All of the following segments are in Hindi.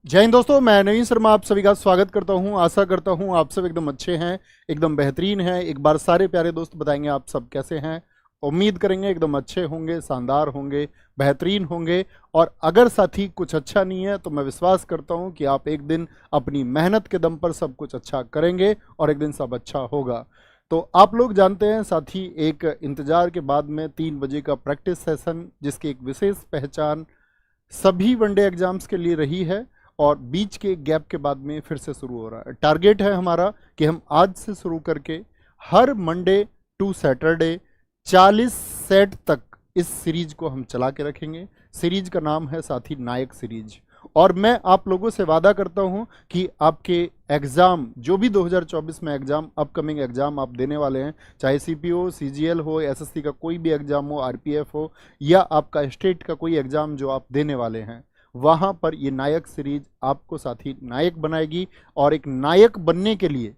जय हिंद दोस्तों, मैं नवीन शर्मा आप सभी का स्वागत करता हूं। आशा करता हूं आप सब एकदम अच्छे हैं, एकदम बेहतरीन हैं। एक बार सारे प्यारे दोस्त बताएंगे आप सब कैसे हैं। उम्मीद करेंगे एकदम अच्छे होंगे, शानदार होंगे, बेहतरीन होंगे। और अगर साथी कुछ अच्छा नहीं है तो मैं विश्वास करता हूं कि आप एक दिन अपनी मेहनत के दम पर सब कुछ अच्छा करेंगे और एक दिन सब अच्छा होगा। तो आप लोग जानते हैं साथी, एक इंतजार के बाद में 3 बजे का प्रैक्टिस सेशन, जिसकी एक विशेष पहचान सभी वनडे एग्जाम्स के लिए रही है और बीच के गैप के बाद में फिर से शुरू हो रहा है। टारगेट है हमारा कि हम आज से शुरू करके हर मंडे टू सैटरडे 40 सेट तक इस सीरीज को हम चला के रखेंगे। सीरीज का नाम है साथी नायक सीरीज। और मैं आप लोगों से वादा करता हूं कि आपके एग्जाम, जो भी 2024 में एग्जाम, अपकमिंग एग्जाम आप देने वाले हैं, चाहे सीपीओ, सीजीएल हो, एसएससी का कोई भी एग्जाम हो, आरपीएफ हो, या आपका स्टेट का कोई एग्जाम जो आप देने वाले हैं, वहां पर ये नायक सीरीज आपको साथी नायक बनाएगी। और एक नायक बनने के लिए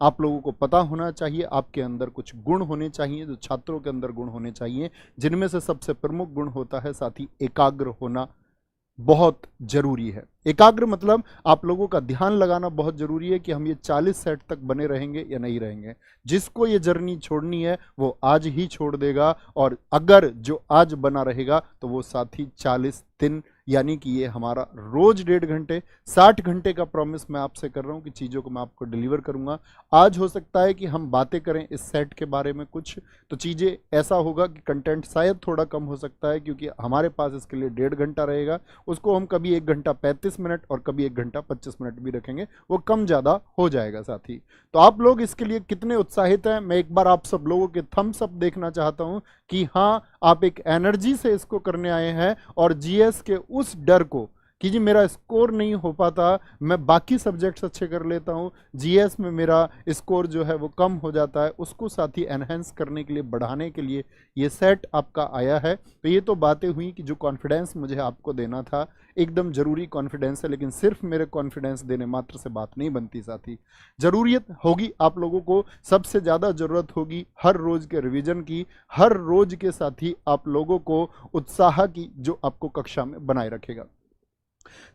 आप लोगों को पता होना चाहिए, आपके अंदर कुछ गुण होने चाहिए, जो छात्रों के अंदर गुण होने चाहिए, जिनमें से सबसे प्रमुख गुण होता है साथी एकाग्र होना। बहुत जरूरी है। एकाग्र मतलब आप लोगों का ध्यान लगाना बहुत जरूरी है कि हम ये 40 सेट तक बने रहेंगे या नहीं रहेंगे। जिसको ये जर्नी छोड़नी है वो आज ही छोड़ देगा, और अगर जो आज बना रहेगा तो वो साथी 40 दिन, यानी कि ये हमारा रोज 1.5 घंटे, 60 घंटे का प्रॉमिस मैं आपसे कर रहा हूँ कि चीज़ों को मैं आपको डिलीवर करूंगा। आज हो सकता है कि हम बातें करें इस सेट के बारे में कुछ, तो चीज़ें ऐसा होगा कि कंटेंट शायद थोड़ा कम हो सकता है, क्योंकि हमारे पास इसके लिए 1.5 घंटा रहेगा। उसको हम कभी 1 घंटा 35 मिनट और कभी 1 घंटा 25 मिनट भी रखेंगे, वो कम ज़्यादा हो जाएगा साथी। तो आप लोग इसके लिए कितने उत्साहित हैं, मैं एक बार आप सब लोगों के थम्स अप देखना चाहता हूं कि हाँ, आप एक एनर्जी से इसको करने आए हैं। और जीएस के उस डर को कि जी मेरा स्कोर नहीं हो पाता, मैं बाकी सब्जेक्ट्स अच्छे कर लेता हूँ, जीएस में मेरा स्कोर जो है वो कम हो जाता है, उसको साथी एनहेंस करने के लिए, बढ़ाने के लिए ये सेट आपका आया है। तो ये तो बातें हुई कि जो कॉन्फिडेंस मुझे आपको देना था, एकदम जरूरी कॉन्फिडेंस है, लेकिन सिर्फ मेरे कॉन्फिडेंस देने मात्र से बात नहीं बनती साथी। जरूरियत होगी आप लोगों को, सबसे ज़्यादा ज़रूरत होगी हर रोज़ के रिवीजन की, हर रोज़ के साथी आप लोगों को उत्साह की, जो आपको कक्षा में बनाए रखेगा।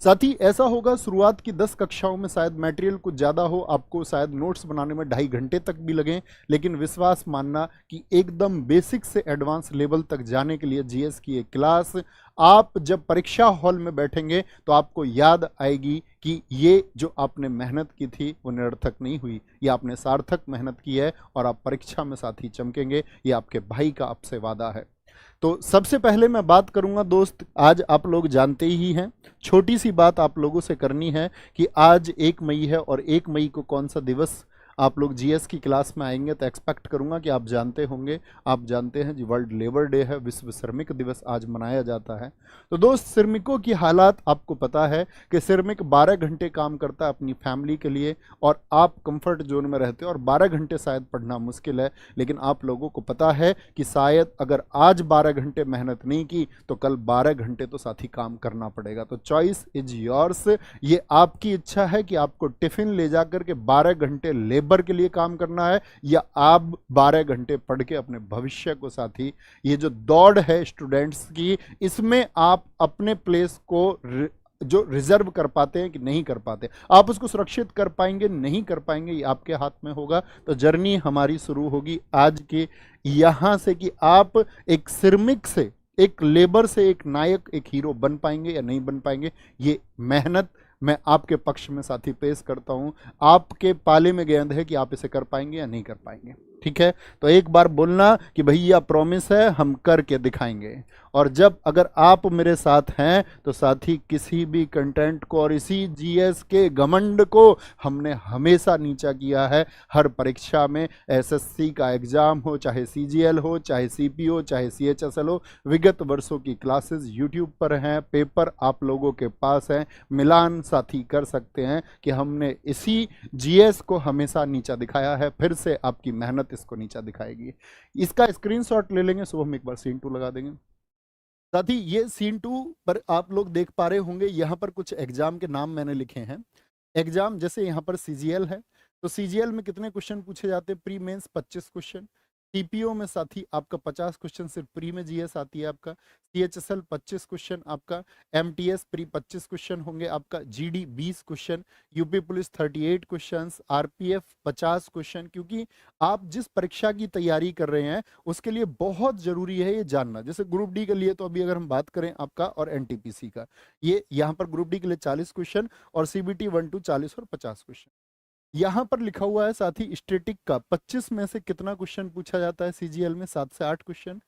साथ ही ऐसा होगा, शुरुआत की 10 कक्षाओं में शायद मटेरियल कुछ ज़्यादा हो, आपको शायद नोट्स बनाने में 2.5 घंटे तक भी लगें, लेकिन विश्वास मानना कि एकदम बेसिक से एडवांस लेवल तक जाने के लिए जीएस की एक क्लास, आप जब परीक्षा हॉल में बैठेंगे तो आपको याद आएगी कि ये जो आपने मेहनत की थी वो निरर्थक नहीं हुई, ये आपने सार्थक मेहनत की है और आप परीक्षा में साथी चमकेंगे। ये आपके भाई का आपसे वादा है। तो सबसे पहले मैं बात करूंगा दोस्त, आज आप लोग जानते ही हैं, छोटी सी बात आप लोगों से करनी है कि आज 1 मई है, और 1 मई को कौन सा दिवस आप लोग जीएस की क्लास में आएंगे तो एक्सपेक्ट करूंगा कि आप जानते होंगे। आप जानते हैं जी, वर्ल्ड लेबर डे है, विश्व श्रमिक दिवस आज मनाया जाता है। तो दोस्त, श्रमिकों की हालात आपको पता है कि श्रमिक 12 घंटे काम करता है अपनी फैमिली के लिए, और आप कंफर्ट जोन में रहते हो और 12 घंटे शायद पढ़ना मुश्किल है, लेकिन आप लोगों को पता है कि शायद अगर आज 12 घंटे मेहनत नहीं की तो कल 12 घंटे तो साथी काम करना पड़ेगा। तो चॉइस इज योर्स, ये आपकी इच्छा है कि आपको टिफिन ले जाकर के 12 घंटे लेबर के लिए काम करना है, या आप 12 घंटे पढ़ के अपने भविष्य को साथी, ये जो दौड़ है स्टूडेंट्स की, इसमें आप अपने प्लेस को जो रिजर्व कर पाते हैं कि नहीं कर पाते, आप उसको सुरक्षित कर पाएंगे नहीं कर पाएंगे, ये आपके हाथ में होगा। तो जर्नी हमारी शुरू होगी आज के यहां से कि आप एक श्रमिक से, एक लेबर से एक नायक, एक हीरो बन पाएंगे या नहीं बन पाएंगे। ये मेहनत मैं आपके पक्ष में साथी पेश करता हूं, आपके पाले में गेंद है कि आप इसे कर पाएंगे या नहीं कर पाएंगे। ठीक है, तो एक बार बोलना कि भैया प्रॉमिस है, हम करके दिखाएंगे। और जब अगर आप मेरे साथ हैं तो साथी किसी भी कंटेंट को और इसी जीएस के घमंड को हमने हमेशा नीचा किया है। हर परीक्षा में, एसएससी का एग्जाम हो, चाहे सीजीएल हो, चाहे सीपीओ, चाहे सीएचएसएल हो, विगत वर्षों की क्लासेस यूट्यूब पर हैं, पेपर आप लोगों के पास हैं, मिलान साथी कर सकते हैं कि हमने इसी जीएस को हमेशा नीचा दिखाया है। फिर से आपकी मेहनत इसको नीचा दिखाएगी। इसका स्क्रीनशॉट ले लेंगे, सुबह हम एक बार सीन 2 लगा देंगे। साथ ही ये सीन 2 पर आप लोग देख पा रहे होंगे, यहाँ पर कुछ एग्जाम के नाम मैंने लिखे हैं। एग्जाम जैसे यहाँ पर सीजीएल है, तो सीजीएल में कितने क्वेश्चन पूछे जाते हैं? प्री मेंस 25 क्वेश्चन, सीपीओ में साथी आपका 50 क्वेश्चन सिर्फ प्री में जीएस आती है आपका, सीएचएसएल 25 क्वेश्चन आपका, एमटीएस प्री 25 क्वेश्चन होंगे आपका, GD 20 question, UP police 38 questions, RPF 50 question. क्योंकि आप जिस परीक्षा की तैयारी कर रहे हैं उसके लिए बहुत जरूरी है ये जानना। जैसे ग्रुप डी के लिए तो अभी अगर हम बात करें आपका और एनटीपीसी का, ये यहाँ पर ग्रुप डी के लिए 40 क्वेश्चन और सीबीटी 1-2 40 और 50 क्वेश्चन। यहां पर लिखा हुआ है साथी स्टैटिक का 25 में से कितना क्वेश्चन पूछा जाता है सीजीएल में, 7 से 8 क्वेश्चन।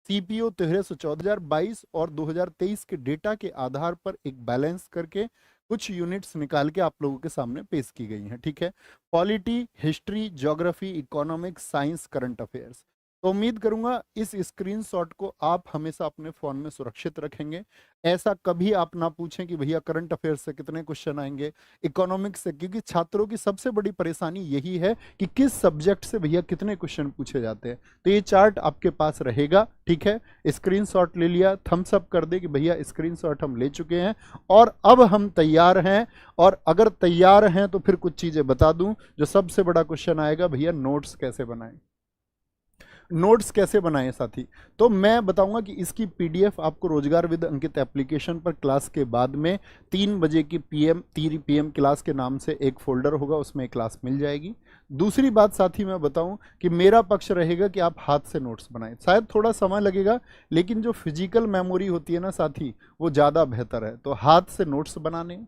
सीपीओ 1314 और 2023 के डेटा के आधार पर एक बैलेंस करके कुछ यूनिट्स निकाल के आप लोगों के सामने पेश की गई हैं, ठीक है। Polity, history, geography, economics, science, current affairs. तो उम्मीद करूंगा इस स्क्रीनशॉट को आप हमेशा अपने फोन में सुरक्षित रखेंगे। ऐसा कभी आप ना पूछें कि भैया करंट अफेयर्स से कितने क्वेश्चन आएंगे, इकोनॉमिक्स से, क्योंकि छात्रों की सबसे बड़ी परेशानी यही है कि किस सब्जेक्ट से भैया कितने क्वेश्चन पूछे जाते हैं। तो ये चार्ट आपके पास रहेगा, ठीक है। स्क्रीनशॉट ले लिया, थम्स अप कर दे कि भैया स्क्रीनशॉट हम ले चुके हैं और अब हम तैयार हैं। और अगर तैयार हैं तो फिर कुछ चीजें बता दूं। जो सबसे बड़ा क्वेश्चन आएगा, भैया नोट्स कैसे बनाएं, नोट्स कैसे बनाएं साथी। तो मैं बताऊंगा कि इसकी पीडीएफ आपको रोजगार विद अंकित एप्लीकेशन पर क्लास के बाद में 3 बजे की तीन पीएम क्लास के नाम से एक फोल्डर होगा, उसमें एक क्लास मिल जाएगी। दूसरी बात साथी मैं बताऊं कि मेरा पक्ष रहेगा कि आप हाथ से नोट्स बनाएं। शायद थोड़ा समय लगेगा, लेकिन जो फिजिकल मेमोरी होती है ना साथी, वो ज़्यादा बेहतर है। तो हाथ से नोट्स बनाने,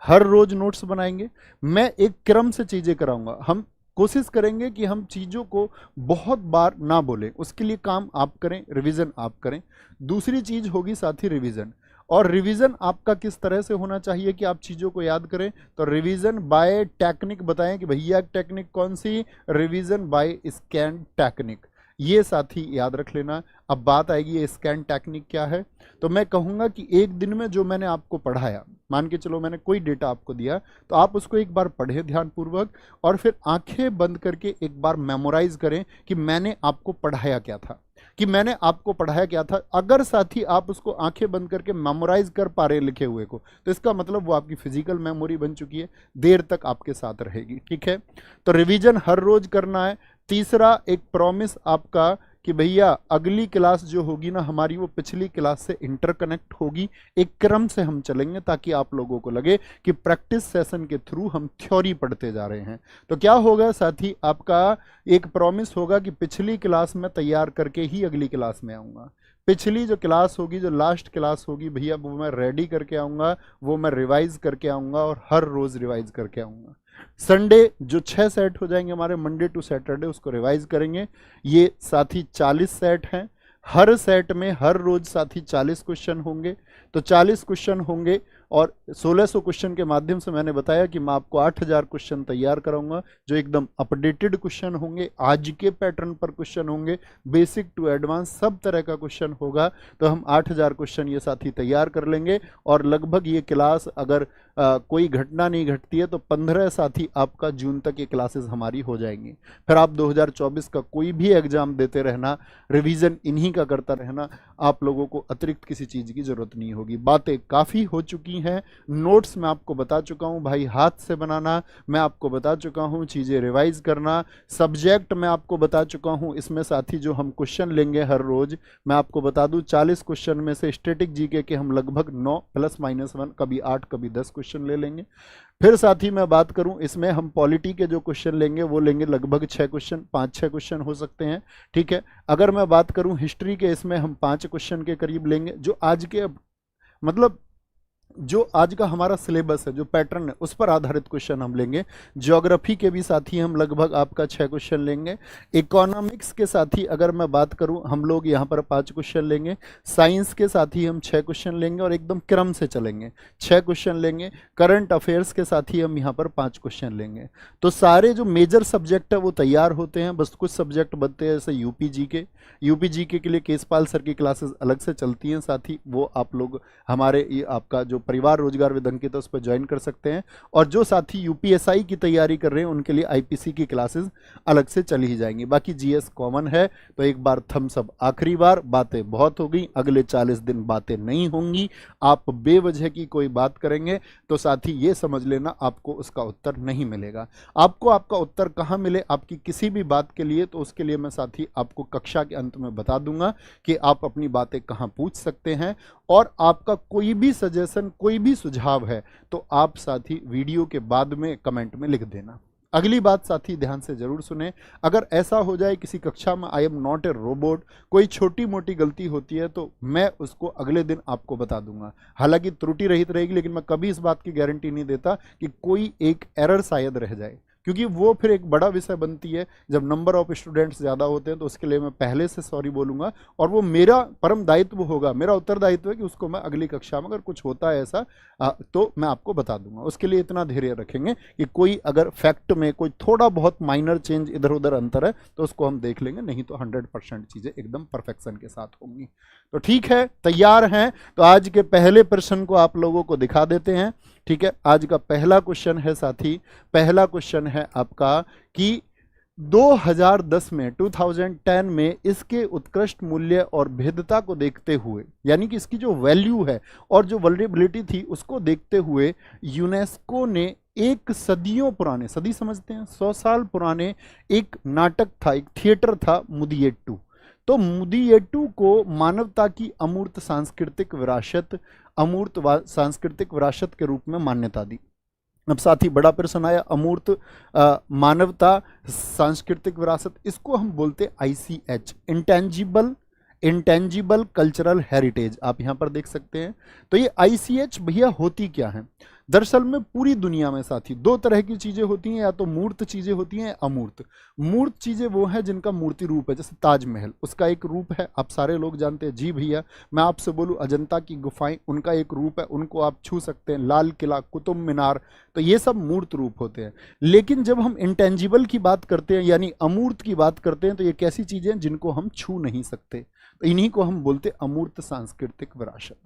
हर रोज नोट्स बनाएंगे। मैं एक क्रम से चीज़ें कराऊंगा। हम कोशिश करेंगे कि हम चीज़ों को बहुत बार ना बोलें, उसके लिए काम आप करें, रिवीजन आप करें। दूसरी चीज़ होगी साथी रिवीजन। और रिवीजन आपका किस तरह से होना चाहिए कि आप चीज़ों को याद करें। तो रिवीजन बाय टेक्निक बताएं कि भैया टेक्निक कौन सी, रिवीजन बाय स्कैन टेक्निक, ये साथी याद रख लेना। अब बात आएगी ये स्कैन टेक्निक क्या है। तो मैं कहूँगा कि एक दिन में जो मैंने आपको पढ़ाया, मान के चलो मैंने कोई डेटा आपको दिया, तो आप उसको एक बार पढ़ें ध्यानपूर्वक और फिर आंखें बंद करके एक बार मेमोराइज करें कि मैंने आपको पढ़ाया क्या था, कि मैंने आपको पढ़ाया क्या था। अगर साथी आप उसको आंखें बंद करके मेमोराइज कर पा रहे लिखे हुए को, तो इसका मतलब वो आपकी फिजिकल मेमोरी बन चुकी है, देर तक आपके साथ रहेगी, ठीक है। तो रिवीजन हर रोज करना है। तीसरा एक प्रॉमिस आपका कि भैया अगली क्लास जो होगी ना हमारी, वो पिछली क्लास से इंटरकनेक्ट होगी। एक क्रम से हम चलेंगे ताकि आप लोगों को लगे कि प्रैक्टिस सेशन के थ्रू हम थ्योरी पढ़ते जा रहे हैं। तो क्या होगा साथी, आपका एक प्रॉमिस होगा कि पिछली क्लास में तैयार करके ही अगली क्लास में आऊँगा। पिछली जो क्लास होगी, जो लास्ट क्लास होगी भैया, वो मैं रेडी करके आऊँगा, वो मैं रिवाइज करके आऊँगा और हर रोज़ रिवाइज करके आऊँगा। संडे जो 6 सेट हो जाएंगे हमारे मंडे टू सैटरडे, उसको रिवाइज करेंगे। ये साथी 40 सेट हैं। हर सेट में हर रोज साथी 40 क्वेश्चन होंगे। तो 40 क्वेश्चन होंगे और 1600 क्वेश्चन के माध्यम से मैंने बताया कि मैं आपको 8000 क्वेश्चन तैयार कराऊंगा, जो एकदम अपडेटेड क्वेश्चन होंगे, आज के पैटर्न पर क्वेश्चन होंगे, बेसिक टू एडवांस सब तरह का क्वेश्चन होगा। तो हम 8000 क्वेश्चन ये साथी तैयार कर लेंगे और लगभग ये क्लास अगर कोई घटना नहीं घटती है तो 15 साथी आपका जून तक ये क्लासेस हमारी हो जाएंगी। फिर आप 2024 का कोई भी एग्जाम देते रहना, रिवीजन इन्हीं का करता रहना, आप लोगों को अतिरिक्त किसी चीज़ की जरूरत नहीं होगी। बातें काफ़ी हो चुकी हैं, नोट्स मैं आपको बता चुका हूं भाई, हाथ से बनाना मैं आपको बता चुका हूं, चीज़ें रिवाइज करना, सब्जेक्ट मैं आपको बता चुका हूं। इसमें साथी जो हम क्वेश्चन लेंगे हर रोज, मैं आपको बता दूं 40 क्वेश्चन में से स्टैटिक जीके के हम लगभग 9 +-1 कभी 8 कभी 10 क्वेश्चन ले लेंगे। फिर साथी मैं बात करूं, इसमें हम पॉलिटी के जो क्वेश्चन लेंगे वो लेंगे लगभग 6 क्वेश्चन, 5-6 क्वेश्चन हो सकते हैं, ठीक है। अगर मैं बात करूं हिस्ट्री के, इसमें हम 5 क्वेश्चन के करीब लेंगे। जो आज के मतलब जो आज का हमारा सिलेबस है, जो पैटर्न है, उस पर आधारित क्वेश्चन हम लेंगे। ज्योग्राफी के भी साथी हम लगभग आपका 6 क्वेश्चन लेंगे। इकोनॉमिक्स के साथी अगर मैं बात करूं, हम लोग यहाँ पर 5 क्वेश्चन लेंगे। साइंस के साथी हम 6 क्वेश्चन लेंगे और एकदम क्रम से चलेंगे, 6 क्वेश्चन लेंगे। करंट अफेयर्स के साथी हम यहाँ पर 5 क्वेश्चन लेंगे। तो सारे जो मेजर सब्जेक्ट है वो तैयार होते हैं, बस कुछ सब्जेक्ट बनते हैं जैसे यूपी जीके के लिए केसपाल सर की क्लासेस अलग से चलती हैं साथी, वो आप लोग हमारे ये आपका जो जो परिवार रोजगार विद अंकित है उस पर ज्वाइन कर सकते हैं। और जो साथी यूपीएसआई की तैयारी कर रहे हैं उनके लिए आईपीसी की क्लासेस अलग से चली ही जाएंगी। बाकी जीएस कॉमन है। तो एक बार थम्स अप, आखिरी बार, बातें बहुत हो गई, अगले 40 दिन बातें नहीं होंगी। आप बेवजह की कोई बात करेंगे तो साथी ये समझ लेना आपको उसका उत्तर नहीं मिलेगा। आपको आपका उत्तर कहाँ मिले आपकी किसी भी बात के लिए, तो उसके लिए मैं साथी आपको कक्षा के अंत में बता दूंगा कि आप अपनी बातें कहाँ पूछ सकते हैं। और आपका कोई भी सजेशन, कोई भी सुझाव है तो आप साथी वीडियो के बाद में कमेंट में लिख देना। अगली बात साथी ध्यान से जरूर सुने, अगर ऐसा हो जाए किसी कक्षा में I am not a robot, कोई छोटी मोटी गलती होती है तो मैं उसको अगले दिन आपको बता दूंगा। हालांकि त्रुटि रहित रहेगी, लेकिन मैं कभी इस बात की गारंटी नहीं देता कि कोई एक एरर शायद रह जाए, क्योंकि वो फिर एक बड़ा विषय बनती है। जब नंबर ऑफ स्टूडेंट्स ज़्यादा होते हैं तो उसके लिए मैं पहले से सॉरी बोलूँगा, और वो मेरा परम दायित्व होगा, मेरा उत्तरदायित्व है कि उसको मैं अगली कक्षा में अगर कुछ होता है ऐसा तो मैं आपको बता दूंगा। उसके लिए इतना धैर्य रखेंगे कि कोई अगर फैक्ट में कोई थोड़ा बहुत माइनर चेंज इधर उधर अंतर है तो उसको हम देख लेंगे, नहीं तो 100% चीज़ें एकदम परफेक्शन के साथ होंगी। तो ठीक है, तैयार हैं? तो आज के पहले प्रश्न को आप लोगों को दिखा देते हैं। ठीक है, आज का पहला क्वेश्चन है साथी, पहला क्वेश्चन है आपका कि 2010 में 2010 में इसके उत्कृष्ट मूल्य और भेद्यता को देखते हुए, यानी कि इसकी जो वैल्यू है और जो वल्नरेबिलिटी थी उसको देखते हुए यूनेस्को ने एक सदियों पुराने, सदी समझते हैं, 100 साल पुराने एक नाटक था, एक थिएटर था मुदियट्टू। तो मुदियट्टू को मानवता की अमूर्त सांस्कृतिक विरासत, अमूर्त सांस्कृतिक विरासत के रूप में मान्यता दी। अब साथ ही बड़ा प्रश्न आया, अमूर्त मानवता सांस्कृतिक विरासत, इसको हम बोलते ICH, इंटेंजिबल कल्चरल हेरिटेज। आप यहाँ पर देख सकते हैं। तो ये ICH भैया होती क्या है? दरअसल में पूरी दुनिया में साथी दो तरह की चीजें होती हैं, या तो मूर्त चीजें होती हैं, अमूर्त। मूर्त चीजें वो हैं जिनका मूर्ति रूप है, जैसे ताजमहल, उसका एक रूप है, आप सारे लोग जानते हैं। जी भैया, मैं आपसे बोलूं अजंता की गुफाएं, उनका एक रूप है, उनको आप छू सकते हैं। लाल किला, कुतुब मीनार, तो ये सब मूर्त रूप होते हैं। लेकिन जब हम इंटेंजिबल की बात करते हैं यानी अमूर्त की बात करते हैं, तो ये कैसी चीजें हैं जिनको हम छू नहीं सकते, तो इन्हीं को हम बोलते अमूर्त सांस्कृतिक विरासत।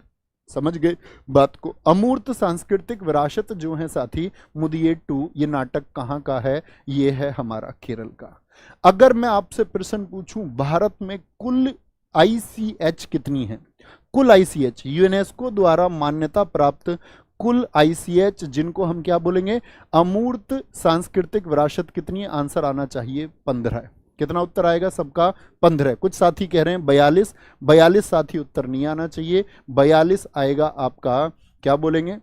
समझ गए बात को? अमूर्त सांस्कृतिक विरासत जो है साथी, मुदियट्टू, ये नाटक कहाँ का है? ये है हमारा केरल का। अगर मैं आपसे प्रश्न पूछूं भारत में कुल ICH कितनी है? कुल ICH यूनेस्को द्वारा मान्यता प्राप्त कुल ICH, जिनको हम क्या बोलेंगे, अमूर्त सांस्कृतिक विरासत, कितनी? आंसर आना चाहिए 15। कितना उत्तर आएगा सबका? 15। कुछ साथी कह रहे हैं 42, 42 साथी उत्तर नहीं आना चाहिए, 42 आएगा आपका, क्या बोलेंगे,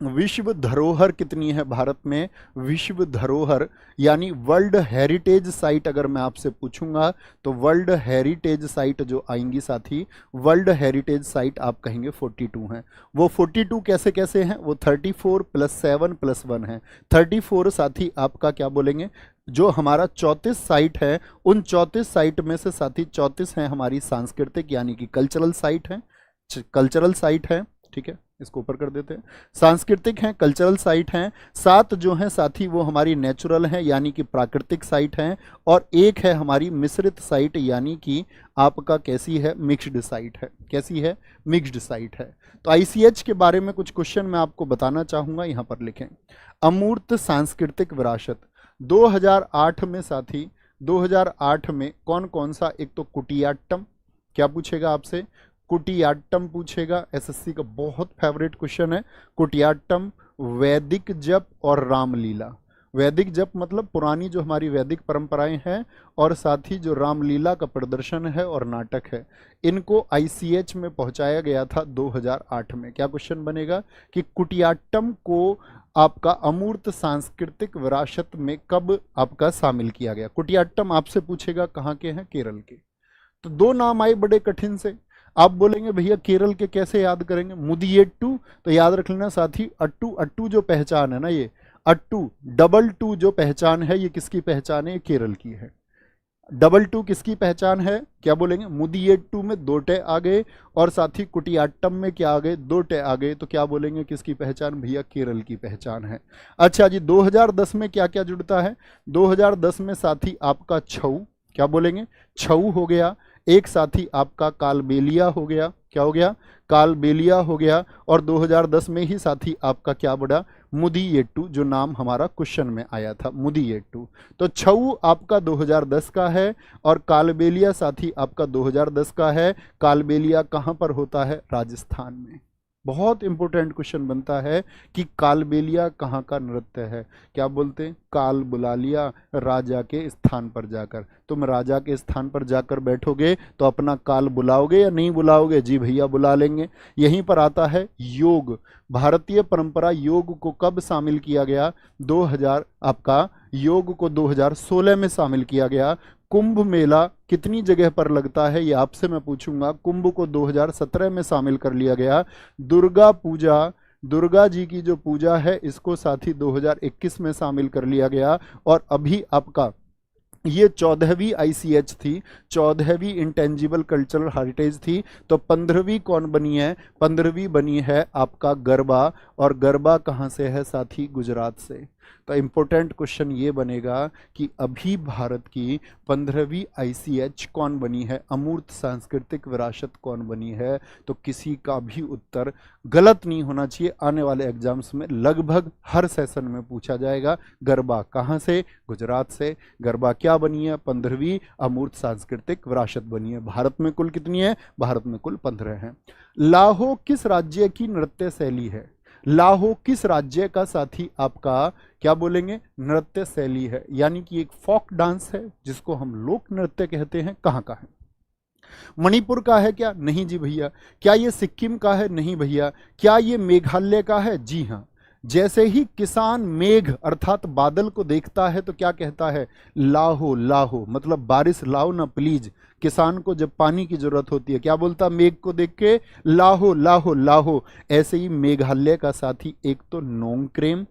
विश्व धरोहर कितनी है भारत में? विश्व धरोहर यानी वर्ल्ड हेरिटेज साइट अगर मैं आपसे पूछूंगा तो वर्ल्ड हेरिटेज साइट जो आएंगी साथी, वर्ल्ड हेरिटेज साइट आप कहेंगे 42 हैं। वो 42 कैसे कैसे हैं? वो 34 + 7 + 1 है। 34 साथी आपका क्या बोलेंगे, जो हमारा 34 साइट है, उन 34 साइट में से साथी 34 हैं हमारी सांस्कृतिक यानी कि कल्चरल साइट है, कल्चरल साइट है। ठीक है, इसको ऊपर कर देते हैं। सांस्कृतिक हैं, कल्चरल साइट हैं। 7 जो हैं साथी वो हमारी नेचुरल हैं यानी कि प्राकृतिक साइट हैं, और एक है हमारी मिश्रित साइट यानी कि आपका कैसी है, मिक्स्ड साइट है। कैसी है? मिक्स्ड साइट है। तो ICH के बारे में कुछ क्वेश्चन मैं आपको बताना चाहूंगा, यहां पर लिखें। अमूर्त सांस्कृतिक विरासत 2008 में साथी, 2008 में कौन कौन सा, एक तो कुटियाट्टम, क्या पूछेगा आपसे? कुटियाट्टम पूछेगा, SSC का बहुत फेवरेट क्वेश्चन है कुटियाट्टम, वैदिक जप और रामलीला। वैदिक जप मतलब पुरानी जो हमारी वैदिक परंपराएं हैं, और साथ ही जो रामलीला का प्रदर्शन है और नाटक है, इनको ICH में पहुंचाया गया था 2008 में। क्या क्वेश्चन बनेगा कि कुटियाट्टम को आपका अमूर्त सांस्कृतिक विरासत में कब आपका शामिल किया गया? कुटियाट्टम आपसे पूछेगा कहाँ के हैं? केरल के। तो दो नाम आए बड़े कठिन से, आप बोलेंगे भैया केरल के कैसे याद करेंगे? मुदियट्टू, तो याद रख लेना साथी, अट्टू, अट्टू जो पहचान है ना, ये अट्टू, डबल टू जो पहचान है, ये किसकी पहचान है? ये केरल की है। डबल टू किसकी पहचान है? क्या बोलेंगे? मुदियट्टू में 2 टे आ गए, और साथी कुटियाट्टम में क्या आ गए? 2 टे आ गए, तो क्या बोलेंगे किसकी पहचान? भैया केरल की पहचान है। अच्छा जी, 2010 में क्या क्या जुड़ता है? 2010 में साथी आपका छऊ, क्या बोलेंगे? छऊ हो गया। एक साथी आपका कालबेलिया हो गया, क्या हो गया, कालबेलिया हो गया। और 2010 में ही साथी आपका क्या बढ़ा, मुदियेट्टू, जो नाम हमारा क्वेश्चन में आया था, मुदियेट्टू। तो छऊ आपका 2010 का है और कालबेलिया साथी आपका 2010 का है। कालबेलिया कहाँ पर होता है, राजस्थान में। बहुत इंपॉर्टेंट क्वेश्चन बनता है कि कालबेलिया कहाँ का नृत्य है। क्या बोलते हैं, काल बुला लिया राजा के स्थान पर जाकर। तुम राजा के स्थान पर जाकर बैठोगे तो अपना काल बुलाओगे या नहीं बुलाओगे, जी भैया बुला लेंगे। यहीं पर आता है योग। भारतीय परंपरा योग को कब शामिल किया गया, 2000 आपका योग को 2016 में शामिल किया गया। कुंभ मेला कितनी जगह पर लगता है, ये आपसे मैं पूछूंगा। कुंभ को 2017 में शामिल कर लिया गया। दुर्गा पूजा, दुर्गा जी की जो पूजा है, इसको साथी 2021 में शामिल कर लिया गया। और अभी आपका ये 14वीं ICH थी, 14वीं इंटेंजिबल कल्चरल हेरिटेज थी। तो 15वीं कौन बनी है, 15वीं बनी है आपका गरबा। और गरबा कहाँ से है साथी, गुजरात से। तो इंपॉर्टेंट क्वेश्चन ये बनेगा कि अभी भारत की 15वीं ICH कौन बनी है, अमूर्त सांस्कृतिक विरासत कौन बनी है। तो किसी का भी उत्तर गलत नहीं होना चाहिए। आने वाले एग्जाम्स में लगभग हर सेशन में पूछा जाएगा, गरबा कहाँ से, गुजरात से। गरबा क्या बनी है, 15वीं अमूर्त सांस्कृतिक विरासत बनी है। भारत में कुल कितनी है, भारत में कुल 15 है। लाहो किस राज्य की नृत्य शैली है, लाहो किस राज्य का साथी आपका क्या बोलेंगे, नृत्य शैली है। यानी कि एक फोक डांस है जिसको हम लोक नृत्य कहते हैं। कहाँ का है, मणिपुर का है क्या, नहीं जी भैया। क्या ये सिक्किम का है, नहीं भैया। क्या ये मेघालय का है, जी हाँ। जैसे ही किसान मेघ अर्थात बादल को देखता है तो क्या कहता है, लाहो लाहो, मतलब बारिश लाओ ना प्लीज। किसान को जब पानी की जरूरत होती है क्या बोलता, मेघ को देख के लाहो लाहो लाहो। ऐसे ही मेघालय का साथी एक तो नोंगक्रेम,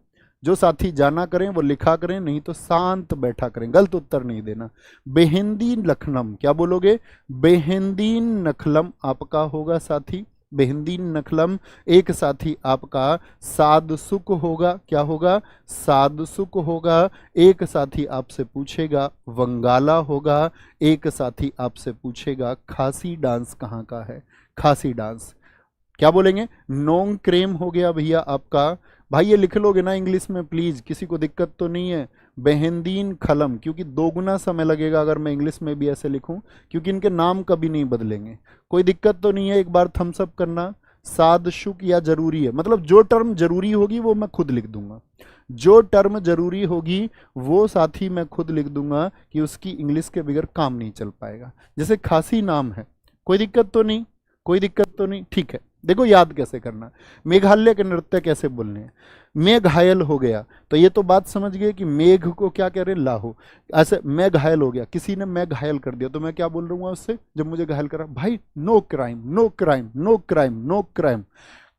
जो साथी जाना करें वो लिखा करें, नहीं तो शांत बैठा करें, गलत उत्तर नहीं देना। बेहिंदी नखलम, क्या बोलोगे, बेहिंदीन नखलम आपका होगा साथी, बेहिंदीन नखलम। एक साथी आपका सादसुक होगा, क्या होगा, सादसुक होगा। एक साथी आपसे पूछेगा वंगाला होगा। एक साथी आपसे पूछेगा खासी डांस कहाँ का है, खासी डांस क्या बोलेंगे, नोंगक्रेम हो गया भैया आपका। भाई ये लिख लोगे ना इंग्लिश में प्लीज, किसी को दिक्कत तो नहीं है। बेहिंदीन खलम, क्योंकि दोगुना समय लगेगा अगर मैं इंग्लिश में भी ऐसे लिखूं, क्योंकि इनके नाम कभी नहीं बदलेंगे। कोई दिक्कत तो नहीं है, एक बार थम्स अप करना। सादशुक या जरूरी है, मतलब जो टर्म जरूरी होगी वो मैं खुद लिख दूंगा, जो टर्म जरूरी होगी वो साथी मैं खुद लिख दूंगा कि उसकी इंग्लिश के बगैर काम नहीं चल पाएगा। जैसे खासी नाम है, कोई दिक्कत तो नहीं, कोई दिक्कत तो नहीं, ठीक है। देखो याद कैसे करना, मेघालय के नृत्य कैसे बोलने हैं। मैं घायल हो गया, तो ये तो बात समझ गए कि मेघ को क्या कह रहे, लाहो। ऐसे मैं घायल हो गया, किसी ने मैं घायल कर दिया, तो मैं क्या बोल रहा हूँ उससे, जब मुझे घायल करा, भाई no crime no crime no crime no crime.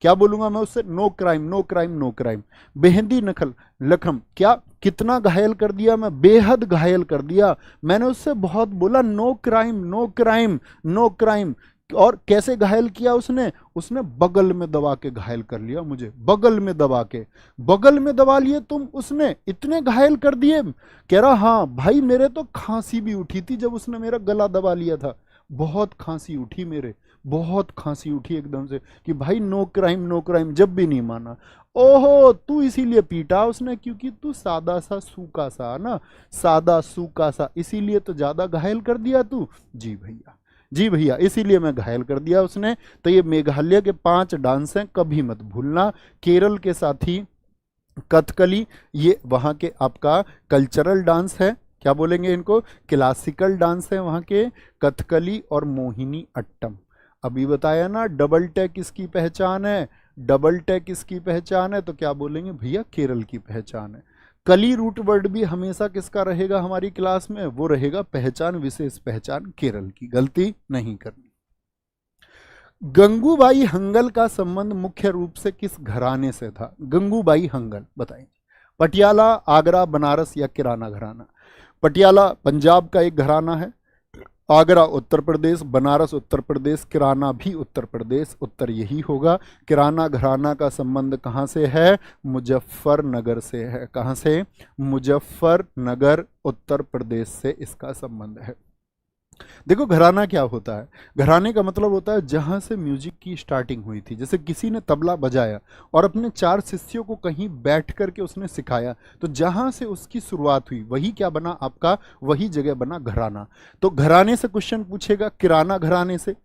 क्या बोलूंगा मैं उससे, no crime no crime no crime. बेहिंदी नखल लखम, क्या कितना घायल कर दिया, मैं बेहद घायल कर दिया। मैंने उससे बहुत बोला no crime no crime no crime. और कैसे घायल किया उसने, उसने बगल में दबा के घायल कर लिया मुझे, बगल में दबा के, बगल में दबा लिए तुम, उसने इतने घायल कर दिए। कह रहा हाँ भाई मेरे तो खांसी भी उठी थी जब उसने मेरा गला दबा लिया था, बहुत खांसी उठी मेरे, बहुत खांसी उठी एकदम से कि भाई नो क्राइम नो क्राइम, जब भी नहीं माना। ओहो तू इसीलिए पीटा उसने क्योंकि तू सादा सा सूखा सा ना, सादा सूखा सा, इसीलिए तो ज्यादा घायल कर दिया तू, जी भैया जी भैया, इसीलिए मैं घायल कर दिया उसने। तो ये मेघालय के 5 डांस हैं, कभी मत भूलना। केरल के साथी कथकली, ये वहाँ के आपका कल्चरल डांस है, क्या बोलेंगे इनको, क्लासिकल डांस है वहाँ के, कथकली और मोहिनी अट्टम। अभी बताया ना डबल टैक इसकी पहचान है, डबल टैक इसकी पहचान है, तो क्या बोलेंगे भैया केरल की पहचान है। कली रूट वर्ड भी हमेशा किसका रहेगा हमारी क्लास में, वो रहेगा पहचान, विशेष पहचान केरल की, गलती नहीं करनी। गंगूबाई हंगल का संबंध मुख्य रूप से किस घराने से था, गंगूबाई हंगल बताइए। पटियाला, आगरा, बनारस या किराना घराना। पटियाला पंजाब का एक घराना है, आगरा उत्तर प्रदेश, बनारस उत्तर प्रदेश, किराना भी उत्तर प्रदेश, उत्तर यही होगा। किराना घराना का संबंध कहाँ से है, मुजफ्फरनगर से है, कहाँ से, मुजफ्फरनगर उत्तर प्रदेश से इसका संबंध है। देखो घराना क्या होता है, घराने का मतलब होता है जहां से म्यूजिक की स्टार्टिंग हुई थी। जैसे किसी ने तबला बजाया और अपने 4 शिष्यों को कहीं बैठ करके उसने सिखाया, तो जहां से उसकी शुरुआत हुई वही क्या बना आपका, वही जगह बना घराना। तो घराने से क्वेश्चन पूछेगा, किराना घराने से।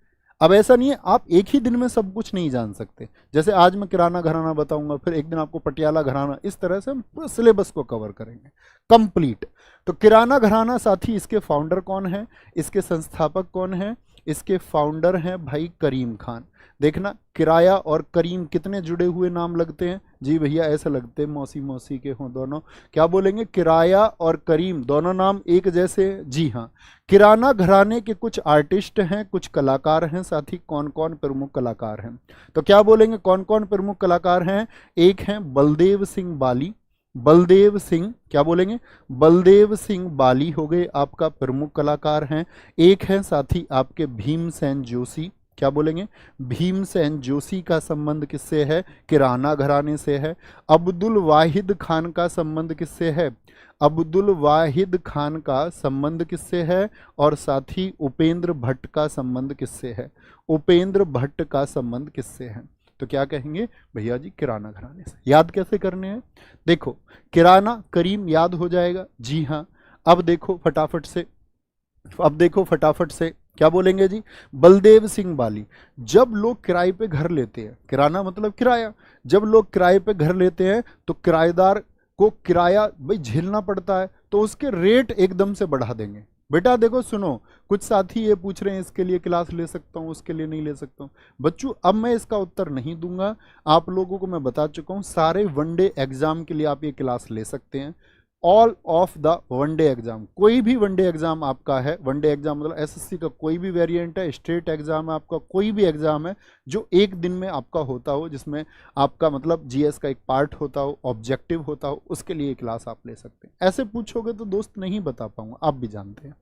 अब ऐसा नहीं है आप एक ही दिन में सब कुछ नहीं जान सकते। जैसे आज मैं किराना घराना बताऊंगा, फिर एक दिन आपको पटियाला घराना, इस तरह से हम पूरा सिलेबस को कवर करेंगे कंप्लीट। तो किराना घराना साथी, इसके फाउंडर कौन है, इसके संस्थापक कौन है, इसके फाउंडर हैं भाई करीम खान। देखना किराया और करीम कितने जुड़े हुए नाम लगते हैं, जी भैया ऐसे लगते हैं मौसी मौसी के हों दोनों। क्या बोलेंगे, किराया और करीम दोनों नाम एक जैसे, जी हाँ। किराना घराने के कुछ आर्टिस्ट हैं, कुछ कलाकार हैं, साथ ही कौन कौन प्रमुख कलाकार हैं। तो क्या बोलेंगे कौन कौन प्रमुख कलाकार हैं, एक हैं बलदेव सिंह बाली, बलदेव सिंह, क्या बोलेंगे, बलदेव सिंह बाली हो गए आपका प्रमुख कलाकार हैं। एक है साथी आपके भीमसेन जोशी, क्या बोलेंगे, भीमसेन जोशी का संबंध किससे है, किराना घराने से है। अब्दुल वाहिद खान का संबंध किससे है, अब्दुल वाहिद खान का संबंध किससे है। और साथ ही उपेंद्र भट्ट का संबंध किससे है, उपेंद्र भट्ट का संबंध किससे है। तो क्या कहेंगे भैया जी, किराना घराने से। याद कैसे करने हैं, देखो किराना करीम याद हो जाएगा, जी हाँ। अब देखो फटाफट से, अब देखो फटाफट से क्या बोलेंगे जी, बलदेव सिंह बाली। जब लोग किराए पे घर लेते हैं, किराना मतलब किराया, जब लोग किराए पे घर लेते हैं तो किराएदार को किराया भाई झेलना पड़ता है, तो उसके रेट एकदम से बढ़ा देंगे। बेटा देखो सुनो, कुछ साथी ये पूछ रहे हैं इसके लिए क्लास ले सकता हूँ, उसके लिए नहीं ले सकता हूँ। बच्चों अब मैं इसका उत्तर नहीं दूंगा, आप लोगों को मैं बता चुका हूँ, सारे वनडे एग्जाम के लिए आप ये क्लास ले सकते हैं। All of the one day exam, कोई भी वनडे एग्जाम आपका है, वनडे एग्जाम मतलब एसएससी का कोई भी वेरिएंट है, स्टेट एग्जाम है आपका, कोई भी एग्जाम है जो एक दिन में आपका होता हो, जिसमें आपका मतलब जीएस का एक पार्ट होता हो, ऑब्जेक्टिव होता हो, उसके लिए क्लास आप ले सकते हैं। ऐसे पूछोगे तो दोस्त नहीं बता पाऊंगा, आप भी जानते हैं।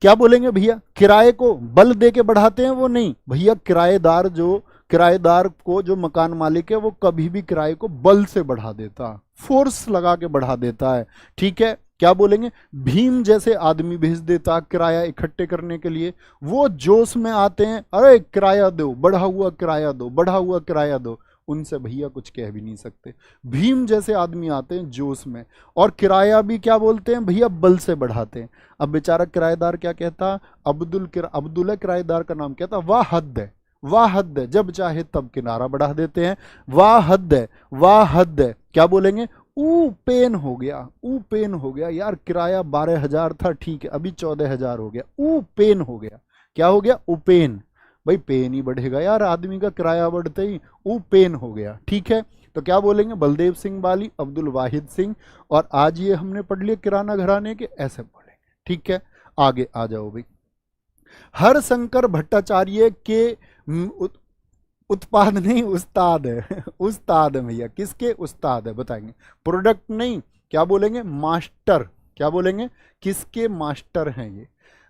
क्या बोलेंगे भैया, किराए को बल दे के बढ़ाते हैं, वो नहीं भैया, किराएदार जो, किराएदार को जो मकान मालिक है वो कभी भी किराए को बल से बढ़ा देता, फोर्स लगा के बढ़ा देता है, ठीक है। क्या बोलेंगे, भीम जैसे आदमी भेज देता किराया इकट्ठे करने के लिए, वो जोश में आते हैं, अरे किराया दो, बढ़ा हुआ किराया दो, बढ़ा हुआ किराया दो, उनसे भैया कुछ कह भी नहीं सकते। भीम जैसे आदमी आते हैं जोश में, और किराया भी क्या बोलते हैं भैया, बल से बढ़ाते हैं। अब बेचारा किराएदार क्या कहता, अब्दुल है किराएदार का नाम, कहता वाह हद है, वाह हद है, जब चाहे तब किनारा बढ़ा देते हैं, वाह हद है, वाह हद है। क्या बोलेंगे, ऊ पेन हो गया, ऊ पेन हो गया यार, किराया 12,000 था, ठीक है अभी 14,000 हो गया, ऊ पेन हो गया। क्या हो गया, उपेन, भाई पेन ही बढ़ेगा यार, आदमी का किराया बढ़ते ही ऊ पेन हो गया, ठीक है। तो क्या बोलेंगे, बलदेव सिंह बाली, अब्दुल वाहिद सिंह, और आज ये हमने पढ़ लिया किराना घराने के, ऐसे बोलेंगे, ठीक है। आगे आ जाओ भाई, हरशंकर भट्टाचार्य के उत्पाद नहीं, उस्ताद है उस्ताद है भैया, किसके उस्ताद है बताएंगे, प्रोडक्ट नहीं, क्या बोलेंगे, मास्टर। क्या बोलेंगे, किसके मास्टर हैं ये,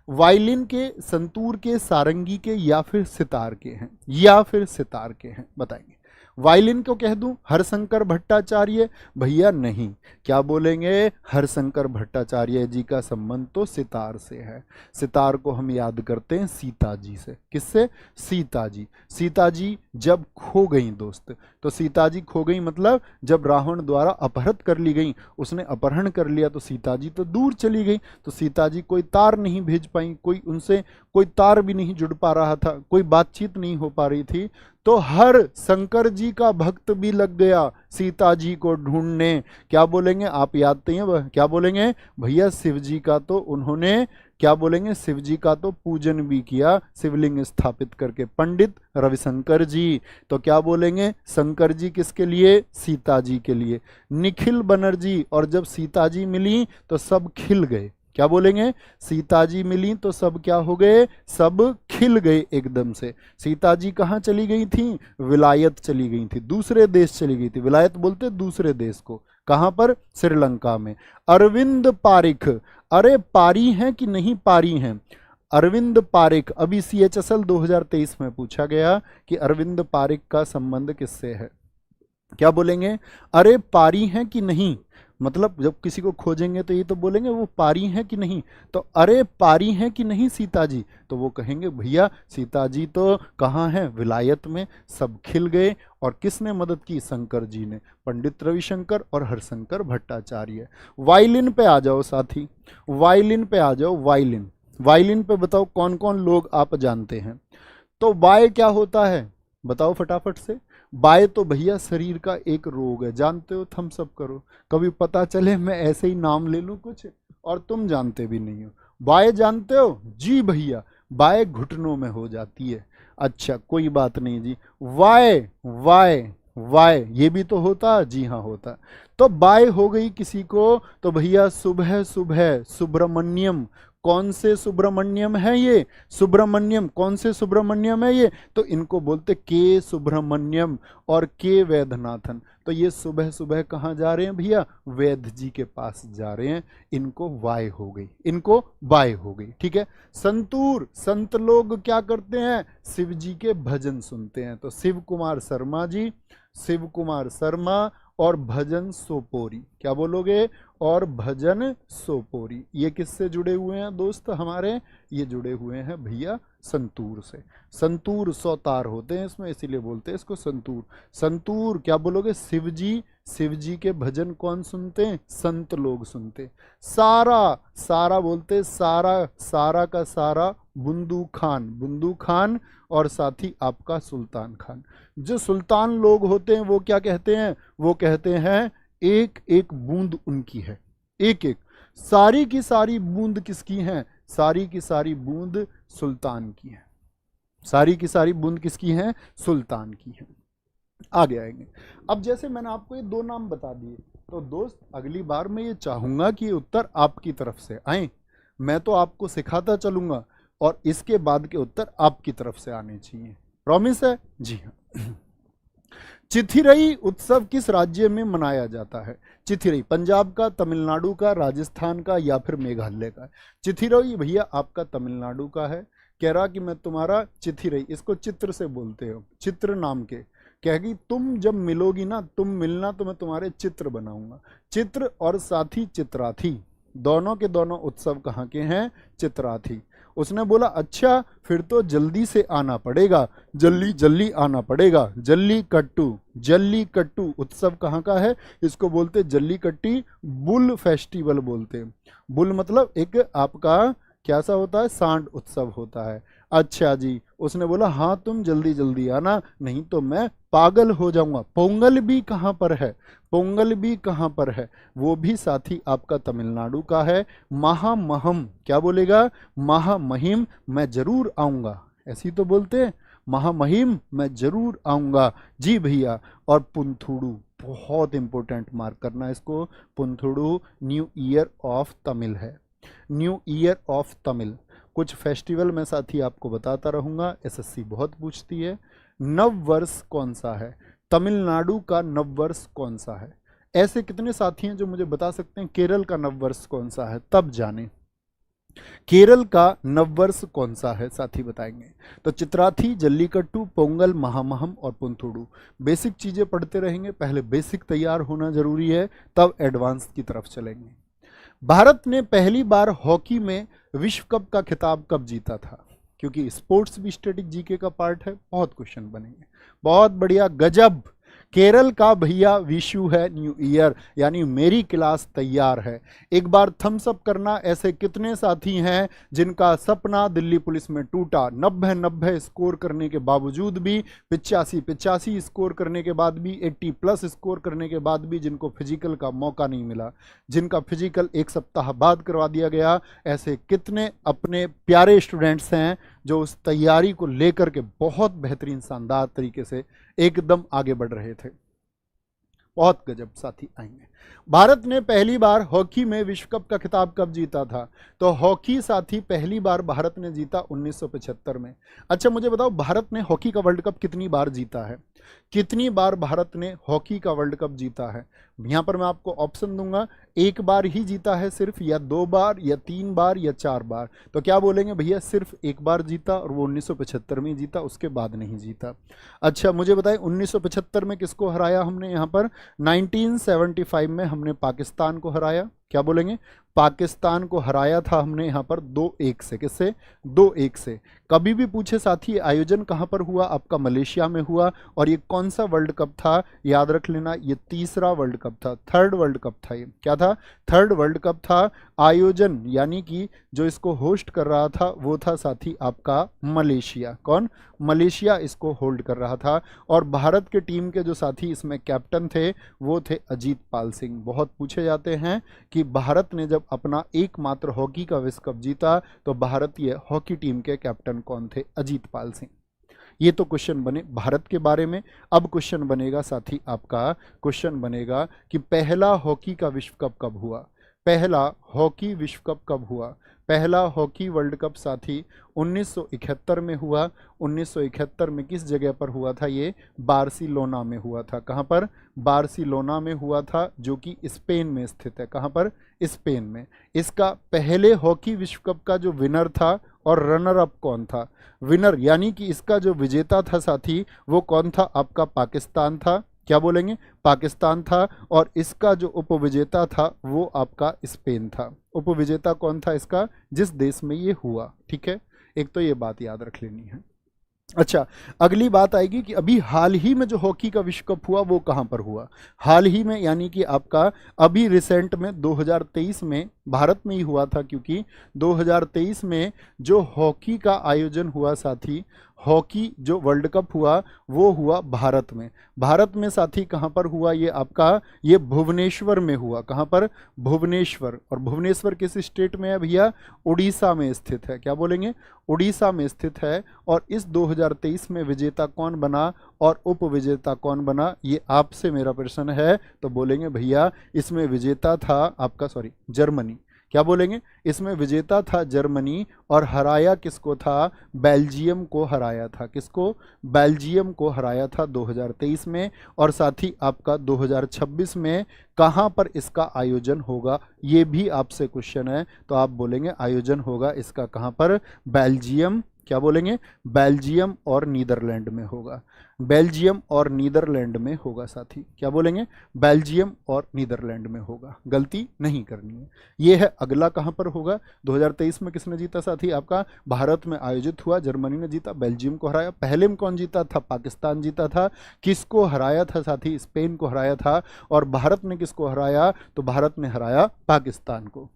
वायलिन के, संतूर के, सारंगी के, या फिर सितार के हैं, या फिर सितार के हैं बताएंगे। वायलिन को कह दूं हरशंकर भट्टाचार्य, भैया नहीं। क्या बोलेंगे, हरशंकर भट्टाचार्य जी का संबंध तो सितार से है। सितार को हम याद करते हैं सीता जी से, किससे, सीता जी। सीता जी जब खो गई दोस्त, तो सीता जी खो गई मतलब जब रावण द्वारा अपहृत कर ली गई, उसने अपहरण कर लिया, तो सीता जी तो दूर चली गई, तो सीता जी कोई तार नहीं भेज पाई, कोई उनसे कोई तार भी नहीं जुड़ पा रहा था, कोई बातचीत नहीं हो पा रही थी, तो हर शंकर जी का भक्त भी लग गया सीता जी को ढूंढने। क्या बोलेंगे, आप याद नहीं है, क्या बोलेंगे भैया, शिव जी का तो उन्होंने, क्या बोलेंगे, शिव जी का तो पूजन भी किया, शिवलिंग स्थापित करके, पंडित रविशंकर जी। तो क्या बोलेंगे, शंकर जी किसके लिए, सीता जी के लिए। निखिल बनर्जी, और जब सीता जी मिली तो सब खिल गए। क्या बोलेंगे, सीता जी मिली तो सब क्या हो गए, सब खिल गए एकदम से। सीता जी कहाँ चली गई थी, विलायत चली गई थी, दूसरे देश चली गई थी, विलायत बोलते दूसरे देश को, कहाँ पर, श्रीलंका में। अरविंद पारिख, अरे पारी हैं कि नहीं पारी हैं, अरविंद पारिख, अभी CHSL 2023 में पूछा गया कि अरविंद पारिख का संबंध किससे है। क्या बोलेंगे, अरे पारी हैं कि नहीं, मतलब जब किसी को खोजेंगे तो ये तो बोलेंगे वो पारी हैं कि नहीं, तो अरे पारी हैं कि नहीं सीता जी, तो वो कहेंगे भैया सीता जी तो कहाँ हैं, विलायत में। सब खिल गए। और किसने मदद की, शंकर जी ने, पंडित रविशंकर और हरशंकर भट्टाचार्य। वायलिन पे आ जाओ साथी, वायलिन पे आ जाओ। वायलिन, वायलिन पे बताओ कौन कौन लोग आप जानते हैं। तो वाय क्या होता है बताओ फटाफट से। वाय तो भैया शरीर का एक रोग है, जानते हो, थम्स अप करो। कभी पता चले मैं ऐसे ही नाम ले लूं कुछ और तुम जानते भी नहीं हो। वाय जानते हो जी भैया, वाय घुटनों में हो जाती है। अच्छा कोई बात नहीं जी। वाय वाय वाय ये भी तो होता, जी हाँ होता। तो वाय हो गई किसी को, तो भैया सुबह सुबह सुब्रमण्यम। कौन से सुब्रमण्यम है ये, सुब्रमण्यम, कौन से सुब्रमण्यम है ये, तो इनको बोलते के सुब्रमण्यम और के वैद्यनाथन। तो ये सुबह सुबह कहाँ जा रहे हैं भैया, वैद्य जी के पास जा रहे हैं। इनको वाय हो गई, इनको वाय हो गई, ठीक है। संतूर, संत लोग क्या करते हैं, शिव जी के भजन सुनते हैं। तो शिव कुमार शर्मा जी, शिव कुमार शर्मा और भजन सोपोरी, क्या बोलोगे, और भजन सोपोरी, ये किससे जुड़े हुए हैं दोस्त हमारे, ये जुड़े हुए हैं भैया संतूर से। संतूर सौतार होते हैं इसमें, इसीलिए बोलते हैं इसको संतूर। संतूर क्या बोलोगे, शिव जी, शिव जी के भजन कौन सुनते हैं, संत लोग सुनते। सारा, सारा बोलते सारा, सारा का सारा, बुंदू खान, बुंदू खान, और साथी आपका सुल्तान खान। जो सुल्तान लोग होते हैं वो क्या कहते हैं, वो कहते हैं एक एक बूंद उनकी है, एक एक, सारी की सारी बूंद किसकी हैं, सारी की सारी बूंद सुल्तान की है, सारी की सारी बूंद किसकी हैं, सुल्तान की है। आगे आएंगे। अब जैसे मैंने आपको ये दो नाम बता दिए, तो दोस्त अगली बार मैं ये चाहूंगा कि उत्तर आपकी तरफ से आए। मैं तो आपको सिखाता चलूंगा और इसके बाद के उत्तर आपकी तरफ से आने चाहिए, प्रॉमिस है जी हाँ। चिथिरई उत्सव किस राज्य में मनाया जाता है, चिथिरई पंजाब का, तमिलनाडु का, राजस्थान का, या फिर मेघालय का। चिथिरई भैया आपका तमिलनाडु का है। कह रहा कि मैं तुम्हारा चिथिरई, इसको चित्र से बोलते हो, चित्र नाम के, कहेगी तुम जब मिलोगी ना, तुम मिलना तो मैं तुम्हारे चित्र बनाऊंगा। चित्र और साथी चित्राथी, दोनों के दोनों उत्सव कहाँ के हैं, चित्राथी। उसने बोला अच्छा फिर तो जल्दी से आना पड़ेगा, जल्दी जल्दी आना पड़ेगा। जल्ली कट्टू, जल्ली कट्टू उत्सव कहाँ का है, इसको बोलते जल्ली कट्टी बुल फेस्टिवल बोलते। बुल मतलब एक आपका क्या सा होता है, सांड उत्सव होता है। अच्छा जी, उसने बोला हाँ तुम जल्दी जल्दी आना, नहीं तो मैं पागल हो जाऊंगा। पोंगल भी कहाँ पर है, पोंगल भी कहाँ पर है, वो भी साथी आपका तमिलनाडु का है। महामहम क्या बोलेगा, महामहिम मैं जरूर आऊंगा, ऐसी तो बोलते हैं, महामहिम मैं जरूर आऊंगा जी भैया। और पुंथुडू बहुत इंपॉर्टेंट, मार्क करना इसको, पुंथुडू न्यू ईयर ऑफ तमिल है, न्यू ईयर ऑफ तमिल। कुछ फेस्टिवल मैं साथी आपको बताता रहूंगा, एसएससी बहुत पूछती है। नव वर्ष कौन सा है, तमिलनाडु का नव वर्ष कौन सा है। ऐसे कितने साथी हैं जो मुझे बता सकते हैं केरल का नव वर्ष कौन सा है, तब जाने केरल का नववर्ष कौन सा है, साथी बताएंगे। तो चित्राथी, जल्लीकट्टू, पोंगल, महामहम और पुंथुडू। बेसिक चीजें पढ़ते रहेंगे, पहले बेसिक तैयार होना जरूरी है, तब एडवांस की तरफ चलेंगे। भारत ने पहली बार हॉकी में विश्व कप का खिताब कब जीता था, क्योंकि स्पोर्ट्स भी स्टैटिक जीके का पार्ट है, बहुत क्वेश्चन बनेंगे। बहुत बढ़िया, गजब। केरल का भैया विशु है, न्यू ईयर, यानी मेरी क्लास तैयार है। एक बार थम्स अप करना, ऐसे कितने साथी हैं जिनका सपना दिल्ली पुलिस में टूटा, 90 स्कोर करने के बावजूद भी, 85 स्कोर करने के बाद भी, 80+ स्कोर करने के बाद भी जिनको फिजिकल का मौका नहीं मिला, जिनका फिजिकल एक सप्ताह बाद करवा दिया गया। ऐसे कितने अपने प्यारे स्टूडेंट्स हैं जो उस तैयारी को लेकर के बहुत बेहतरीन शानदार तरीके से एकदम आगे बढ़ रहे थे। बहुत गजब साथी आएंगे। भारत ने पहली बार हॉकी में विश्व कप का खिताब कब जीता था, तो हॉकी साथी पहली बार भारत ने जीता 1975 में। अच्छा मुझे बताओ, भारत ने हॉकी का वर्ल्ड कप कितनी बार जीता है, कितनी बार भारत ने हॉकी का वर्ल्ड कप जीता है। यहां पर मैं आपको ऑप्शन दूंगा, एक बार ही जीता है सिर्फ, या 2 बार, या 3 बार, या 4 बार। तो क्या बोलेंगे भैया, सिर्फ एक बार जीता, और वो 1975 में जीता, उसके बाद नहीं जीता। अच्छा मुझे बताएं 1975 में किसको हराया हमने, यहाँ पर 1975 2005 में हमने पाकिस्तान को हराया, क्या बोलेंगे, पाकिस्तान को हराया था हमने यहाँ पर 2-1 से। किससे? 2-1 से। कभी भी पूछे साथी आयोजन कहाँ पर हुआ, आपका मलेशिया में हुआ। और ये कौन सा वर्ल्ड कप था, याद रख लेना, ये तीसरा वर्ल्ड कप था, थर्ड वर्ल्ड कप था। ये क्या था? थर्ड वर्ल्ड कप था। आयोजन यानी कि जो इसको होस्ट कर रहा था वो था साथी आपका मलेशिया। कौन? मलेशिया इसको होल्ड कर रहा था। और भारत के टीम के जो साथी इसमें कैप्टन थे वो थे अजीत पाल सिंह। बहुत पूछे जाते हैं कि भारत ने जब अपना एकमात्र हॉकी का विश्व कप जीता तो भारतीय हॉकी टीम के कैप्टन कौन थे? अजीत पाल सिंह। ये तो क्वेश्चन बने भारत के बारे में। अब क्वेश्चन बनेगा साथी आपका, क्वेश्चन बनेगा कि पहला हॉकी का विश्व कप कब हुआ? पहला हॉकी विश्व कप कब हुआ? पहला हॉकी वर्ल्ड कप साथी 1971 में हुआ। 1971 में किस जगह पर हुआ था? ये बार्सिलोना में हुआ था। कहाँ पर? बार्सिलोना में हुआ था, जो कि स्पेन में स्थित है। कहाँ पर? स्पेन में। इसका पहले हॉकी विश्व कप का जो विनर था और रनर अप कौन था? विनर यानी कि इसका जो विजेता था साथी वो कौन था? आपका पाकिस्तान था। क्या बोलेंगे? पाकिस्तान था। और इसका जो उपविजेता था वो आपका स्पेन था। उपविजेता कौन था इसका? जिस देश में ये हुआ। ठीक है, एक तो ये बात याद रख लेनी है। अच्छा, अगली बात आएगी कि अभी हाल ही में जो हॉकी का विश्व कप हुआ वो कहाँ पर हुआ? हाल ही में यानी कि आपका अभी रिसेंट में 2023 में भारत में ही हुआ था, क्योंकि 2023 में जो हॉकी का आयोजन हुआ साथी, हॉकी जो वर्ल्ड कप हुआ वो हुआ भारत में। भारत में साथी कहाँ पर हुआ? ये आपका ये भुवनेश्वर में हुआ। कहाँ पर? भुवनेश्वर। और भुवनेश्वर किस स्टेट में है भैया? उड़ीसा में स्थित है। क्या बोलेंगे? उड़ीसा में स्थित है। और इस 2023 में विजेता कौन बना और उपविजेता कौन बना, ये आपसे मेरा प्रश्न है। तो बोलेंगे भैया इसमें विजेता था आपका जर्मनी। क्या बोलेंगे? इसमें विजेता था जर्मनी। और हराया किसको था? बेल्जियम को हराया था। किसको? बेल्जियम को हराया था 2023 में। और साथ ही आपका 2026 में कहाँ पर इसका आयोजन होगा, ये भी आपसे क्वेश्चन है। तो आप बोलेंगे आयोजन होगा इसका कहाँ पर? बेल्जियम। क्या बोलेंगे? बेल्जियम और नीदरलैंड में होगा। बेल्जियम और नीदरलैंड में होगा साथी। क्या बोलेंगे? बेल्जियम और नीदरलैंड में होगा। गलती नहीं करनी है। ये है अगला कहाँ पर होगा? 2023 में किसने जीता साथी? आपका भारत में आयोजित हुआ, जर्मनी ने जीता, बेल्जियम को हराया। पहले में कौन जीता था? पाकिस्तान जीता था। किसको हराया था साथी? स्पेन को हराया था। और भारत ने किसको हराया? तो भारत ने हराया पाकिस्तान को।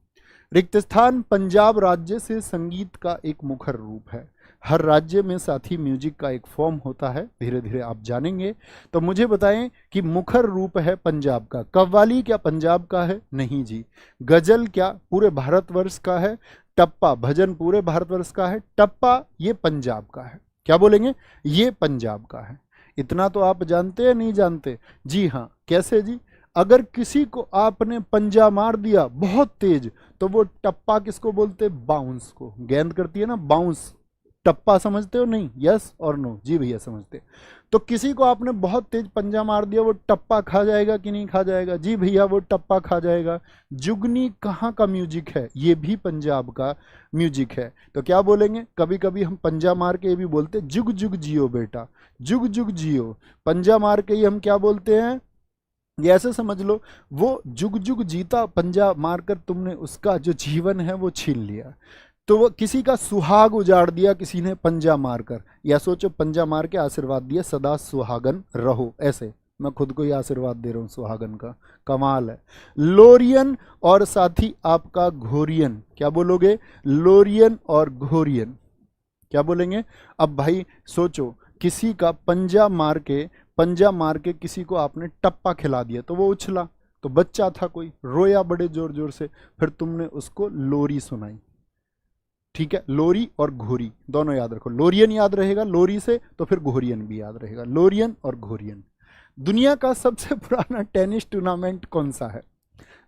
रिक्त स्थान पंजाब राज्य से संगीत का एक मुखर रूप है। हर राज्य में साथी म्यूजिक का एक फॉर्म होता है, धीरे धीरे आप जानेंगे। तो मुझे बताएं कि मुखर रूप है पंजाब का। कव्वाली क्या पंजाब का है? नहीं जी। गजल क्या पूरे भारतवर्ष का है? टप्पा भजन पूरे भारतवर्ष का है। टप्पा ये पंजाब का है। क्या बोलेंगे? ये पंजाब का है। इतना तो आप जानते हैं, नहीं जानते? जी हाँ। कैसे जी? अगर किसी को आपने पंजा मार दिया बहुत तेज तो वो टप्पा किसको बोलते? बाउंस को। गेंद करती है ना बाउंस, टप्पा समझते हो? नहीं? यस और नो? जी भैया समझते। तो किसी को आपने बहुत तेज पंजा मार दिया, वो टप्पा खा जाएगा कि नहीं खा जाएगा? जी भैया वो टप्पा खा जाएगा। जुगनी कहाँ का म्यूजिक है? ये भी पंजाब का म्यूजिक है। तो क्या बोलेंगे? कभी कभी हम पंजा मार के ये भी बोलते जुग जुग जियो बेटा, जुग जुग जियो। पंजा मार के ही हम क्या बोलते हैं? ये ऐसे समझ लो, वो जुग जुग जीता पंजा मारकर तुमने उसका जो जीवन है वो छीन लिया। तो वो किसी का सुहाग उजाड़ दिया किसी ने पंजा मारकर। या सोचो पंजा मार के आशीर्वाद दिया सदा सुहागन रहो। ऐसे मैं खुद को ही आशीर्वाद दे रहा हूँ सुहागन का। कमाल है। लोरियन और साथी आपका घोरियन। क्या बोलोगे? लोरियन और घोरियन। क्या बोलेंगे? अब भाई सोचो, किसी का पंजा मार के किसी को आपने टप्पा खिला दिया तो वो उछला, तो बच्चा था कोई, रोया बड़े जोर जोर से, फिर तुमने उसको लोरी सुनाई। ठीक है, लोरी और घोरी दोनों याद रखो। लोरियन याद रहेगा लोरी से, तो फिर घोरियन भी याद रहेगा। लोरियन और घोरियन। दुनिया का सबसे पुराना टेनिस टूर्नामेंट कौन सा है?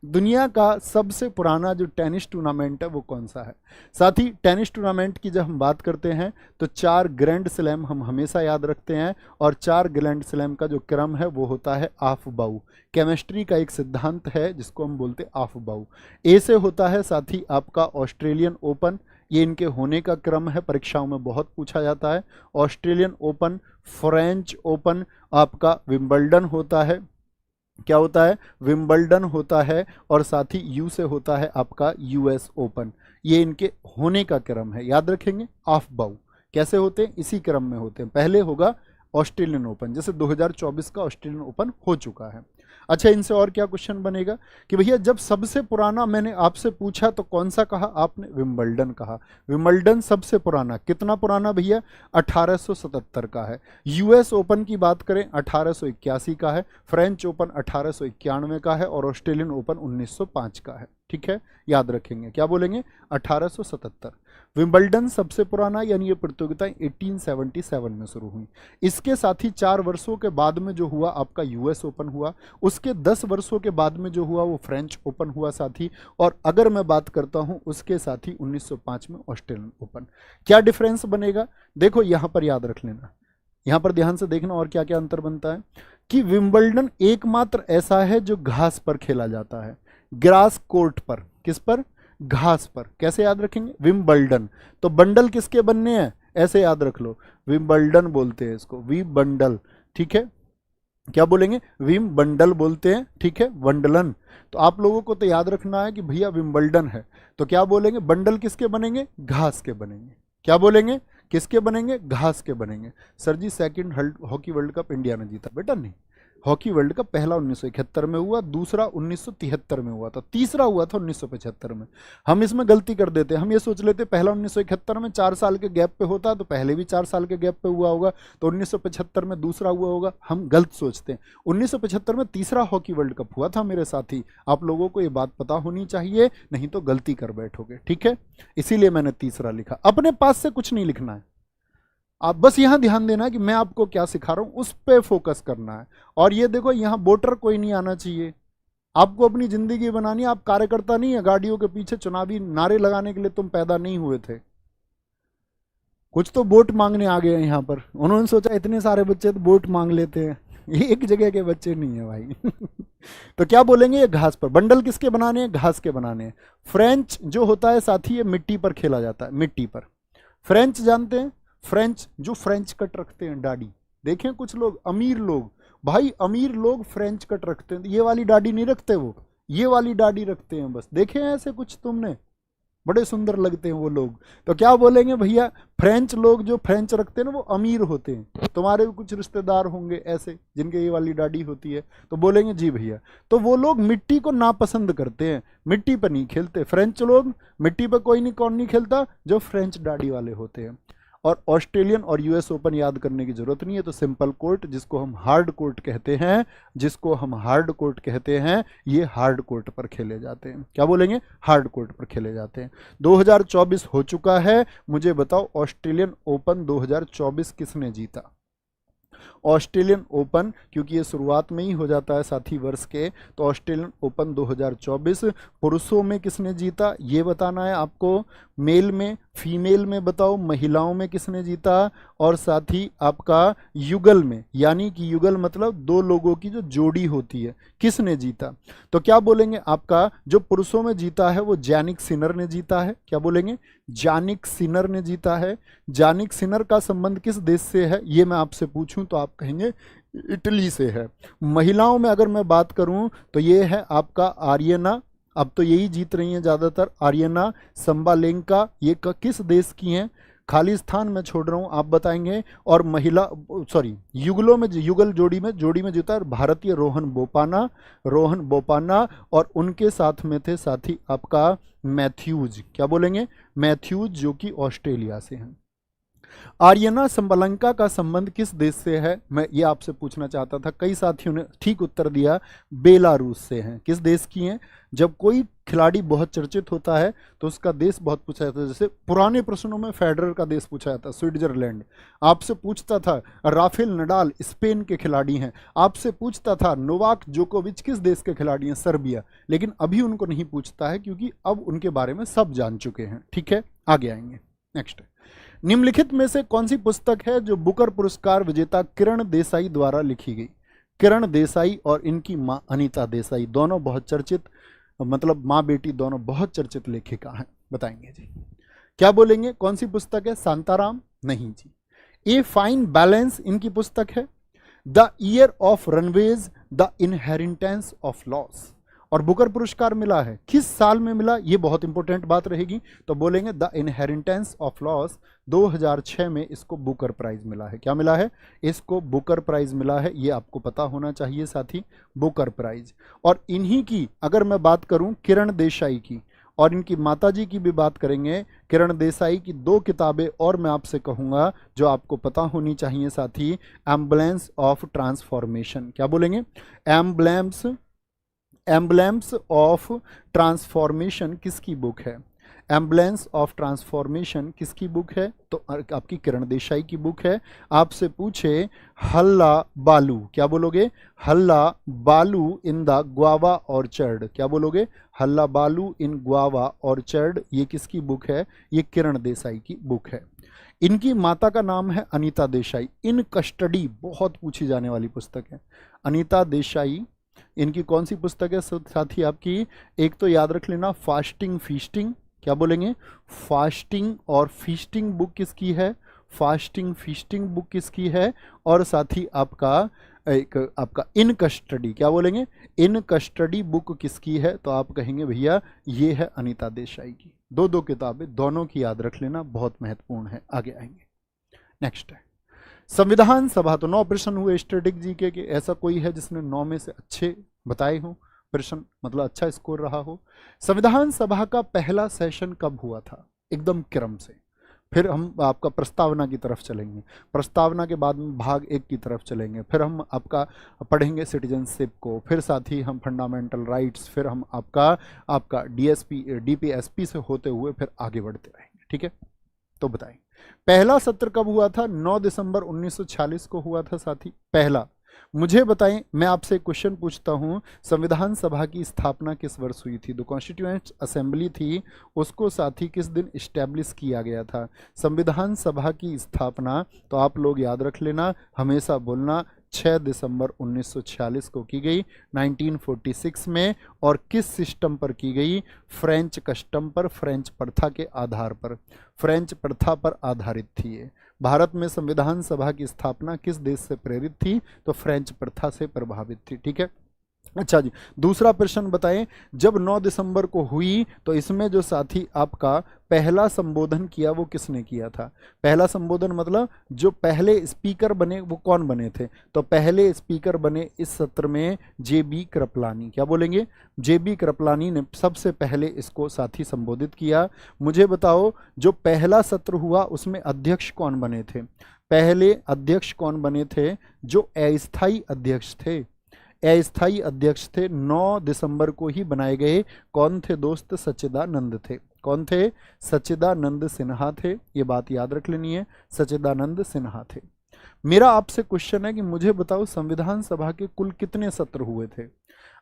दुनिया का सबसे पुराना जो टेनिस टूर्नामेंट है वो कौन सा है? साथ ही टेनिस टूर्नामेंट की जब हम बात करते हैं तो 4 ग्रैंड स्लैम हम हमेशा याद रखते हैं। और 4 ग्रैंड स्लैम का जो क्रम है वो होता है ऑफ बाउ। केमिस्ट्री का एक सिद्धांत है जिसको हम बोलते हैं ऑफ बाउ। ए से होता है साथ ही आपका ऑस्ट्रेलियन ओपन, ये इनके होने का क्रम है, परीक्षाओं में बहुत पूछा जाता है। ऑस्ट्रेलियन ओपन, फ्रेंच ओपन, आपका विंबलडन होता है। क्या होता है, विंबलडन होता है, और साथ ही यू से होता है आपका यूएस ओपन। ये इनके होने का क्रम है, याद रखेंगे। ऑफ बाउ कैसे होते हैं, इसी क्रम में होते हैं। पहले होगा ऑस्ट्रेलियन ओपन, जैसे 2024 का ऑस्ट्रेलियन ओपन हो चुका है। अच्छा, इनसे और क्या क्वेश्चन बनेगा कि भैया जब सबसे पुराना मैंने आपसे पूछा तो कौन सा कहा आपने, विंबलडन कहा। विंबलडन सबसे पुराना, कितना पुराना भैया, 1877 का है। यूएस ओपन की बात करें 1881 का है, फ्रेंच ओपन 1891 का है, और ऑस्ट्रेलियन ओपन 1905 का है। ठीक है, याद रखेंगे, क्या बोलेंगे, 1877। विंबलडन सबसे पुराना, यानी ये प्रतियोगिता 1877 में शुरू हुई। इसके साथ ही 4 वर्षों के बाद में जो हुआ आपका यूएस ओपन हुआ, उसके 10 वर्षों के बाद में जो हुआ वो फ्रेंच ओपन हुआ साथी, और अगर मैं बात करता हूं उसके साथ ही 1905 में ऑस्ट्रेलियन ओपन। क्या डिफरेंस बनेगा, देखो यहां पर याद रख लेना, यहां पर ध्यान से देखना और क्या क्या अंतर बनता है कि विंबलडन एकमात्र ऐसा है जो घास पर खेला जाता है, ग्रास कोर्ट पर। किस पर, घास पर। कैसे याद रखेंगे, विंबलडन। तो बंडल किसके बनने हैं, ऐसे याद रख लो, विंबलडन बोलते हैं इसको, वी बंडल। ठीक है, क्या बोलेंगे, विम बंडल बोलते हैं। ठीक है, वंडलन। तो आप लोगों को तो याद रखना है कि भैया विंबलडन है, तो क्या बोलेंगे, बंडल किसके बनेंगे, घास के बनेंगे। क्या बोलेंगे, किसके बनेंगे, घास के बनेंगे। Sir ji second hockey world cup India ने जीता, बेटा नहीं, हॉकी वर्ल्ड कप पहला 1971 में हुआ, दूसरा 1973 में हुआ था, तीसरा हुआ था 1975 में। हम इसमें गलती कर देते हैं, हम ये सोच लेते पहला 1971 में 4 साल के गैप पे होता तो पहले भी 4 साल के गैप पे हुआ होगा, तो 1975 में दूसरा हुआ होगा, हम गलत सोचते हैं। 1975 में तीसरा हॉकी वर्ल्ड कप हुआ था मेरे साथी, आप लोगों को ये बात पता होनी चाहिए, नहीं तो गलती कर बैठोगे। ठीक है, इसीलिए मैंने तीसरा लिखा, अपने पास से कुछ नहीं लिखना है, आप बस यहां ध्यान देना कि मैं आपको क्या सिखा रहा हूं उस पे फोकस करना है। और ये देखो यहां वोटर कोई नहीं आना चाहिए, आपको अपनी जिंदगी बनानी है, आप कार्यकर्ता नहीं है, गाड़ियों के पीछे चुनावी नारे लगाने के लिए तुम पैदा नहीं हुए थे। कुछ तो वोट मांगने आ गए हैं यहाँ पर, उन्होंने सोचा इतने सारे बच्चे तो वोट मांग लेते हैं, ये एक जगह के बच्चे नहीं है भाई। तो क्या बोलेंगे, ये घास पर। बंडल किसके बनाने हैं, घास के बनाने हैं। फ्रेंच जो होता है साथी ये मिट्टी पर खेला जाता है, मिट्टी पर। फ्रेंच जानते हैं, फ्रेंच जो फ्रेंच कट रखते हैं दाढ़ी, देखें कुछ लोग अमीर लोग, भाई अमीर लोग फ्रेंच कट रखते हैं, ये वाली दाढ़ी नहीं रखते वो, ये वाली दाढ़ी रखते हैं बस, देखे हैं ऐसे कुछ तुमने, बड़े सुंदर लगते हैं वो लोग। तो क्या बोलेंगे भैया, फ्रेंच लोग जो फ्रेंच रखते हैं ना वो अमीर होते हैं। तुम्हारे भी कुछ रिश्तेदार होंगे ऐसे जिनके ये वाली दाढ़ी होती है, तो बोलेंगे जी भैया। तो वो लोग मिट्टी को नापसंद करते हैं, मिट्टी पर नहीं खेलते। फ्रेंच लोग मिट्टी पर कोई नहीं, कौन नहीं खेलता, जो फ्रेंच दाढ़ी वाले होते हैं। और ऑस्ट्रेलियन और यूएस ओपन याद करने की जरूरत नहीं है, तो सिंपल कोर्ट जिसको हम हार्ड कोर्ट कहते हैं, जिसको हम हार्ड कोर्ट कहते हैं, ये हार्ड कोर्ट पर खेले जाते हैं। क्या बोलेंगे, हार्ड कोर्ट पर खेले जाते हैं। 2024 हो चुका है, मुझे बताओ ऑस्ट्रेलियन ओपन 2024 किसने जीता। ऑस्ट्रेलियन ओपन, क्योंकि ये शुरुआत में ही हो जाता है साथी वर्ष के, तो ऑस्ट्रेलियन ओपन 2024 पुरुषों में किसने जीता ये बताना है आपको, मेल में, फीमेल में बताओ, महिलाओं में किसने जीता, और साथ ही आपका युगल में, यानी कि युगल मतलब 2 लोगों की जो जोड़ी होती है, किसने जीता। तो क्या बोलेंगे, आपका जो पुरुषों में जीता है वो जैनिक सिनर ने जीता है। क्या बोलेंगे, जानिक सिनर ने जीता है। जानिक सिनर का संबंध किस देश से है, ये मैं आपसे पूछूं तो आप कहेंगे इटली से है। महिलाओं में अगर मैं बात करूं तो ये है आपका आर्यना, अब तो यही जीत रही हैं ज़्यादातर, आर्यना संबालेंका, ये किस देश की हैं, खाली स्थान मैं छोड़ रहा हूं, आप बताएंगे। और महिला सॉरी युगलों में, युगल जोड़ी में जीता है भारतीय रोहन बोपाना, रोहन बोपाना, और उनके साथ में थे साथी आपका मैथ्यूज। क्या बोलेंगे, मैथ्यूज, जो कि ऑस्ट्रेलिया से हैं। आर्यना संबलंका का संबंध किस देश से है, मैं ये आपसे पूछना चाहता था, कई साथियों ने ठीक उत्तर दिया, बेलारूस से हैं। किस देश की हैं। जब कोई खिलाड़ी बहुत चर्चित होता है तो उसका देश बहुत पूछा जाता है, जैसे पुराने प्रश्नों में फेडरर का देश पूछा जाता, स्विट्जरलैंड। आपसे पूछता था राफेल नडाल स्पेन के खिलाड़ी हैं, आपसे पूछता था नोवाक जोकोविच किस देश के खिलाड़ी हैं, सर्बिया। लेकिन अभी उनको नहीं पूछता है क्योंकि अब उनके बारे में सब जान चुके हैं। ठीक है, आगे आएंगे। नेक्स्ट, निम्नलिखित में से कौन सी पुस्तक है जो बुकर पुरस्कार विजेता किरण देसाई द्वारा लिखी गई। किरण देसाई और इनकी मां अनीता देसाई दोनों बहुत चर्चित, मतलब माँ बेटी दोनों बहुत चर्चित लेखिका हैं, बताएंगे जी। क्या बोलेंगे, कौन सी पुस्तक है, शांताराम, नहीं जी। ए फाइन बैलेंस इनकी पुस्तक है। The year of runways the inheritance of loss. और बुकर पुरस्कार मिला है किस साल में मिला, ये बहुत इंपॉर्टेंट बात रहेगी, तो बोलेंगे द इनहेरिटेंस ऑफ लॉस, 2006 में इसको बुकर प्राइज मिला है। क्या मिला है? इसको बुकर प्राइज मिला है, ये आपको पता होना चाहिए साथी, बुकर प्राइज। और इन्हीं की अगर मैं बात करूं किरण देसाई की, और इनकी माताजी की भी बात करेंगे, किरण देसाई की 2 किताबें और मैं आपसे कहूंगा जो आपको पता होनी चाहिए साथी, एम्बलेंस ऑफ ट्रांसफॉर्मेशन। क्या बोलेंगे? एम्बलेम्स ऑफ ट्रांसफॉर्मेशन किसकी बुक है? एम्बलेंस ऑफ ट्रांसफॉर्मेशन किसकी बुक है? तो आपकी किरण देसाई की बुक है। आपसे पूछे हल्ला बालू, क्या बोलोगे? हल्ला बालू इन द ग्वावा ऑर्चर्ड, क्या बोलोगे? हल्ला बालू इन ग्वावा ऑर्चर्ड, ये किसकी बुक है? ये किरण देसाई की बुक है। इनकी माता का नाम है अनीता देसाई। इन कस्टडी बहुत पूछी जाने वाली पुस्तक है, अनीता देसाई। इनकी कौन सी पुस्तक है साथी आपकी? एक तो याद रख लेना फास्टिंग फीस्टिंग, क्या बोलेंगे? फास्टिंग और फीस्टिंग बुक किसकी है? फास्टिंग फीस्टिंग बुक किसकी है? और साथी आपका आपका इन कस्टडी, क्या बोलेंगे? इन कस्टडी बुक किसकी है? तो आप कहेंगे भैया ये है अनीता देसाई की। 2 किताबें दोनों की याद रख लेना, बहुत महत्वपूर्ण है। आगे आएंगे, नेक्स्ट है संविधान सभा। तो 9 प्रश्न हुए स्टैटिक जीके के। ऐसा कोई है जिसने 9 में से अच्छे बताए हो प्रश्न, मतलब अच्छा स्कोर रहा हो? संविधान सभा का पहला सेशन कब हुआ था? एकदम क्रम से। फिर हम आपका प्रस्तावना की तरफ चलेंगे, प्रस्तावना के बाद में भाग 1 की तरफ चलेंगे, फिर हम आपका पढ़ेंगे सिटीजनशिप को, फिर साथ ही हम फंडामेंटल राइट्स, फिर हम आपका डीपीएसपी से होते हुए फिर आगे बढ़ते रहेंगे। ठीक है, तो बताएं पहला सत्र कब हुआ था? 9 दिसंबर 1946 को हुआ था साथी, पहला। मुझे बताएं, मैं आपसे क्वेश्चन पूछता हूं, संविधान सभा की स्थापना किस वर्ष हुई थी? जो कॉन्स्टिट्यूएंट असेंबली थी उसको साथी किस दिन इस्टेब्लिश किया गया था? संविधान सभा की स्थापना तो आप लोग याद रख लेना, हमेशा बोलना, 6 दिसंबर 1946 को की गई, 1946 में। और किस सिस्टम पर की गई? फ्रेंच कस्टम पर, फ्रेंच प्रथा के आधार पर, फ्रेंच प्रथा पर आधारित थी ये। भारत में संविधान सभा की स्थापना किस देश से प्रेरित थी? तो फ्रेंच प्रथा से प्रभावित थी। ठीक है, अच्छा जी, दूसरा प्रश्न बताएं, जब 9 दिसंबर को हुई तो इसमें जो साथी आपका पहला संबोधन किया वो किसने किया था? पहला संबोधन मतलब जो पहले स्पीकर बने वो कौन बने थे? तो पहले स्पीकर बने इस सत्र में जेबी कृपलानी। क्या बोलेंगे? जेबी कृपलानी ने सबसे पहले इसको साथी संबोधित किया। मुझे बताओ, जो पहला सत्र हुआ उसमें अध्यक्ष कौन बने थे? पहले अध्यक्ष कौन बने थे? जो अस्थायी अध्यक्ष थे, अस्थायी अध्यक्ष थे, 9 दिसंबर को ही बनाए गए। कौन थे दोस्त? सच्चिदानंद थे। कौन थे? सच्चिदानंद सिन्हा थे, ये बात याद रख लेनी है, सच्चिदानंद सिन्हा थे। मेरा आपसे क्वेश्चन है कि मुझे बताओ संविधान सभा के कुल कितने सत्र हुए थे?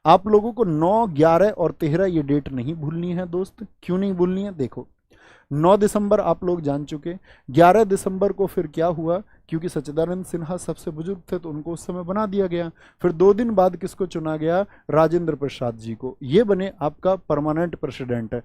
आप लोगों को 9, 11 और 13 ये डेट नहीं भूलनी है दोस्त। क्यों नहीं भूलनी है? देखो, 9 दिसंबर आप लोग जान चुके, 11 दिसंबर को फिर क्या हुआ? क्योंकि सच्चिदानंद सिन्हा सबसे बुजुर्ग थे तो उनको उस समय बना दिया गया। फिर 2 दिन बाद किसको चुना गया? राजेंद्र प्रसाद जी को, ये बने आपका परमानेंट प्रेसिडेंट।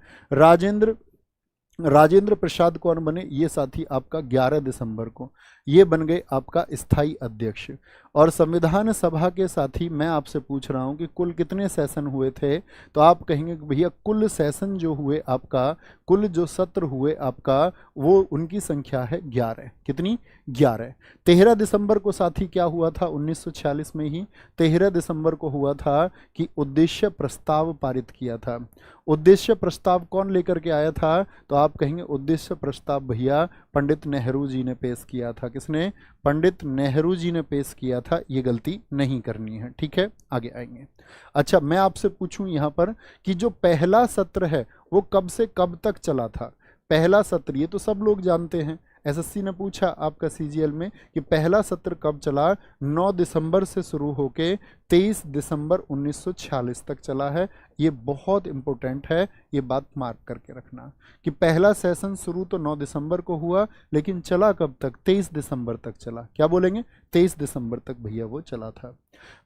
राजेंद्र प्रसाद कौन बने? ये साथी आपका 11 दिसंबर को ये बन गए आपका स्थायी अध्यक्ष। और संविधान सभा के साथी मैं आपसे पूछ रहा हूं कि कुल कितने सेशन हुए थे? तो आप कहेंगे कि भैया कुल सेशन जो हुए आपका, कुल जो सत्र हुए आपका, वो उनकी संख्या है 11। कितनी? 11। 13 दिसंबर को साथी क्या हुआ था? 1946 में ही 13 दिसंबर को हुआ था कि उद्देश्य प्रस्ताव पारित किया था। उद्देश्य प्रस्ताव कौन लेकर के आया था? तो आप कहेंगे उद्देश्य प्रस्ताव भैया पंडित नेहरू जी ने पेश किया था। किसने? पंडित नेहरू जी ने पेश किया था। ये गलती नहीं करनी है। ठीक है, आगे आएंगे। अच्छा, मैं आपसे पूछूं यहाँ पर कि जो पहला सत्र है वो कब से कब तक चला था? पहला सत्र ये तो सब लोग जानते हैं, एसएससी ने पूछा आपका सीजीएल में कि पहला सत्र कब चला। 9 दिसंबर से शुरू होके 23 दिसंबर 1946 तक चला है। ये बहुत इंपॉर्टेंट है, ये बात मार्क करके रखना कि पहला सेशन शुरू तो 9 दिसंबर को हुआ, लेकिन चला कब तक? 23 दिसंबर तक चला। क्या बोलेंगे? 23 दिसंबर तक भैया वो चला था।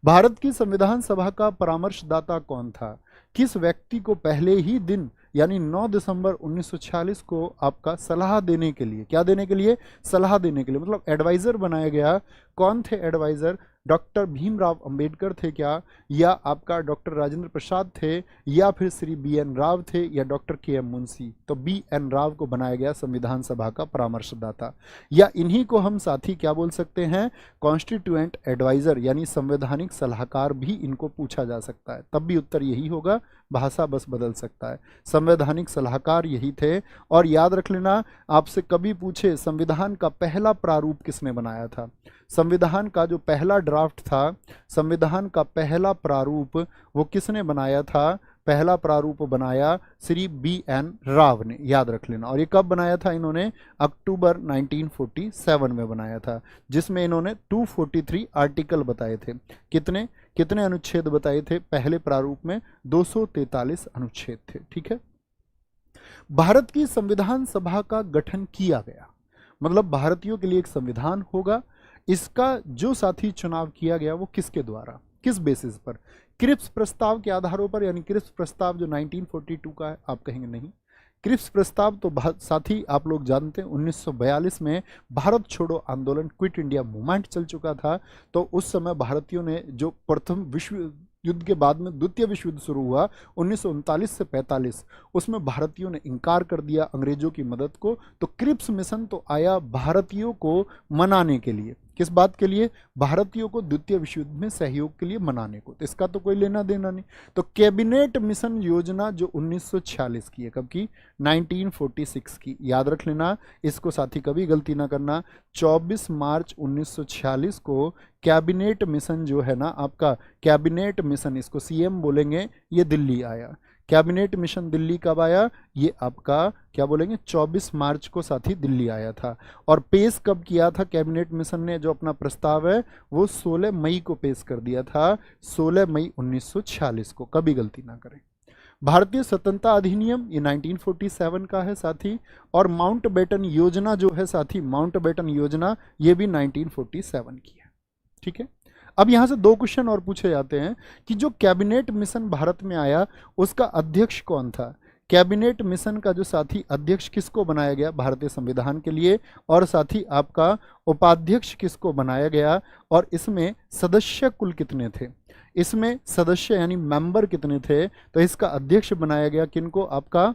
भारत की संविधान सभा का परामर्शदाता कौन था? किस व्यक्ति को पहले ही दिन यानी 9 दिसंबर 1946 को आपका सलाह देने के लिए, क्या देने के लिए? सलाह देने के लिए, मतलब एडवाइजर बनाया गया। कौन थे एडवाइजर? डॉक्टर भीमराव अंबेडकर थे क्या, या आपका डॉक्टर राजेंद्र प्रसाद थे, या फिर श्री बी एन राव थे, या डॉक्टर के एम मुंशी? तो बी एन राव को बनाया गया संविधान सभा का परामर्शदाता, या इन्हीं को हम साथी क्या बोल सकते हैं, कॉन्स्टिट्यूएंट एडवाइजर यानी संवैधानिक सलाहकार भी इनको पूछा जा सकता है। तब भी उत्तर यही होगा, भाषा बस बदल सकता है। संवैधानिक सलाहकार यही थे। और याद रख लेना, आपसे कभी पूछे संविधान का पहला प्रारूप किसने बनाया था, संविधान का जो पहला ड्राफ्ट था, संविधान का पहला प्रारूप वो किसने बनाया था, पहला प्रारूप बनाया श्री बी एन राव ने, याद रख लेना। और ये कब बनाया था इन्होंने, अक्टूबर 1947 में बनाया था, जिसमें इन्होंने 243 आर्टिकल बताए थे। कितने कितने अनुच्छेद बताए थे पहले प्रारूप में, 243 अनुच्छेद थे। ठीक है, भारत की संविधान सभा का गठन किया गया, मतलब भारतीयों के लिए एक संविधान होगा, इसका जो साथी चुनाव किया गया वो किसके द्वारा, किस बेसिस पर, क्रिप्स प्रस्ताव के आधारों पर, यानी क्रिप्स प्रस्ताव जो 1942 का है। आप कहेंगे नहीं, क्रिप्स प्रस्ताव तो साथी आप लोग जानते हैं 1942 में भारत छोड़ो आंदोलन, क्विट इंडिया मूवमेंट चल चुका था। तो उस समय भारतीयों ने जो प्रथम विश्व युद्ध के बाद में द्वितीय विश्व युद्ध शुरू हुआ 1939 से 45, उसमें भारतीयों ने इनकार कर दिया अंग्रेजों की मदद को। तो क्रिप्स मिशन तो आया भारतीयों को मनाने के लिए, किस बात के लिए, भारतीयों को द्वितीय विश्व युद्ध में सहयोग के लिए मनाने को। तो इसका तो कोई लेना देना नहीं। तो कैबिनेट मिशन योजना जो 1946 की है, कब की, 1946 की, याद रख लेना, इसको साथी कभी गलती ना करना। 24 मार्च 1946 को कैबिनेट मिशन जो है ना आपका, कैबिनेट मिशन, इसको सीएम बोलेंगे, ये दिल्ली आया। कैबिनेट मिशन दिल्ली कब आया, ये आपका क्या बोलेंगे, 24 मार्च को साथी दिल्ली आया था। और पेश कब किया था कैबिनेट मिशन ने, जो अपना प्रस्ताव है वो 16 मई को पेश कर दिया था, 16 मई 1946 को, कभी गलती ना करें। भारतीय स्वतंत्रता अधिनियम ये 1947 का है साथी। और माउंटबेटन योजना जो है साथी, माउंटबेटन योजना ये भी 1947 की है। ठीक है, अब यहां से दो क्वेश्चन और पूछे जाते हैं कि जो कैबिनेट मिशन भारत में आया उसका अध्यक्ष कौन था। कैबिनेट मिशन का जो साथी अध्यक्ष किसको बनाया गया भारतीय संविधान के लिए, और साथी आपका उपाध्यक्ष किसको बनाया गया, और इसमें सदस्य कुल कितने थे, इसमें सदस्य यानी मेंबर कितने थे। तो इसका अध्यक्ष बनाया गया किनको, आपका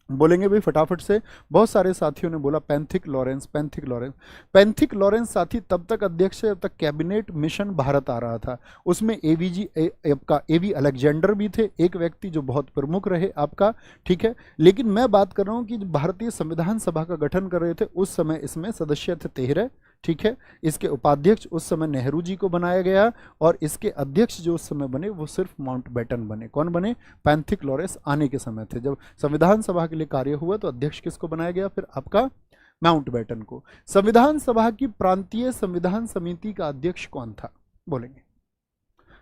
बोलेंगे भाई फटाफट से, बहुत सारे साथियों ने बोला Pethick Lawrence, Pethick Lawrence. Pethick Lawrence साथी तब तक अध्यक्ष है जब तक कैबिनेट मिशन भारत आ रहा था। उसमें आपका एवी अलेक्जेंडर भी थे, एक व्यक्ति जो बहुत प्रमुख रहे आपका। ठीक है, लेकिन मैं बात कर रहा हूं कि भारतीय संविधान सभा का गठन कर रहे थे उस समय इसमें सदस्य थे 13। ठीक है, इसके उपाध्यक्ष उस समय नेहरू जी को बनाया गया, और इसके अध्यक्ष जो उस समय बने वो सिर्फ माउंटबेटन बने। कौन बने, पैंथिक लॉरेंस आने के समय थे। जब संविधान सभा के लिए कार्य हुआ तो अध्यक्ष किसको बनाया गया, फिर आपका माउंटबेटन को। संविधान सभा की प्रांतीय संविधान समिति का अध्यक्ष कौन था, बोलेंगे।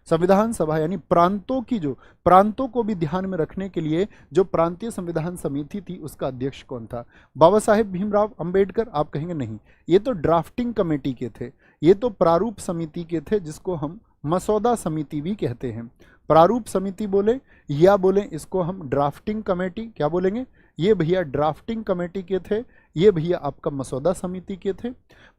संविधान सभा यानी प्रांतों की, जो प्रांतों को भी ध्यान में रखने के लिए जो प्रांतीय संविधान समिति थी उसका अध्यक्ष कौन था, बाबा साहेब भीमराव अंबेडकर। आप कहेंगे नहीं, ये तो ड्राफ्टिंग कमेटी के थे, ये तो प्रारूप समिति के थे, जिसको हम मसौदा समिति भी कहते हैं। प्रारूप समिति बोले या बोले इसको हम ड्राफ्टिंग कमेटी, क्या बोलेंगे, ये भैया ड्राफ्टिंग कमेटी के थे, ये भैया आपका मसौदा समिति के थे।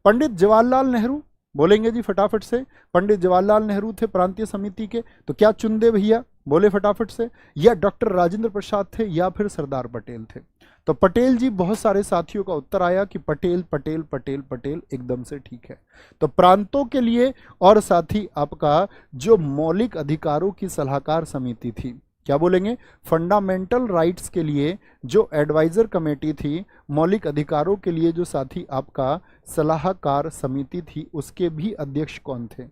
पंडित जवाहरलाल नेहरू, बोलेंगे जी फटाफट से, पंडित जवाहरलाल नेहरू थे प्रांतीय समिति के, तो क्या चुन दे भैया, बोले फटाफट से, या डॉक्टर राजेंद्र प्रसाद थे, या फिर सरदार पटेल थे। तो पटेल जी, बहुत सारे साथियों का उत्तर आया कि पटेल पटेल पटेल पटेल, एकदम से ठीक है। तो प्रांतों के लिए और साथी आपका जो मौलिक अधिकारों की सलाहकार समिति थी, क्या बोलेंगे, फंडामेंटल राइट्स के लिए जो एडवाइजर कमेटी थी, मौलिक अधिकारों के लिए जो साथी आपका सलाहकार समिति थी, उसके भी अध्यक्ष कौन थे।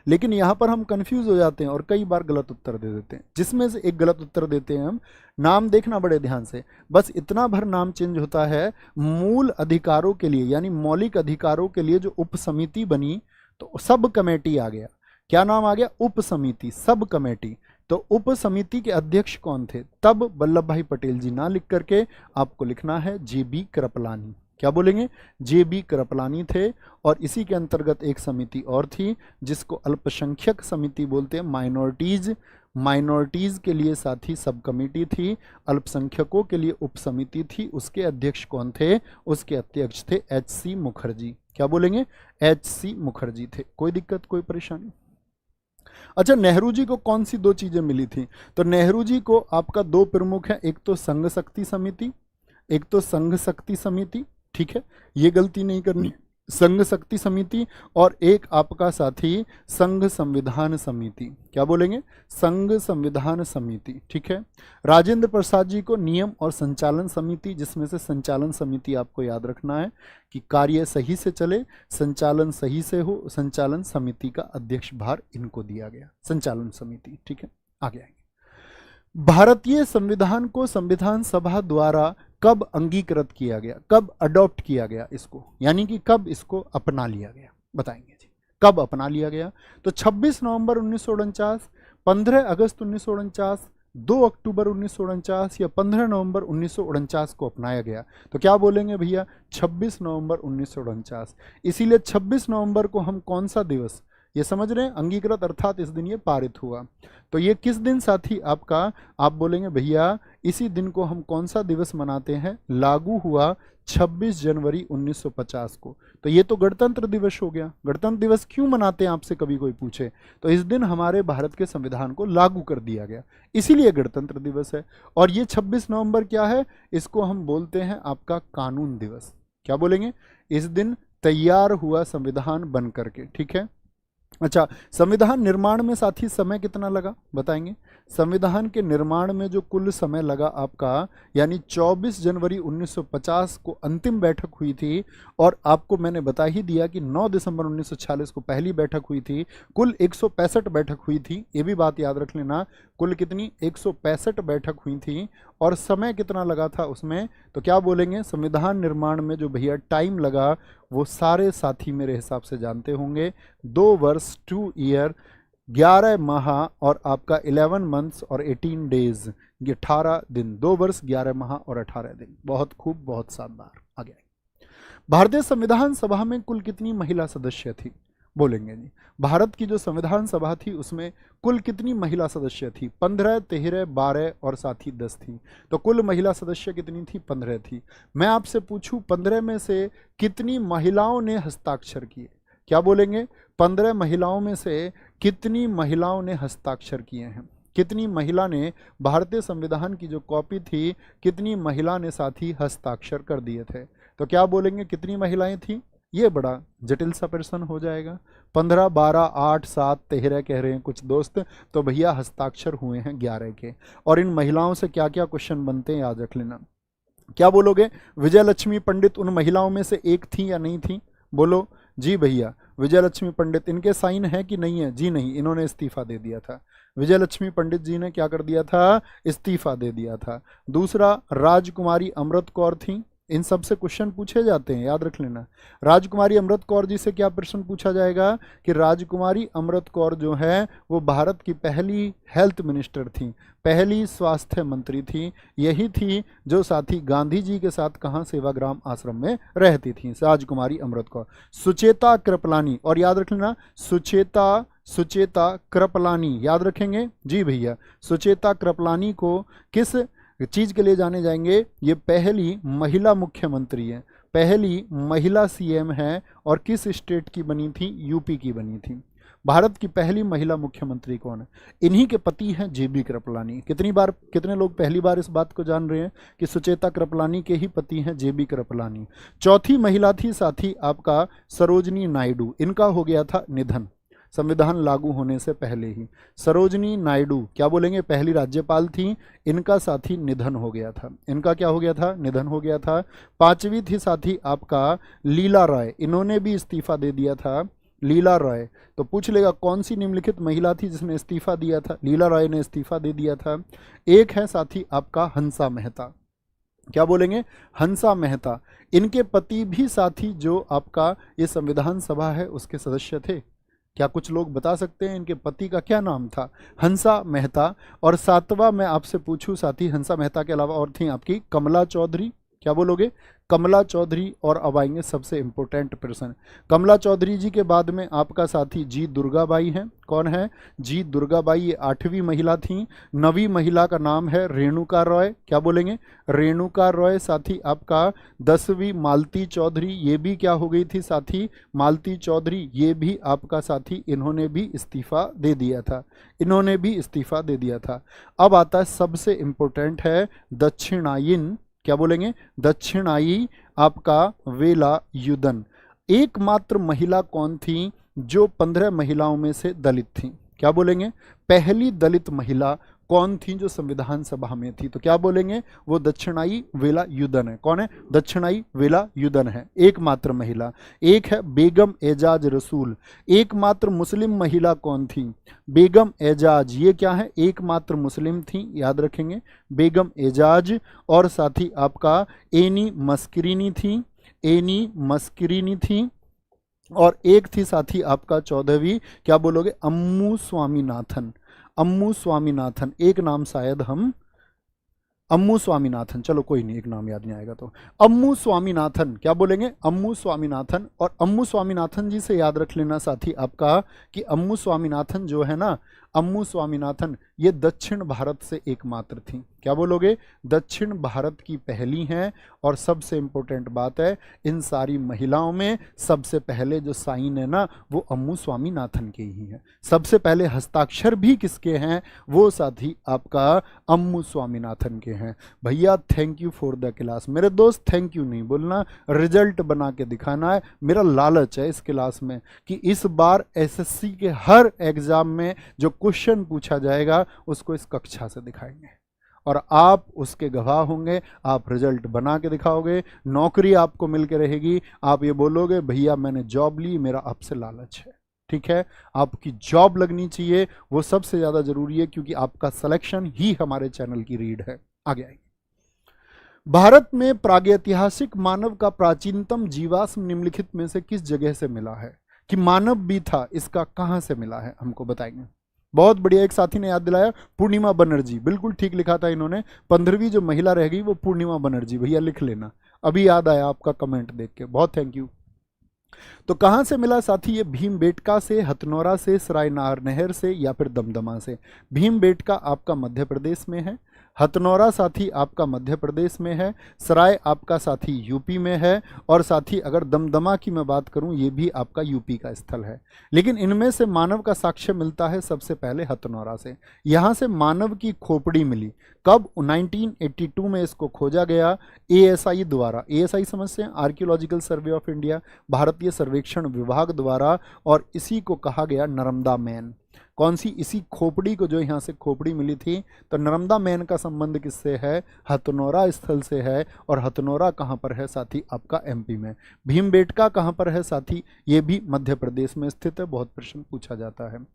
लेकिन यहां पर हम कंफ्यूज हो जाते हैं और कई बार गलत उत्तर दे देते हैं, जिसमें से एक गलत उत्तर देते हैं हम, नाम देखना बड़े ध्यान से, बस इतना भर नाम चेंज होता है। मूल अधिकारों के लिए यानी मौलिक अधिकारों के लिए जो उप समिति बनी, तो सब कमेटी आ गया, क्या नाम आ गया, उप समिति, सब कमेटी। तो उप समिति के अध्यक्ष कौन थे, तब वल्लभ भाई पटेल जी ना लिख करके आपको लिखना है जेबी कृपलानी, क्या बोलेंगे, जेबी कृपलानी थे। और इसी के अंतर्गत एक समिति और थी जिसको अल्पसंख्यक समिति बोलते हैं, माइनॉरिटीज माइनॉरिटीज के लिए साथी सब कमेटी थी, अल्पसंख्यकों के लिए उप समिति थी। उसके अध्यक्ष कौन थे? उसके अध्यक्ष थे एच.सी. मुखर्जी। क्या बोलेंगे? एच.सी. मुखर्जी थे। कोई दिक्कत, कोई परेशानी? अच्छा, नेहरू जी को कौन सी दो चीजें मिली थी? तो नेहरू जी को आपका दो प्रमुख है, एक तो संघ शक्ति समिति, एक तो संघ शक्ति समिति, ठीक है, ये गलती नहीं करनी, संघ शक्ति समिति, और एक आपका साथी संघ संविधान समिति। क्या बोलेंगे? संघ संविधान समिति, ठीक है। राजेंद्र प्रसाद जी को नियम और संचालन समिति, जिसमें से संचालन समिति आपको याद रखना है कि कार्य सही से चले, संचालन सही से हो, संचालन समिति का अध्यक्ष भार इनको दिया गया, संचालन समिति, ठीक है। आगे आएंगे। भारतीय संविधान को संविधान सभा द्वारा कब अंगीकृत किया गया, कब अडॉप्ट किया गया इसको, यानी कि कब इसको अपना लिया गया, बताएंगे जी, कब अपना लिया गया? तो 26 नवंबर 1949, 15 अगस्त 1949, 2 अक्टूबर 1949 या 15 नवंबर 1949 को अपनाया गया। तो क्या बोलेंगे भैया? 26 नवंबर 1949। इसीलिए 26 नवंबर को हम कौन सा दिवस, ये समझ रहे हैं, अंगीकृत अर्थात इस दिन ये पारित हुआ। तो ये किस दिन साथी आपका, आप बोलेंगे भैया इसी दिन को हम कौन सा दिवस मनाते हैं? लागू हुआ 26 जनवरी 1950 को। तो ये तो गणतंत्र दिवस हो गया। गणतंत्र दिवस क्यों मनाते हैं आपसे कभी कोई पूछे, तो इस दिन हमारे भारत के संविधान को लागू कर दिया गया, इसीलिए गणतंत्र दिवस है। और ये 26 नवंबर क्या है? इसको हम बोलते हैं आपका कानून दिवस। क्या बोलेंगे? इस दिन तैयार हुआ संविधान बन करके, ठीक है। अच्छा, संविधान निर्माण में साथी समय कितना लगा, बताएंगे? संविधान के निर्माण में जो कुल समय लगा आपका, यानी 24 जनवरी 1950 को अंतिम बैठक हुई थी, और आपको मैंने बता ही दिया कि 9 दिसंबर 1946 को पहली बैठक हुई थी। कुल 165 बैठक हुई थी, ये भी बात याद रख लेना। कुल कितनी? 165 बैठक हुई थी, और समय कितना लगा था उसमें? तो क्या बोलेंगे? संविधान निर्माण में जो भैया टाइम लगा वो सारे साथी मेरे हिसाब से जानते होंगे। 2 वर्ष 2 ईयर 11 माह और आपका 11 मंथ्स और 18 डेज, 18 दिन, 2 वर्ष 11 माह और 18 दिन। बहुत खूब, बहुत शानदार। आगे भारतीय संविधान सभा में कुल कितनी महिला सदस्य थी? बोलेंगे जी, भारत की जो संविधान सभा थी उसमें कुल कितनी महिला सदस्य थी? 15, 13, 12 और साथी 10 थी। तो कुल महिला सदस्य कितनी थी? 15 थी। मैं आपसे पूछूं 15 में से कितनी महिलाओं ने हस्ताक्षर किए? क्या बोलेंगे? 15 महिलाओं में से कितनी महिलाओं ने हस्ताक्षर किए हैं? कितनी महिला ने भारतीय संविधान की जो कॉपी थी, कितनी महिला ने साथी हस्ताक्षर कर दिए थे? तो क्या बोलेंगे? कितनी महिलाएं थी? ये बड़ा जटिल सा प्रश्न हो जाएगा। 15, 12, 8, 7, 13 कह रहे हैं कुछ दोस्त, तो भैया हस्ताक्षर हुए हैं 11 के। और इन महिलाओं से क्या क्या क्वेश्चन बनते हैं याद रख लेना। क्या बोलोगे? विजय लक्ष्मी पंडित उन महिलाओं में से एक थी या नहीं थी? बोलो जी भैया। विजय लक्ष्मी पंडित, इनके साइन है कि नहीं है? जी नहीं, इन्होंने इस्तीफा दे दिया था। विजय लक्ष्मी पंडित जी ने क्या कर दिया था? इस्तीफा दे दिया था। दूसरा, राजकुमारी अमृत कौर थी। इन सब से क्वेश्चन पूछे जाते हैं, याद रख लेना। राजकुमारी अमृत कौर जी से क्या प्रश्न पूछा जाएगा कि राजकुमारी अमृत कौर जो है वो भारत की पहली हेल्थ मिनिस्टर थी, पहली स्वास्थ्य मंत्री थी। यही थी जो साथी गांधी जी के साथ कहाँ सेवाग्राम आश्रम में रहती थी, राजकुमारी अमृत कौर। सुचेता कृपलानी, और याद रख लेना सुचेता कृपलानी, याद रखेंगे जी भैया। सुचेता कृपलानी को किस चीज के लिए जाने जाएंगे? ये पहली महिला मुख्यमंत्री है, पहली महिला सीएम है, और किस स्टेट की बनी थी? यूपी की बनी थी। भारत की पहली महिला मुख्यमंत्री कौन है? इन्हीं के पति हैं जेबी कृपलानी। कितने लोग पहली बार इस बात को जान रहे हैं कि सुचेता कृपलानी के ही पति हैं जेबी कृपलानी। चौथी महिला थी साथी आपका सरोजनी नायडू, इनका हो गया था निधन संविधान लागू होने से पहले ही। सरोजनी नायडू, क्या बोलेंगे? पहली राज्यपाल थी, इनका साथी निधन हो गया था। इनका क्या हो गया था? निधन हो गया था। 5वीं थी साथी आपका लीला रॉय, इन्होंने भी इस्तीफा दे दिया था। लीला रॉय, तो पूछ लेगा कौन सी निम्नलिखित महिला थी जिसने इस्तीफा दिया था? लीला रॉय ने इस्तीफा दे दिया था। एक है साथी आपका हंसा मेहता, क्या बोलेंगे? हंसा मेहता। इनके पति भी साथी जो आपका ये संविधान सभा है उसके सदस्य थे। क्या कुछ लोग बता सकते हैं इनके पति का क्या नाम था? हंसा मेहता। और 7वां मैं आपसे पूछूं साथी, हंसा मेहता के अलावा और थी आपकी कमला चौधरी, क्या बोलोगे? कमला चौधरी। और अब आएंगे सबसे इंपॉर्टेंट पर्सन। कमला चौधरी जी के बाद में आपका साथी जी दुर्गाबाई हैं। कौन है? जी दुर्गाबाई। ये 8वीं महिला थी। 9वीं महिला का नाम है रेणुका रॉय। क्या बोलेंगे? रेणुका रॉय। साथी आपका 10वीं मालती चौधरी, ये भी क्या हो गई थी साथी? मालती चौधरी। ये भी आपका साथी, इन्होंने भी इस्तीफा दे दिया था, इन्होंने भी इस्तीफा दे दिया था। अब आता है सबसे इंपॉर्टेंट है दक्षिणायन। क्या बोलेंगे? दक्षिणाई आपका वेलायुधन। एकमात्र महिला कौन थी जो 15 महिलाओं में से दलित थी? क्या बोलेंगे? पहली दलित महिला कौन थी जो संविधान सभा में थी? तो क्या बोलेंगे? वो दक्षिणाई वेलायुधन है। कौन है? दक्षिणाई वेलायुधन है, एकमात्र महिला। एक है बेगम एजाज रसूल। एकमात्र मुस्लिम महिला कौन थी? बेगम एजाज। ये क्या है? एकमात्र मुस्लिम थी, याद रखेंगे, बेगम एजाज। और साथी आपका एनी मस्करीनी थी, एनी मस्करीनी थी। और एक थी साथी आपका 14वीं, क्या बोलोगे? अम्मू स्वामीनाथन। अम्मू स्वामीनाथन। एक नाम शायद हम अम्मू स्वामीनाथन, चलो कोई नहीं, एक नाम याद नहीं आएगा तो अम्मू स्वामीनाथन। क्या बोलेंगे? अम्मू स्वामीनाथन। और अम्मू स्वामीनाथन जी से याद रख लेना साथी आपका कि अम्मू स्वामीनाथन जो है ना, अम्मू स्वामीनाथन, ये दक्षिण भारत से एकमात्र थी। क्या बोलोगे? दक्षिण भारत की पहली हैं। और सबसे इंपॉर्टेंट बात है, इन सारी महिलाओं में सबसे पहले जो साइन है ना, वो अम्मू स्वामीनाथन के ही है। सबसे पहले हस्ताक्षर भी किसके हैं? वो साथी आपका अम्मू स्वामीनाथन के हैं। भैया thank you for the class. मेरे दोस्त थैंक यू नहीं बोलना, रिजल्ट बना के दिखाना है। मेरा लालच है इस क्लास में कि इस बार एसएससी के हर एग्जाम में जो क्वेश्चन पूछा जाएगा उसको इस कक्षा से दिखाएंगे, और आप उसके गवाह होंगे। आप रिजल्ट बना के दिखाओगे, नौकरी आपको मिल के रहेगी। आप ये बोलोगे भैया मैंने जॉब ली, मेरा आपसे लालच है। ठीक है, आपकी जॉब लगनी चाहिए, वो सबसे ज्यादा जरूरी है, क्योंकि आपका सिलेक्शन ही हमारे चैनल की रीड है। आगे आएंगे। भारत में प्रागैतिहासिक मानव का प्राचीनतम जीवाश्म निम्नलिखित में से किस जगह से मिला है? कि मानव भी था, इसका कहां से मिला है हमको बताएंगे। बहुत बढ़िया, एक साथी ने याद दिलाया, पूर्णिमा बनर्जी। बिल्कुल ठीक लिखा था इन्होंने। 15वीं जो महिला रह गई वो पूर्णिमा बनर्जी। भैया लिख लेना, अभी याद आया आपका कमेंट देख के, बहुत थैंक यू। तो कहां से मिला साथी? ये भीमबेटका से, हथनौरा से, सरायनार नहर से, या फिर दमदमा से। भीमबेटका आपका मध्य प्रदेश में है, हथनौरा साथी आपका मध्य प्रदेश में है, सराय आपका साथी यूपी में है, और साथी अगर दमदमा की मैं बात करूं, ये भी आपका यूपी का स्थल है। लेकिन इनमें से मानव का साक्ष्य मिलता है सबसे पहले हथनौरा से। यहां से मानव की खोपड़ी मिली। कब? 1982 में इसको खोजा गया एएसआई द्वारा। एएसआई समझते हैं? आर्कियोलॉजिकल सर्वे ऑफ इंडिया, भारतीय सर्वेक्षण विभाग द्वारा। और इसी को कहा गया नर्मदा मैन। कौन सी? इसी खोपड़ी को, जो यहाँ से खोपड़ी मिली थी। तो नर्मदा मैन का संबंध किससे है? हथनौरा स्थल से है। और हथनौरा कहाँ पर है साथी? आपका एमपी में। भीमबेटका कहाँ पर है साथी? ये भी मध्य प्रदेश में स्थित है, बहुत प्रश्न पूछा जाता है।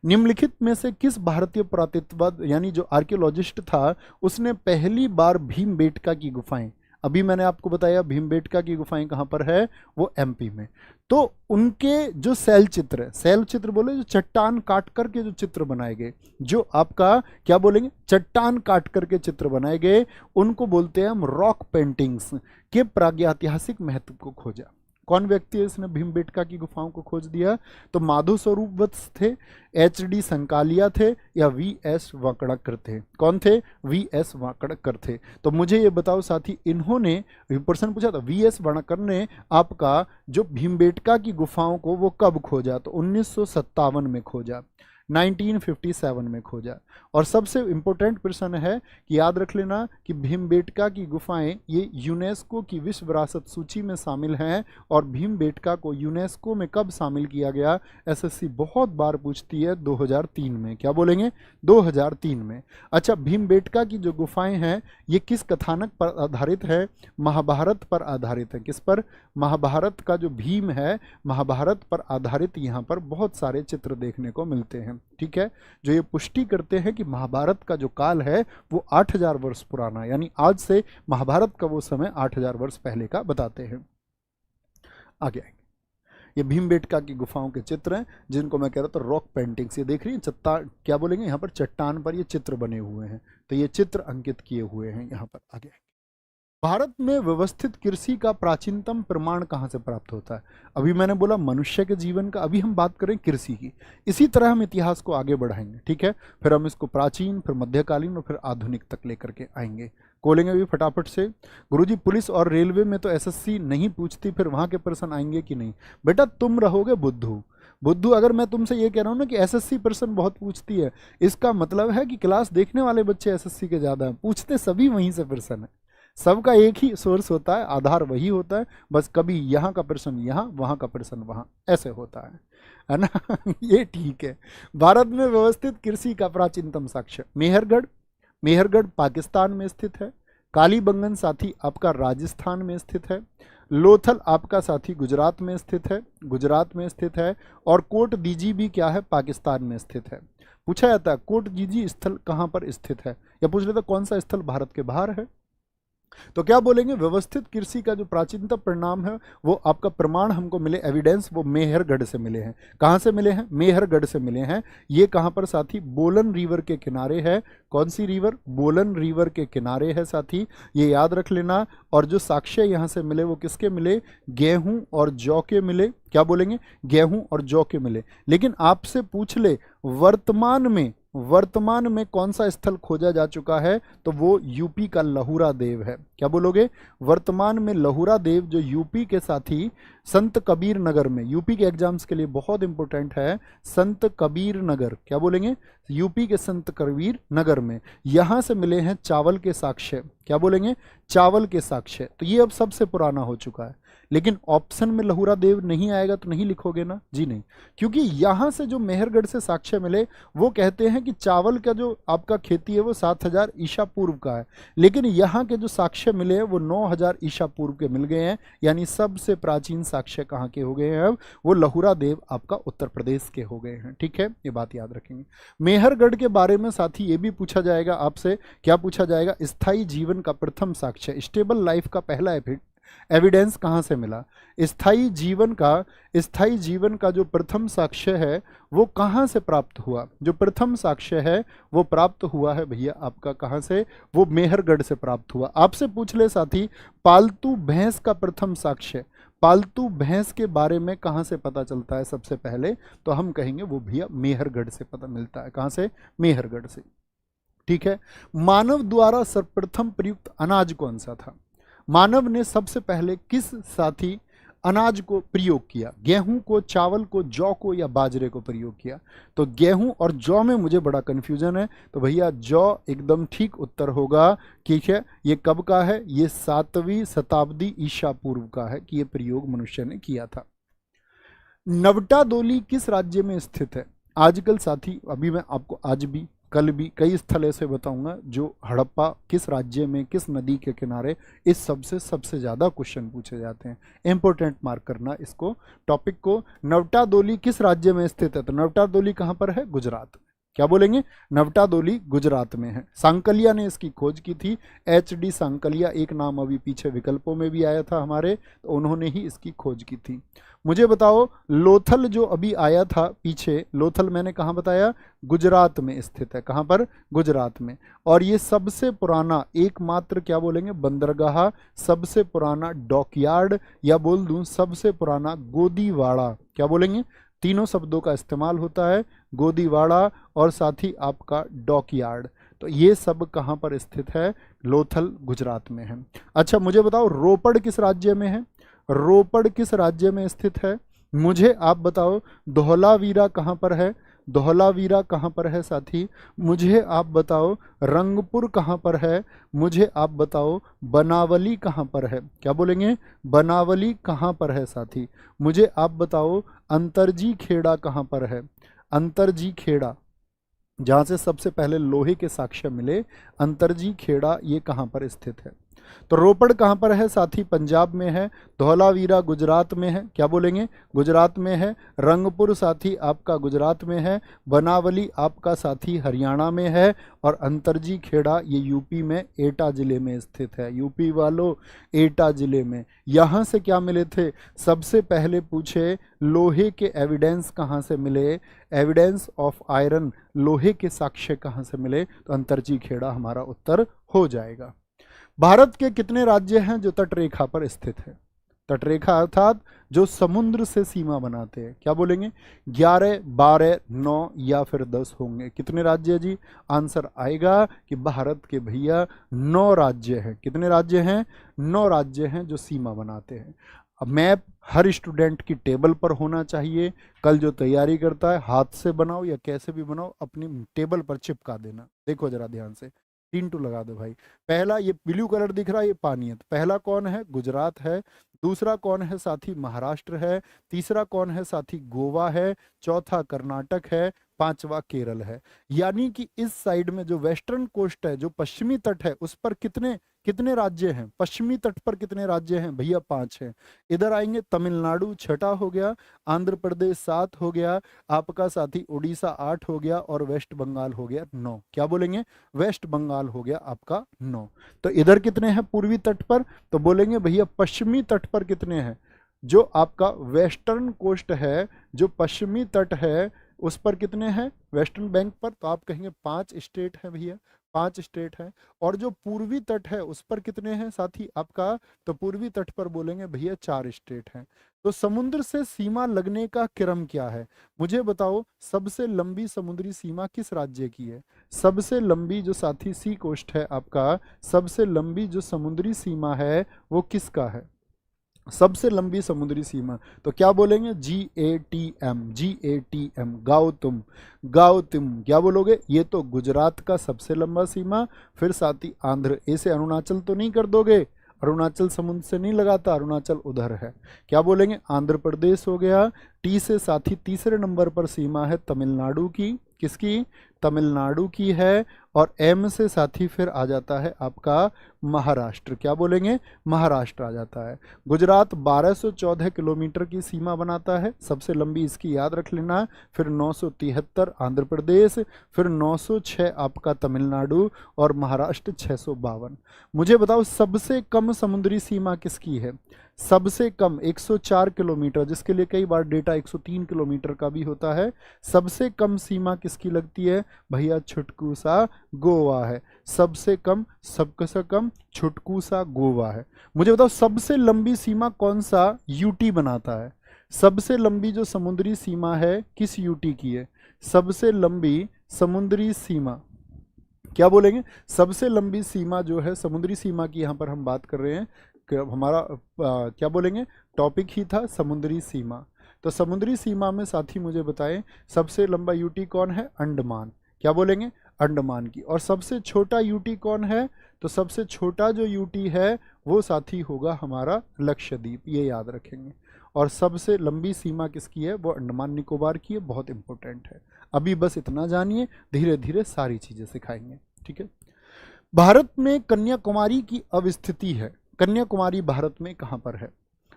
निम्नलिखित में से किस भारतीय पुरातत्वविद यानी जो आर्कियोलॉजिस्ट था, उसने पहली बार भीमबेटका की गुफाएं, अभी मैंने आपको बताया भीमबेटका की गुफाएं कहाँ पर है, वो एमपी में। तो उनके जो शैल चित्र है, शैल चित्र बोले जो चट्टान काट करके जो चित्र बनाए गए, जो आपका क्या बोलेंगे, चट्टान काट करके चित्र बनाए गए, उनको बोलते हैं हम रॉक पेंटिंग्स। के प्रागैतिहासिक महत्व को खोजा। कौन व्यक्ति है इसने भीमबेटका की गुफाओं को खोज दिया? तो माधव स्वरूप वत्स थे, एचडी संकालिया थे, या वीएस वाकड़कर थे? कौन थे? वीएस वाकड़कर थे। तो मुझे ये बताओ साथी, इन्होंने प्रश्न पूछा था, वीएस वाकड़कर ने आपका जो भीमबेटका की गुफाओं को वो कब खोजा? तो 1957 में खोजा, 1957 में खोजा। और सबसे इंपॉर्टेंट प्रश्न है कि याद रख लेना कि भीमबेटका की गुफाएं ये यूनेस्को की विश्व विरासत सूची में शामिल हैं। और भीमबेटका को यूनेस्को में कब शामिल किया गया? एसएससी बहुत बार पूछती है, 2003 में। क्या बोलेंगे? 2003 में। अच्छा, भीमबेटका की जो गुफाएं हैं ये किस कथानक पर आधारित है? महाभारत पर आधारित है। किस पर? महाभारत का जो भीम है, महाभारत पर आधारित यहाँ पर बहुत सारे चित्र देखने को मिलते हैं। ठीक है, जो ये पुष्टि करते हैं कि महाभारत का जो काल है वो 8000 वर्ष पुराना, यानी आज से महाभारत का वो समय 8000 वर्ष पहले का बताते हैं। आगे आएंगे। ये भीमबेटका की गुफाओं के चित्र हैं, जिनको मैं कह रहा था रॉक पेंटिंग्स। ये देख रही है चट्टान, क्या बोलेंगे, यहाँ पर चट्टान पर ये चित्र बने हुए हैं। तो ये चित्र अंकित किए हुए हैं यहाँ पर। आगे भारत में व्यवस्थित कृषि का प्राचीनतम प्रमाण कहाँ से प्राप्त होता है? अभी मैंने बोला मनुष्य के जीवन का, अभी हम बात करें कृषि की। इसी तरह हम इतिहास को आगे बढ़ाएंगे, ठीक है? फिर हम इसको प्राचीन, फिर मध्यकालीन और फिर आधुनिक तक लेकर के आएंगे। खोलेंगे भी फटाफट से। गुरुजी पुलिस और रेलवे में तो एसएससी नहीं पूछती, फिर वहाँ के प्रश्न आएंगे कि नहीं? बेटा तुम रहोगे बुद्धू। बुद्धू अगर मैं तुमसे ये कह रहा हूँ ना कि एसएससी प्रश्न बहुत पूछती है, इसका मतलब है कि क्लास देखने वाले बच्चे एसएससी के ज़्यादा हैं। पूछते सभी वहीं से प्रश्न है। सबका एक ही सोर्स होता है, आधार वही होता है, बस कभी यहाँ का प्रश्न यहाँ, वहाँ का प्रश्न वहाँ, ऐसे होता है ना? ये ठीक है। भारत में व्यवस्थित कृषि का प्राचीनतम साक्ष्य मेहरगढ़। मेहरगढ़ पाकिस्तान में स्थित है। कालीबंगन साथी आपका राजस्थान में स्थित है। लोथल आपका साथी गुजरात में स्थित है, गुजरात में स्थित है। और कोट दीजी भी क्या है? पाकिस्तान में स्थित है। पूछा जाता है कोट दीजी स्थल कहाँ पर स्थित है, या पूछ लेता कौन सा स्थल भारत के बाहर है? तो क्या बोलेंगे? व्यवस्थित कृषि का जो प्राचीनतम परिणाम है, वो आपका प्रमाण हमको मिले, एविडेंस, वो मेहरगढ़ से मिले हैं। कहाँ से मिले हैं? मेहरगढ़ से मिले हैं। ये कहाँ पर साथी? बोलन रिवर के किनारे है। कौन सी रिवर? बोलन रिवर के किनारे है साथी, ये याद रख लेना। और जो साक्ष्य यहाँ से मिले वो किसके मिले? गेहूं और जौ के मिले। क्या बोलेंगे? गेहूं और जौ के मिले। लेकिन आपसे पूछ ले वर्तमान में कौन सा स्थल खोजा जा चुका है, तो वो यूपी का लहुरा देव है। क्या बोलोगे? वर्तमान में लहुरा देव जो यूपी के साथी संत कबीर नगर में, यूपी के एग्जाम्स के लिए बहुत इंपॉर्टेंट है, संत कबीर नगर। क्या बोलेंगे? यूपी के संत कबीर नगर में यहां से मिले हैं चावल के साक्ष्य। क्या बोलेंगे? चावल के साक्ष्य। तो ये अब सबसे पुराना हो चुका है। लेकिन ऑप्शन में लहुरा देव नहीं आएगा तो नहीं लिखोगे ना जी? नहीं, क्योंकि यहां से जो मेहरगढ़ से साक्ष्य मिले वो कहते हैं कि चावल का जो आपका खेती है वो 7000 ईसा पूर्व का है। लेकिन यहाँ के जो साक्ष्य मिले हैं वो 9000 ईसा पूर्व के मिल गए हैं। यानी सबसे प्राचीन साक्ष्य कहाँ के हो गए हैं? अब वो लहुरा देव आपका उत्तर प्रदेश के हो गए हैं। ठीक है, ये बात याद रखेंगे। मेहरगढ़ के बारे में साथी ये भी पूछा जाएगा आपसे। क्या पूछा जाएगा? स्थायी जीवन का प्रथम साक्ष्य, स्टेबल लाइफ का पहला एविडेंस कहाँ से मिला? स्थायी जीवन का जो प्रथम साक्ष्य है वो कहाँ से प्राप्त हुआ? जो प्रथम साक्ष्य है वो प्राप्त हुआ है भैया आपका कहाँ से? वो मेहरगढ़ से प्राप्त हुआ। आपसे पूछ ले साथी पालतू भैंस का प्रथम साक्ष्य, पालतू भैंस के बारे में कहाँ से पता चलता है सबसे पहले? तो हम कहेंगे वो भैया मेहरगढ़ से पता मिलता है। कहाँ से? मेहरगढ़ से। ठीक है। मानव द्वारा सर्वप्रथम प्रयुक्त अनाज कौन सा था? मानव ने सबसे पहले किस साथी अनाज को प्रयोग किया? गेहूं को, चावल को, जौ को या बाजरे को प्रयोग किया? तो गेहूं और जौ में मुझे बड़ा कन्फ्यूजन है, तो भैया जौ एकदम ठीक उत्तर होगा। ठीक है, ये कब का है? ये 7वीं शताब्दी ईसा पूर्व का है कि ये प्रयोग मनुष्य ने किया था। नवटादोली किस राज्य में स्थित है? आजकल साथी अभी मैं आपको आज भी कल भी कई स्थल ऐसे बताऊंगा जो हड़प्पा किस राज्य में, किस नदी के किनारे, इस सबसे ज़्यादा क्वेश्चन पूछे जाते हैं। इंपॉर्टेंट मार्क करना इसको, टॉपिक को। नवटादोली किस राज्य में स्थित है? तो नवटादोली कहाँ पर है? गुजरात में। क्या बोलेंगे? नवटादोली गुजरात में है। सांकलिया ने इसकी खोज की थी। HD सांकलिया एक नाम अभी पीछे विकल्पों में भी आया था हमारे, तो उन्होंने ही इसकी खोज की थी। मुझे बताओ लोथल जो अभी आया था पीछे, लोथल मैंने कहाँ बताया? गुजरात में स्थित है। कहाँ पर? गुजरात में। और ये सबसे पुराना एकमात्र, क्या बोलेंगे, बंदरगाह, सबसे पुराना डॉकयार्ड, या बोल दूं सबसे पुराना गोदीवाड़ा। क्या बोलेंगे? तीनों शब्दों का इस्तेमाल होता है, गोदीवाड़ा और साथ ही आपका डॉकयार्ड। तो ये सब कहाँ पर स्थित है? लोथल गुजरात में है। अच्छा मुझे बताओ रोपड़ किस राज्य में है? रोपड़ किस राज्य में स्थित है? मुझे आप बताओ धौलावीरा कहाँ पर है? धौलावीरा कहाँ पर है साथी? मुझे आप बताओ रंगपुर कहाँ पर है? मुझे आप बताओ बनावली कहाँ पर है? क्या बोलेंगे? बनावली कहाँ पर है साथी? मुझे आप बताओ अंतरजी खेड़ा कहाँ पर है? अंतरजी खेड़ा, जहाँ से सबसे पहले लोहे के साक्ष्य मिले, अंतरजी खेड़ा ये कहाँ पर स्थित है? तो रोपड़ कहाँ पर है साथी? पंजाब में है। धौलावीरा गुजरात में है। क्या बोलेंगे? गुजरात में है। रंगपुर साथी आपका गुजरात में है। बनावली आपका साथी हरियाणा में है। और अंतरजी खेड़ा ये यूपी में एटा जिले में स्थित है। यूपी वालों, एटा जिले में। यहाँ से क्या मिले थे? सबसे पहले पूछे लोहे के एविडेंस कहाँ से मिले? एविडेंस ऑफ आयरन, लोहे के साक्ष्य कहाँ से मिले? तो अंतरजी खेड़ा हमारा उत्तर हो जाएगा। भारत के कितने राज्य हैं जो तटरेखा पर स्थित है? तटरेखा अर्थात जो समुद्र से सीमा बनाते हैं, क्या बोलेंगे? 11, 12, 9 या फिर 10 होंगे। कितने राज्य है जी? आंसर आएगा कि भारत के भैया 9 राज्य हैं। कितने राज्य हैं? 9 राज्य हैं जो सीमा बनाते हैं। अब मैप हर स्टूडेंट की टेबल पर होना चाहिए। कल जो तैयारी करता है, हाथ से बनाओ या कैसे भी बनाओ, अपनी टेबल पर चिपका देना। देखो जरा ध्यान से, 3 टू लगा दो भाई। पहला ये ब्लू कलर दिख रहा है, ये पानी है। तो पहला कौन है? गुजरात है। दूसरा कौन है साथी? महाराष्ट्र है। तीसरा कौन है साथी? गोवा है। चौथा कर्नाटक है। पांचवा केरल है। यानी कि इस साइड में जो वेस्टर्न कोस्ट है, जो पश्चिमी तट है, उस पर कितने कितने राज्य हैं? पश्चिमी तट पर कितने राज्य हैं भैया? 5 हैं। इधर आएंगे तमिलनाडु 6ठा हो गया, आंध्र प्रदेश 7 हो गया, आपका साथी उड़ीसा 8 हो गया और वेस्ट बंगाल हो गया 9। क्या बोलेंगे? वेस्ट बंगाल हो गया आपका 9। तो इधर कितने हैं पूर्वी तट पर? तो बोलेंगे भैया पश्चिमी तट पर कितने हैं? जो आपका वेस्टर्न कोस्ट है, जो पश्चिमी तट है, उस पर कितने हैं वेस्टर्न बैंक पर? तो आप कहेंगे 5 स्टेट हैं भैया, 5 स्टेट हैं। और जो पूर्वी तट है उस पर कितने हैं साथी आपका? तो पूर्वी तट पर बोलेंगे भैया 4 स्टेट हैं। तो समुद्र से सीमा लगने का क्रम क्या है? मुझे बताओ, सबसे लंबी समुद्री सीमा किस राज्य की है? सबसे लंबी जो साथी सी कोस्ट है आपका, सबसे लंबी जो समुद्री सीमा है वो किसका है? सबसे लंबी समुद्री सीमा। तो क्या बोलेंगे? GATM, GATM, गाओ तुम क्या बोलोगे? ये तो गुजरात का सबसे लंबा सीमा। फिर साथ ही आंध्र, ए से अरुणाचल तो नहीं कर दोगे, अरुणाचल समुद्र से नहीं लगाता, अरुणाचल उधर है। क्या बोलेंगे? आंध्र प्रदेश हो गया। टी से साथी तीसरे नंबर पर सीमा है तमिलनाडु की। किसकी? तमिलनाडु की है। और एम से साथी फिर आ जाता है आपका महाराष्ट्र। क्या बोलेंगे? महाराष्ट्र आ जाता है। गुजरात 1214 किलोमीटर की सीमा बनाता है, सबसे लंबी इसकी याद रख लेना। फिर 973 आंध्र प्रदेश, फिर 906 आपका तमिलनाडु और महाराष्ट्र 652। मुझे बताओ सबसे कम समुद्री सीमा किसकी है? सबसे कम 104 किलोमीटर, जिसके लिए कई बार डेटा 103 किलोमीटर का भी होता है। सबसे कम सीमा किसकी लगती है भैया? छुटकू सा गोवा है। सबसे कम, सबसे कम छुटकू सा गोवा है। मुझे बताओ सबसे लंबी सीमा कौन सा यूटी बनाता है? सबसे लंबी जो समुद्री सीमा है किस यूटी की है? सबसे लंबी समुद्री सीमा क्या बोलेंगे? सबसे लंबी सीमा जो है समुद्री सीमा की, यहाँ पर हम बात कर रहे हैं। हमारा क्या बोलेंगे? टॉपिक ही था समुद्री सीमा। तो समुद्री सीमा में साथी मुझे बताएं सबसे लंबा यूटी कौन है? अंडमान। क्या बोलेंगे? अंडमान की। और सबसे छोटा यूटी कौन है? तो सबसे छोटा जो यूटी है वो साथी होगा हमारा लक्षद्वीप, ये याद रखेंगे। और सबसे लंबी सीमा किसकी है? वो अंडमान निकोबार की है। बहुत इंपॉर्टेंट है। अभी बस इतना जानिए, धीरे धीरे सारी चीजें सिखाएंगे, ठीक है। भारत में कन्याकुमारी की अवस्थिति है। कन्याकुमारी भारत में कहाँ पर है?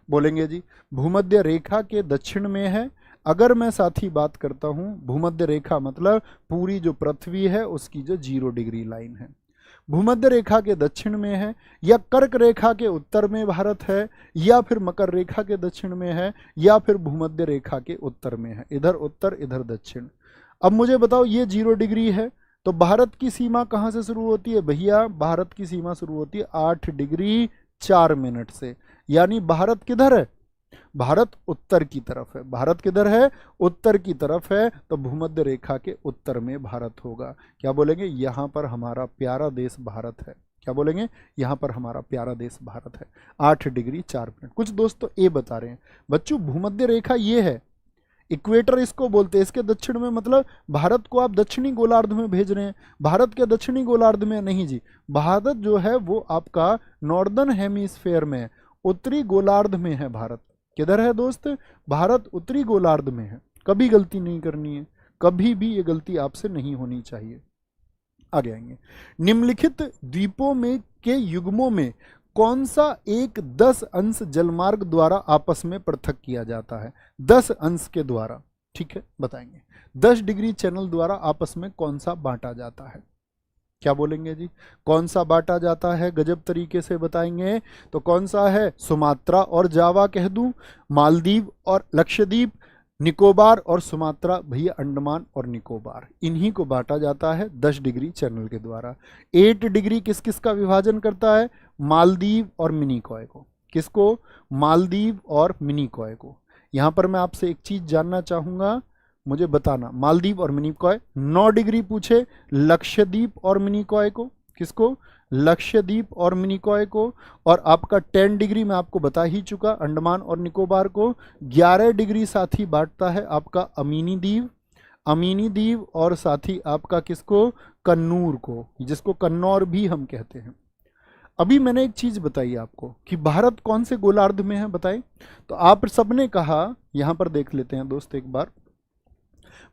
बोलेंगे जी भूमध्य रेखा के दक्षिण में है। अगर मैं साथी बात करता हूँ, भूमध्य रेखा मतलब पूरी जो पृथ्वी है उसकी जो 0 डिग्री लाइन है, भूमध्य रेखा के दक्षिण में है, या कर्क रेखा के उत्तर में भारत है, या फिर मकर रेखा के दक्षिण में है, या फिर भूमध्य रेखा के उत्तर में है। इधर उत्तर, इधर दक्षिण। अब मुझे बताओ ये 0 डिग्री है, तो भारत की सीमा कहाँ से शुरू होती है भैया? भारत की सीमा शुरू होती है 8 डिग्री 4 मिनट से। यानी भारत किधर है? भारत उत्तर की तरफ है। भारत किधर है? उत्तर की तरफ है। तो भूमध्य रेखा के उत्तर में भारत होगा। क्या बोलेंगे? यहाँ पर हमारा प्यारा देश भारत है। क्या बोलेंगे? यहाँ पर हमारा प्यारा देश भारत है। 8 डिग्री 4 मिनट। कुछ दोस्त तो ए बता रहे हैं बच्चों भूमध्य रेखा ये है, इक्वेटर इसको बोलते हैं, इसके दक्षिण में, मतलब भारत को आप दक्षिणी गोलार्ध में भेज रहे हैं। भारत के दक्षिणी गोलार्ध में नहीं जी, भारत जो है वो आपका नॉर्दर्न हेमिस्फेयर में, उत्तरी गोलार्ध में है भारत। किधर है दोस्त? भारत उत्तरी गोलार्ध में है। कभी गलती नहीं करनी है, कभी भी ये गलती आपसे नहीं होनी चाहिए। आगे आएंगे। निम्नलिखित द्वीपों में के युग्मों में कौन सा एक 10 अंश जलमार्ग द्वारा आपस में पृथक किया जाता है? 10 अंश के द्वारा, ठीक है, बताएंगे। 10 डिग्री चैनल द्वारा आपस में कौन सा बांटा जाता है? क्या बोलेंगे जी? कौन सा बांटा जाता है? गजब तरीके से बताएंगे। तो कौन सा है? सुमात्रा और जावा कह दूं, मालदीव और लक्षद्वीप, निकोबार और सुमात्रा भैया अंडमान और निकोबार, इन्हीं को बांटा जाता है 10 डिग्री चैनल के द्वारा। 8 डिग्री किस किस का विभाजन करता है? मालदीव और मिनिकॉय को। किसको? मालदीव और मिनिकॉय को। यहां पर मैं आपसे एक चीज जानना चाहूंगा, मुझे बताना, मालदीव और मिनिकॉय। 9 डिग्री पूछे लक्षद्वीप और मिनिकॉय को। किसको? लक्षद्वीप और मिनिकॉय को। और आपका 10 डिग्री मैं आपको बता ही चुका, अंडमान और निकोबार को। 11 डिग्री साथी बांटता है आपका अमीनी द्वीप, अमीनी द्वीप और साथी आपका किसको? कन्नूर को, जिसको कन्नौर भी हम कहते हैं। अभी मैंने एक चीज बताई आपको कि भारत कौन से गोलार्ध में है, बताएं। तो आप सबने कहा, यहां पर देख लेते हैं दोस्त एक बार,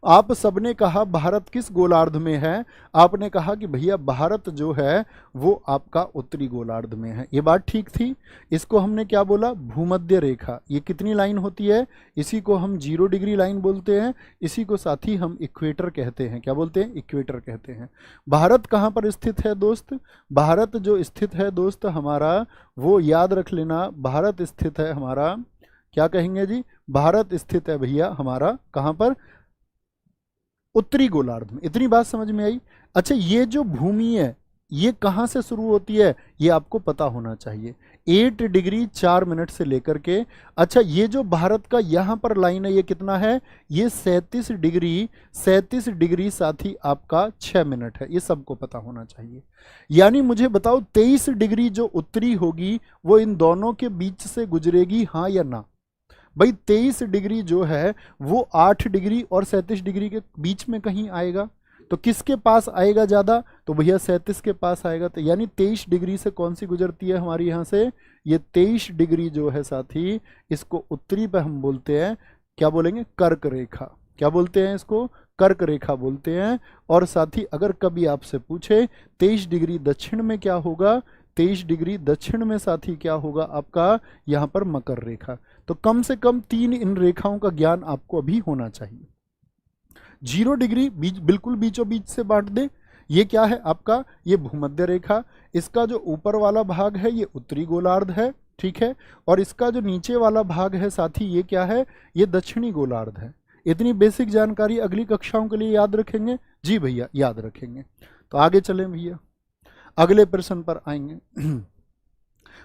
आप सबने कहा भारत किस गोलार्ध में है? आपने कहा कि भैया भारत जो है वो आपका उत्तरी गोलार्ध में है। ये बात ठीक थी। इसको हमने क्या बोला? भूमध्य रेखा। ये कितनी लाइन होती है? इसी को हम 0 डिग्री लाइन बोलते हैं। इसी को साथ ही हम इक्वेटर कहते हैं। क्या बोलते हैं? इक्वेटर कहते हैं। भारत कहाँ पर स्थित है दोस्त? भारत जो स्थित है दोस्त हमारा, वो याद रख लेना, भारत स्थित है हमारा, क्या कहेंगे जी? भारत स्थित है भैया हमारा कहाँ पर? उत्तरी गोलार्ध में। इतनी बात समझ में आई? अच्छा, ये जो भूमि है ये कहां से शुरू होती है ये आपको पता होना चाहिए। 8 डिग्री 4 मिनट से लेकर के, अच्छा ये जो भारत का यहां पर लाइन है ये कितना है? ये 37 डिग्री साथी आपका 6 मिनट है। ये सबको पता होना चाहिए। यानी मुझे बताओ 23 डिग्री जो उत्तरी होगी वो इन दोनों के बीच से गुजरेगी, हाँ या ना? भाई 23 डिग्री जो है वो 8 डिग्री और 37 डिग्री के बीच में कहीं आएगा। तो किसके पास आएगा ज्यादा? तो भैया 37 के पास आएगा। तो यानी 23 डिग्री से कौन सी गुजरती है हमारी यहां से? ये 23 डिग्री जो है साथी, इसको उत्तरी पे हम बोलते हैं, क्या बोलेंगे? कर्क रेखा। क्या बोलते हैं इसको? कर्क रेखा बोलते हैं। और साथी अगर कभी आपसे पूछे 23 डिग्री दक्षिण में क्या होगा? 23 डिग्री दक्षिण में साथी क्या होगा आपका? यहां पर मकर रेखा। तो कम से कम 3 इन रेखाओं का ज्ञान आपको अभी होना चाहिए। 0 डिग्री बिल्कुल बीचों बीच से बांट दे, ये क्या है आपका? ये भूमध्य रेखा। इसका जो ऊपर वाला भाग है ये उत्तरी गोलार्ध है, ठीक है। और इसका जो नीचे वाला भाग है साथी ये क्या है? ये दक्षिणी गोलार्ध है। इतनी बेसिक जानकारी अगली कक्षाओं के लिए याद रखेंगे? जी भैया याद रखेंगे। तो आगे चलें भैया, अगले प्रश्न पर आएंगे।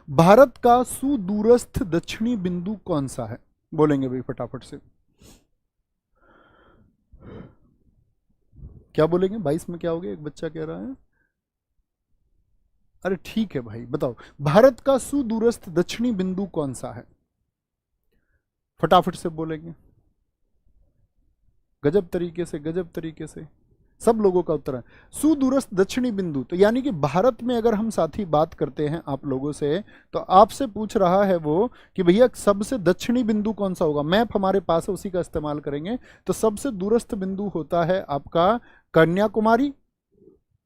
भारत का सुदूरस्थ दक्षिणी बिंदु कौन सा है? बोलेंगे भाई फटाफट से, क्या बोलेंगे? 22 में क्या हो गया? एक बच्चा कह रहा है। अरे ठीक है भाई, बताओ भारत का सुदूरस्थ दक्षिणी बिंदु कौन सा है? फटाफट से बोलेंगे। गजब तरीके से, गजब तरीके से सब लोगों का उत्तर है सुदूरस्थ दक्षिणी बिंदु। तो यानी कि भारत में अगर हम साथी बात करते हैं आप लोगों से, तो आपसे पूछ रहा है वो कि भैया सबसे दक्षिणी बिंदु कौन सा होगा। मैप हमारे पास है, उसी का इस्तेमाल करेंगे। तो सबसे दूरस्थ बिंदु होता है आपका कन्याकुमारी।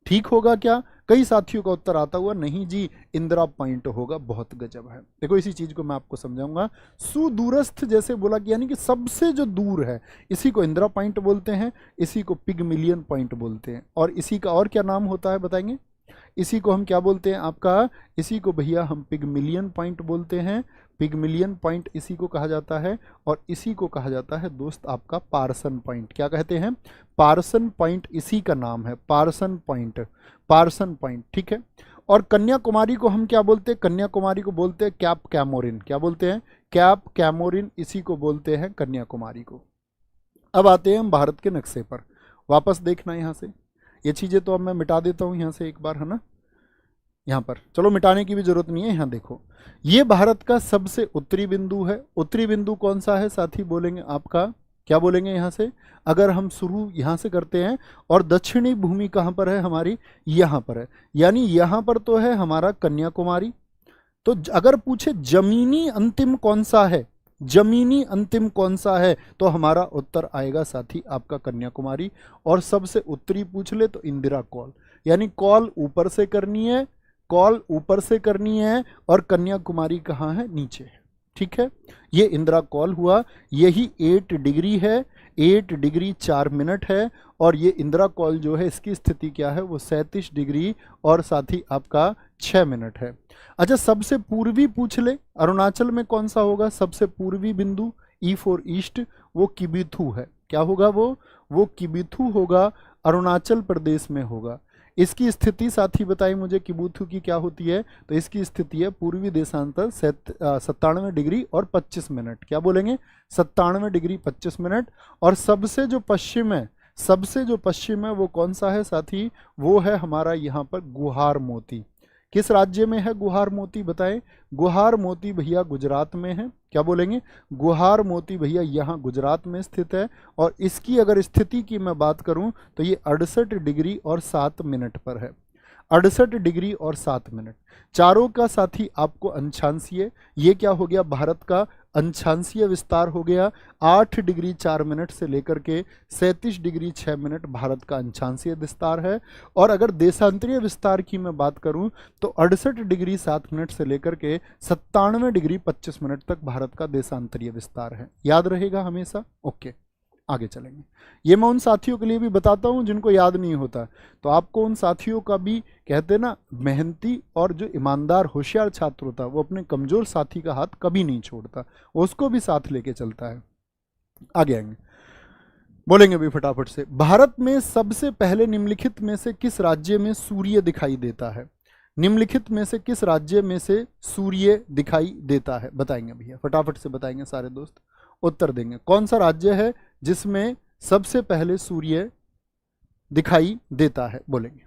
ठीक होगा क्या? कई साथियों का उत्तर आता हुआ नहीं जी, इंदिरा पॉइंट होगा। बहुत गजब है। देखो इसी चीज को मैं आपको समझाऊंगा। सुदूरस्थ जैसे बोला कि यानी कि सबसे जो दूर है, इसी को इंदिरा पॉइंट बोलते हैं, इसी को पिगमिलियन पॉइंट बोलते हैं। और इसी का और क्या नाम होता है बताएंगे? इसी को हम क्या बोलते हैं आपका? इसी को भैया हम पिगमिलियन पॉइंट बोलते हैं। पिगमिलियन पॉइंट इसी को कहा जाता है। और इसी को कहा जाता है दोस्त आपका पार्सन पॉइंट। क्या कहते हैं? पार्सन पॉइंट इसी का नाम है, पार्सन पॉइंट, पार्सन पॉइंट, ठीक है। और कन्याकुमारी को हम क्या बोलते हैं? कन्याकुमारी को बोलते हैं कैप कैमोरिन। क्या बोलते हैं? कैप कैमोरिन, इसी को बोलते हैं कन्याकुमारी को। अब आते हैं हम भारत के नक्शे पर। वापस देखना यहाँ से, ये चीजें तो अब मैं मिटा देता हूँ यहाँ से एक बार, है ना। यहाँ पर चलो मिटाने की भी जरूरत नहीं है। यहाँ देखो, ये भारत का सबसे उत्तरी बिंदु है। उत्तरी बिंदु कौन सा है साथी? बोलेंगे आपका, क्या बोलेंगे यहाँ से? अगर हम शुरू यहाँ से करते हैं, और दक्षिणी भूमि कहाँ पर है हमारी? यहाँ पर है। यानी यहाँ पर तो है हमारा कन्याकुमारी। तो अगर पूछे जमीनी अंतिम कौन सा है, जमीनी अंतिम कौन सा है, तो हमारा उत्तर आएगा साथी आपका कन्याकुमारी। और सबसे उत्तरी पूछ ले तो इंदिरा कॉल। यानी कॉल ऊपर से करनी है, कॉल ऊपर से करनी है, और कन्याकुमारी कहाँ है? नीचे है, ठीक है। ये इंदिरा कॉल हुआ। यही 8 डिग्री है, 8 डिग्री 4 मिनट है। और ये इंदिरा कॉल जो है इसकी स्थिति क्या है? वो 37 डिग्री और साथ ही आपका 6 मिनट है। अच्छा, सबसे पूर्वी पूछ ले, अरुणाचल में कौन सा होगा सबसे पूर्वी बिंदु? ई फॉर ईस्ट, वो किबिथु है। क्या होगा वो किबिथु होगा, अरुणाचल प्रदेश में होगा। इसकी स्थिति साथी बताइए मुझे, किबुथु की क्या होती है? तो इसकी स्थिति है पूर्वी देशांतर 97 डिग्री और 25 मिनट। क्या बोलेंगे? 97 डिग्री 25 मिनट। और सबसे जो पश्चिम है वो कौन सा है साथी? वो है हमारा यहाँ पर गुहार मोती। किस राज्य में है गुहार मोती बताएं? गुहार मोती भैया गुजरात में है। क्या बोलेंगे? गुहार मोती भैया यहाँ गुजरात में स्थित है। और इसकी अगर स्थिति की मैं बात करूं तो ये 68 डिग्री और 7 मिनट पर है। 68 डिग्री और 7 मिनट। चारों का साथी आपको अंशांशीय, ये क्या हो गया? भारत का अंशांशीय विस्तार हो गया। 8 डिग्री 4 मिनट से लेकर के 37 डिग्री 6 मिनट भारत का अंशांशीय विस्तार है। और अगर देशांतरीय विस्तार की मैं बात करूं तो 68 डिग्री 7 मिनट से लेकर के 97 डिग्री 25 मिनट तक भारत का देशांतरीय विस्तार है। याद रहेगा हमेशा? ओके, आगे चलेंगे। ये मैं उन साथियों के लिए भी बताता हूं जिनको याद नहीं होता, तो आपको उन साथियों का भी कहते हैं ना, मेहनती और जो ईमानदार होशियार छात्र होता है वो अपने कमजोर साथी का हाथ कभी नहीं छोड़ता, उसको भी साथ लेके चलता है। आगे आएंगे, बोलेंगे भी फटाफट से। भारत में सबसे पहले निम्नलिखित में से किस राज्य में सूर्य दिखाई देता है? निम्नलिखित में से किस राज्य में से सूर्य दिखाई देता है? बताएंगे भैया, फटाफट से बताएंगे सारे दोस्त, उत्तर देंगे। कौन सा राज्य है जिसमें सबसे पहले सूर्य दिखाई देता है? बोलेंगे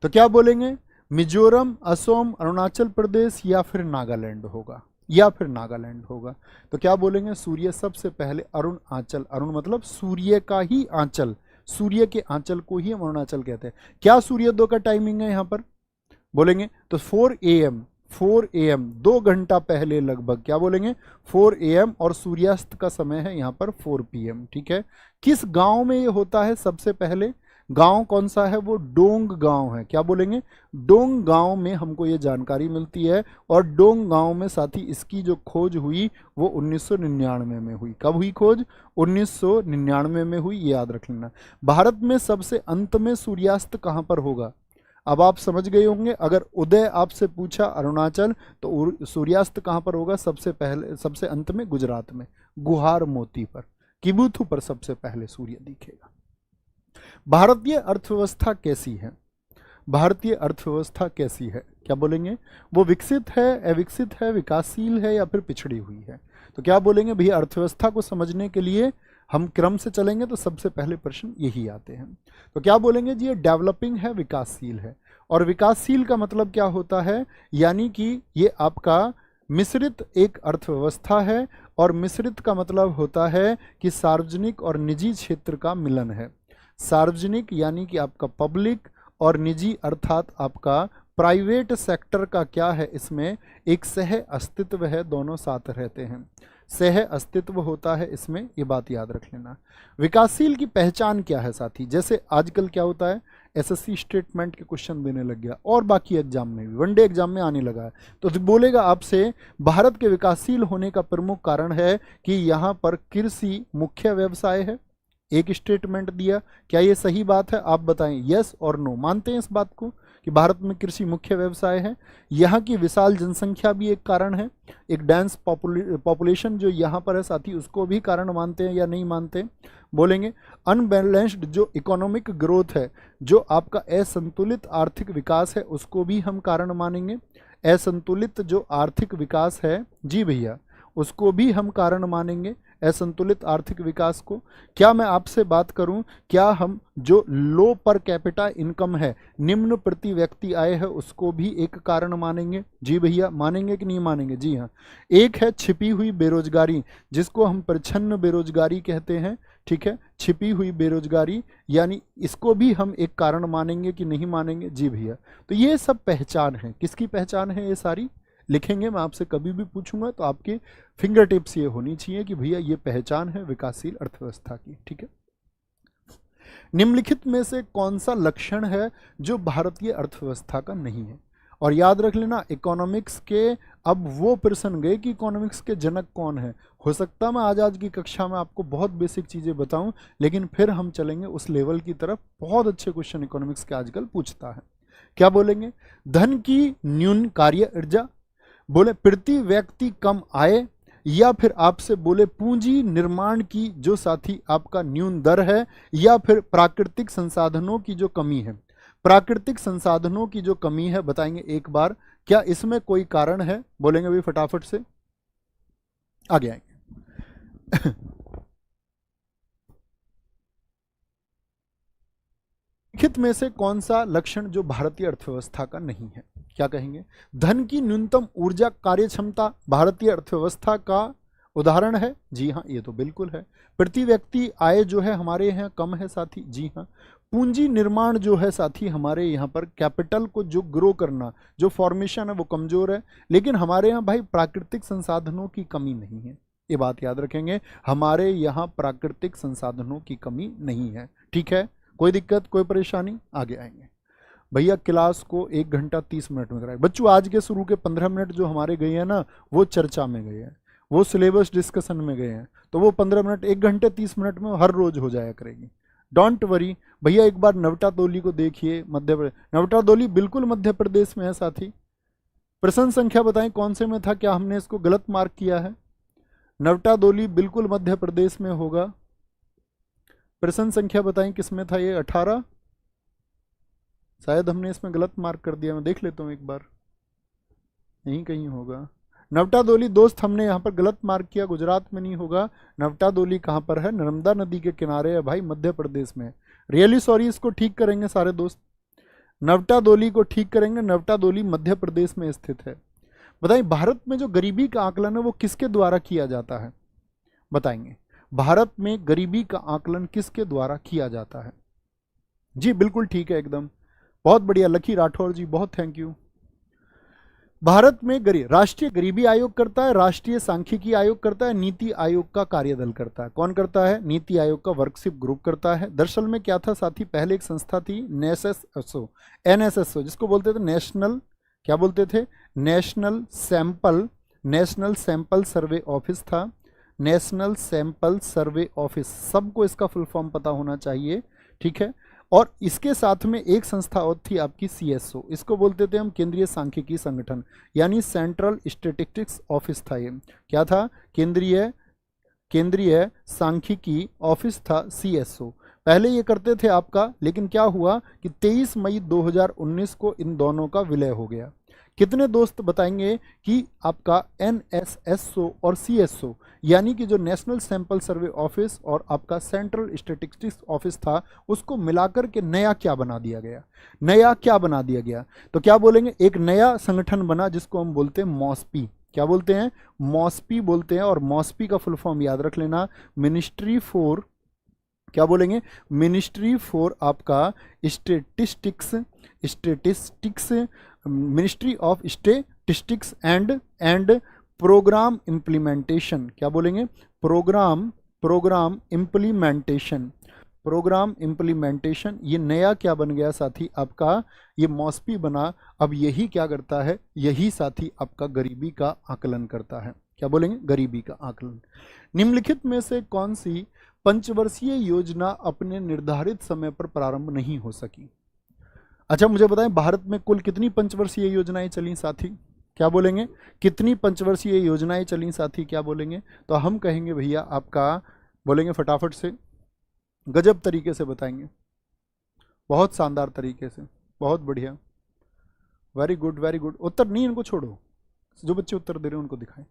तो क्या बोलेंगे? मिजोरम, असम, अरुणाचल प्रदेश या फिर नागालैंड होगा, या फिर नागालैंड होगा। तो क्या बोलेंगे? सूर्य सबसे पहले अरुणाचल, अरुण मतलब सूर्य का ही आंचल, सूर्य के आंचल को ही हम अरुणाचल कहते हैं। क्या सूर्योदय का टाइमिंग है यहाँ पर? बोलेंगे तो 4 AM, 4 AM 2 घंटा पहले लगभग। क्या बोलेंगे? 4 AM। और सूर्यास्त का समय है यहाँ पर 4 PM। ठीक है। किस गांव में ये होता है सबसे पहले? गांव कौन सा है? वो डोंग गांव है। क्या बोलेंगे? डोंग गांव में हमको ये जानकारी मिलती है। और डोंग गांव में साथी इसकी जो खोज हुई वो 1999 में हुई। कब हुई खोज? 1999 में हुई, ये याद रख लेना। भारत में सबसे अंत में सूर्यास्त कहाँ पर होगा? अब आप समझ गए होंगे, अगर उदय आपसे पूछा अरुणाचल तो सूर्यास्त कहाँ पर होगा? सबसे पहले, सबसे अंत में गुजरात में, गुहार मोती पर, किबुथु पर सबसे पहले सूर्य दिखेगा। भारतीय अर्थव्यवस्था कैसी है? भारतीय अर्थव्यवस्था कैसी है? क्या बोलेंगे? वो विकसित है, अविकसित है, विकासशील है या फिर पिछड़ी हुई है? तो क्या बोलेंगे भैया? अर्थव्यवस्था को समझने के लिए हम क्रम से चलेंगे तो सबसे पहले प्रश्न यही आते हैं। तो क्या बोलेंगे जी? ये डेवलपिंग है, विकासशील है। और विकासशील का मतलब क्या होता है? यानी कि ये आपका मिश्रित एक अर्थव्यवस्था है। और मिश्रित का मतलब होता है कि सार्वजनिक और निजी क्षेत्र का मिलन है। सार्वजनिक यानी कि आपका पब्लिक, और निजी अर्थात आपका प्राइवेट सेक्टर का क्या है? इसमें एक सह अस्तित्व है, दोनों साथ रहते हैं, सह अस्तित्व होता है इसमें, ये बात याद रख लेना। विकासशील की पहचान क्या है साथी? जैसे आजकल क्या होता है, एसएससी स्टेटमेंट के क्वेश्चन देने लग गया और बाकी एग्जाम में भी, वनडे एग्जाम में आने लगा है, तो बोलेगा आपसे भारत के विकासशील होने का प्रमुख कारण है कि यहाँ पर कृषि मुख्य व्यवसाय है। एक स्टेटमेंट दिया, क्या ये सही बात है? आप बताएं, यस और नो। मानते हैं इस बात को कि भारत में कृषि मुख्य व्यवसाय है? यहाँ की विशाल जनसंख्या भी एक कारण है, एक डेंस पॉपुलेशन जो यहाँ पर है साथी, उसको भी कारण मानते हैं या नहीं मानते? बोलेंगे अनबैलेंस्ड जो इकोनॉमिक ग्रोथ है, जो आपका असंतुलित आर्थिक विकास है, उसको भी हम कारण मानेंगे। असंतुलित जो आर्थिक विकास है, जी भैया, उसको भी हम कारण मानेंगे, असंतुलित आर्थिक विकास को। क्या मैं आपसे बात करूं, क्या हम जो लो पर कैपिटा इनकम है, निम्न प्रति व्यक्ति आय है, उसको भी एक कारण मानेंगे? जी भैया, मानेंगे कि नहीं मानेंगे? जी हाँ। एक है छिपी हुई बेरोजगारी, जिसको हम प्रच्छन्न बेरोजगारी कहते हैं। ठीक है, छिपी हुई बेरोजगारी, यानी इसको भी हम एक कारण मानेंगे कि नहीं मानेंगे? जी भैया। तो ये सब पहचान है, किसकी पहचान है? ये सारी लिखेंगे, मैं आपसे कभी भी पूछूंगा तो आपके फिंगर टिप्स ये होनी चाहिए कि भैया ये पहचान है विकासशील अर्थव्यवस्था की। ठीक है। निम्नलिखित में से कौन सा लक्षण है जो भारतीय अर्थव्यवस्था का नहीं है? और याद रख लेना, इकोनॉमिक्स के अब वो प्रश्न गए कि इकोनॉमिक्स के जनक कौन है। हो सकता है मैं आज की कक्षा में आपको बहुत बेसिक चीजें बताऊं, लेकिन फिर हम चलेंगे उस लेवल की तरफ। बहुत अच्छे क्वेश्चन इकोनॉमिक्स के आजकल पूछता है। क्या बोलेंगे? धन की न्यून कार्य ऊर्जा, बोले प्रति व्यक्ति कम आय, या फिर आपसे बोले पूंजी निर्माण की जो साथी आपका न्यून दर है, या फिर प्राकृतिक संसाधनों की जो कमी है। प्राकृतिक संसाधनों की जो कमी है बताएंगे एक बार, क्या इसमें कोई कारण है? बोलेंगे भाई फटाफट से, आगे आएंगे। लिखित में से कौन सा लक्षण जो भारतीय अर्थव्यवस्था का नहीं है? क्या कहेंगे? धन की न्यूनतम ऊर्जा कार्य क्षमता भारतीय अर्थव्यवस्था का उदाहरण है? जी हाँ, ये तो बिल्कुल है। प्रति व्यक्ति आय जो है हमारे यहाँ कम है साथी? जी हाँ। पूंजी निर्माण जो है साथी हमारे यहाँ पर कैपिटल को जो ग्रो करना, जो फॉर्मेशन है वो कमजोर है। लेकिन हमारे यहाँ भाई प्राकृतिक संसाधनों की कमी नहीं है, ये बात याद रखेंगे, हमारे यहाँ प्राकृतिक संसाधनों की कमी नहीं है। ठीक है, कोई दिक्कत, कोई परेशानी? आगे आएंगे। भैया क्लास को 1 घंटा 30 मिनट में कराए। बच्चों आज के शुरू के 15 मिनट जो हमारे गए हैं ना, वो चर्चा में गए हैं, वो सिलेबस डिस्कशन में गए हैं, तो वो 15 मिनट 1 घंटे 30 मिनट में हर रोज हो जाया करेगी। डोंट वरी भैया। एक बार नवटादोली को देखिए, मध्य प्रदेश, नवटादोली बिल्कुल मध्य प्रदेश में है साथी। प्रश्न संख्या बताएं कौन से में था, क्या हमने इसको गलत मार्क किया है? नवटादोली बिल्कुल मध्य प्रदेश में होगा। प्रश्न संख्या बताएं किस में था ये? 18। शायद हमने इसमें गलत मार्क कर दिया, मैं देख लेता हूँ एक बार, यहीं कहीं होगा। नवटादोली दोस्त हमने यहाँ पर गलत मार्क किया, गुजरात में नहीं होगा। नवटादोली कहाँ पर है? नर्मदा नदी के किनारे है भाई, मध्य प्रदेश में। रियली सॉरी, इसको ठीक करेंगे सारे दोस्त, नवटादोली को ठीक करेंगे। नवटादोली मध्य प्रदेश में स्थित है। बताइए भारत में जो गरीबी का आकलन है वो किसके द्वारा किया जाता है? बताएंगे भारत में गरीबी का आकलन किसके द्वारा किया जाता है? जी बिल्कुल ठीक है, एकदम बहुत बढ़िया लकी राठौर जी, बहुत थैंक यू। भारत में राष्ट्रीय गरीबी आयोग करता है, राष्ट्रीय सांख्यिकी आयोग करता है, नीति आयोग का कार्यदल करता है। कौन करता है? नीति आयोग का वर्कशिप ग्रुप करता है। दरअसल में क्या था साथी, पहले एक संस्था थी नेसएसओ, एनएसएसओ, जिसको बोलते थे नेशनल, क्या बोलते थे? नेशनल सैंपल सर्वे ऑफिस था। नेशनल सैंपल सर्वे ऑफिस, सबको इसका फुल फॉर्म पता होना चाहिए। ठीक है, और इसके साथ में एक संस्था और थी आपकी सीएसओ, इसको बोलते थे हम केंद्रीय सांख्यिकी संगठन, यानी सेंट्रल स्टैटिस्टिक्स ऑफिस था ये। क्या था? केंद्रीय सांख्यिकी ऑफिस था सीएसओ। पहले ये करते थे आपका, लेकिन क्या हुआ कि 23 मई 2019 को इन दोनों का विलय हो गया। कितने दोस्त बताएंगे कि आपका एनएसएसओ और सीएसओ, यानी कि जो नेशनल सैंपल सर्वे ऑफिस और आपका सेंट्रल स्टैटिस्टिक्स ऑफिस था, उसको मिलाकर के नया क्या बना दिया गया? नया क्या बना दिया गया? तो क्या बोलेंगे? एक नया संगठन बना जिसको हम बोलते हैं मॉस्पी। क्या बोलते हैं? मॉस्पी बोलते हैं। और मॉस्पी का फुल फॉर्म याद रख लेना, मिनिस्ट्री फॉर, क्या बोलेंगे? मिनिस्ट्री फॉर आपका statistics, ministry of statistics and programme implementation. क्या बोलेंगे? Programme implementation. ये नया क्या बन गया साथी आपका? ये मॉस्पी बना। अब यही क्या करता है? यही साथी आपका गरीबी का आकलन करता है। क्या बोलेंगे? गरीबी का आकलन। निम्नलिखित में से कौन सी पंचवर्षीय योजना अपने निर्धारित समय पर प्रारंभ नहीं हो सकी? अच्छा मुझे बताएं, भारत में कुल कितनी पंचवर्षीय योजनाएं चली साथी? क्या बोलेंगे? कितनी पंचवर्षीय योजनाएं चली साथी? क्या बोलेंगे? तो हम कहेंगे भैया आपका, बोलेंगे फटाफट से, गजब तरीके से बताएंगे, बहुत शानदार तरीके से, बहुत बढ़िया, वेरी गुड वेरी गुड। उत्तर नहीं, इनको छोड़ो, जो बच्चे उत्तर दे रहे हैं उनको दिखाएं।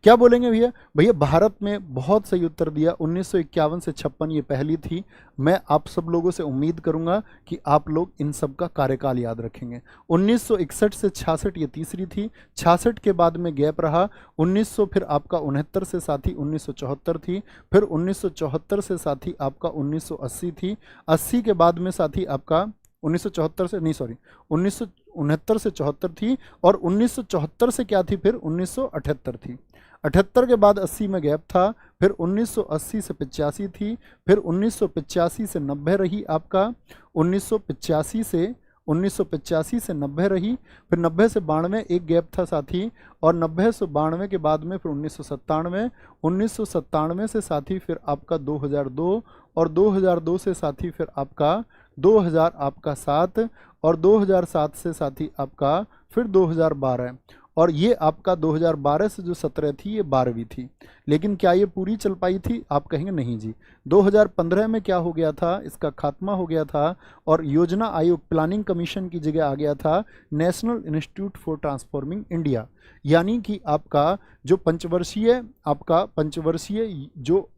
क्या बोलेंगे भैया? भैया भारत में बहुत सही उत्तर दिया, 1951 से 56 ये पहली थी। मैं आप सब लोगों से उम्मीद करूंगा कि आप लोग इन सब का कार्यकाल याद रखेंगे। 1961 से 66 ये तीसरी थी, 66 के बाद में गैप रहा, 1900 फिर आपका 69 से साथी 1974 थी, फिर 1974 से साथी आपका 1980 थी, 80 के बाद में साथी आपका 1974 से नहीं सॉरी 1969 से 74 थी, और 1974 से क्या थी? फिर 1978 थी। 78 के बाद 80 में गैप था, फिर 1980 से 85 थी, फिर 1985 से 90 रही आपका, 1985 से 90 रही, फिर 90 से 92 एक गैप था साथी, और 90 से 92 के बाद में फिर 1997 से साथी फिर आपका 2002, और 2002 से साथी फिर आपका 2000 आपका 7, और 2007 से साथी आपका फिर 2012, और ये आपका 2012 से जो 17 थी ये 12वीं थी। लेकिन क्या ये पूरी चल पाई थी? आप कहेंगे नहीं जी। 2015 में क्या हो गया था, इसका खात्मा हो गया था और योजना आयोग प्लानिंग कमीशन की जगह आ गया था national institute for transforming India. यानी कि आपका जो पंचवर्षीय जो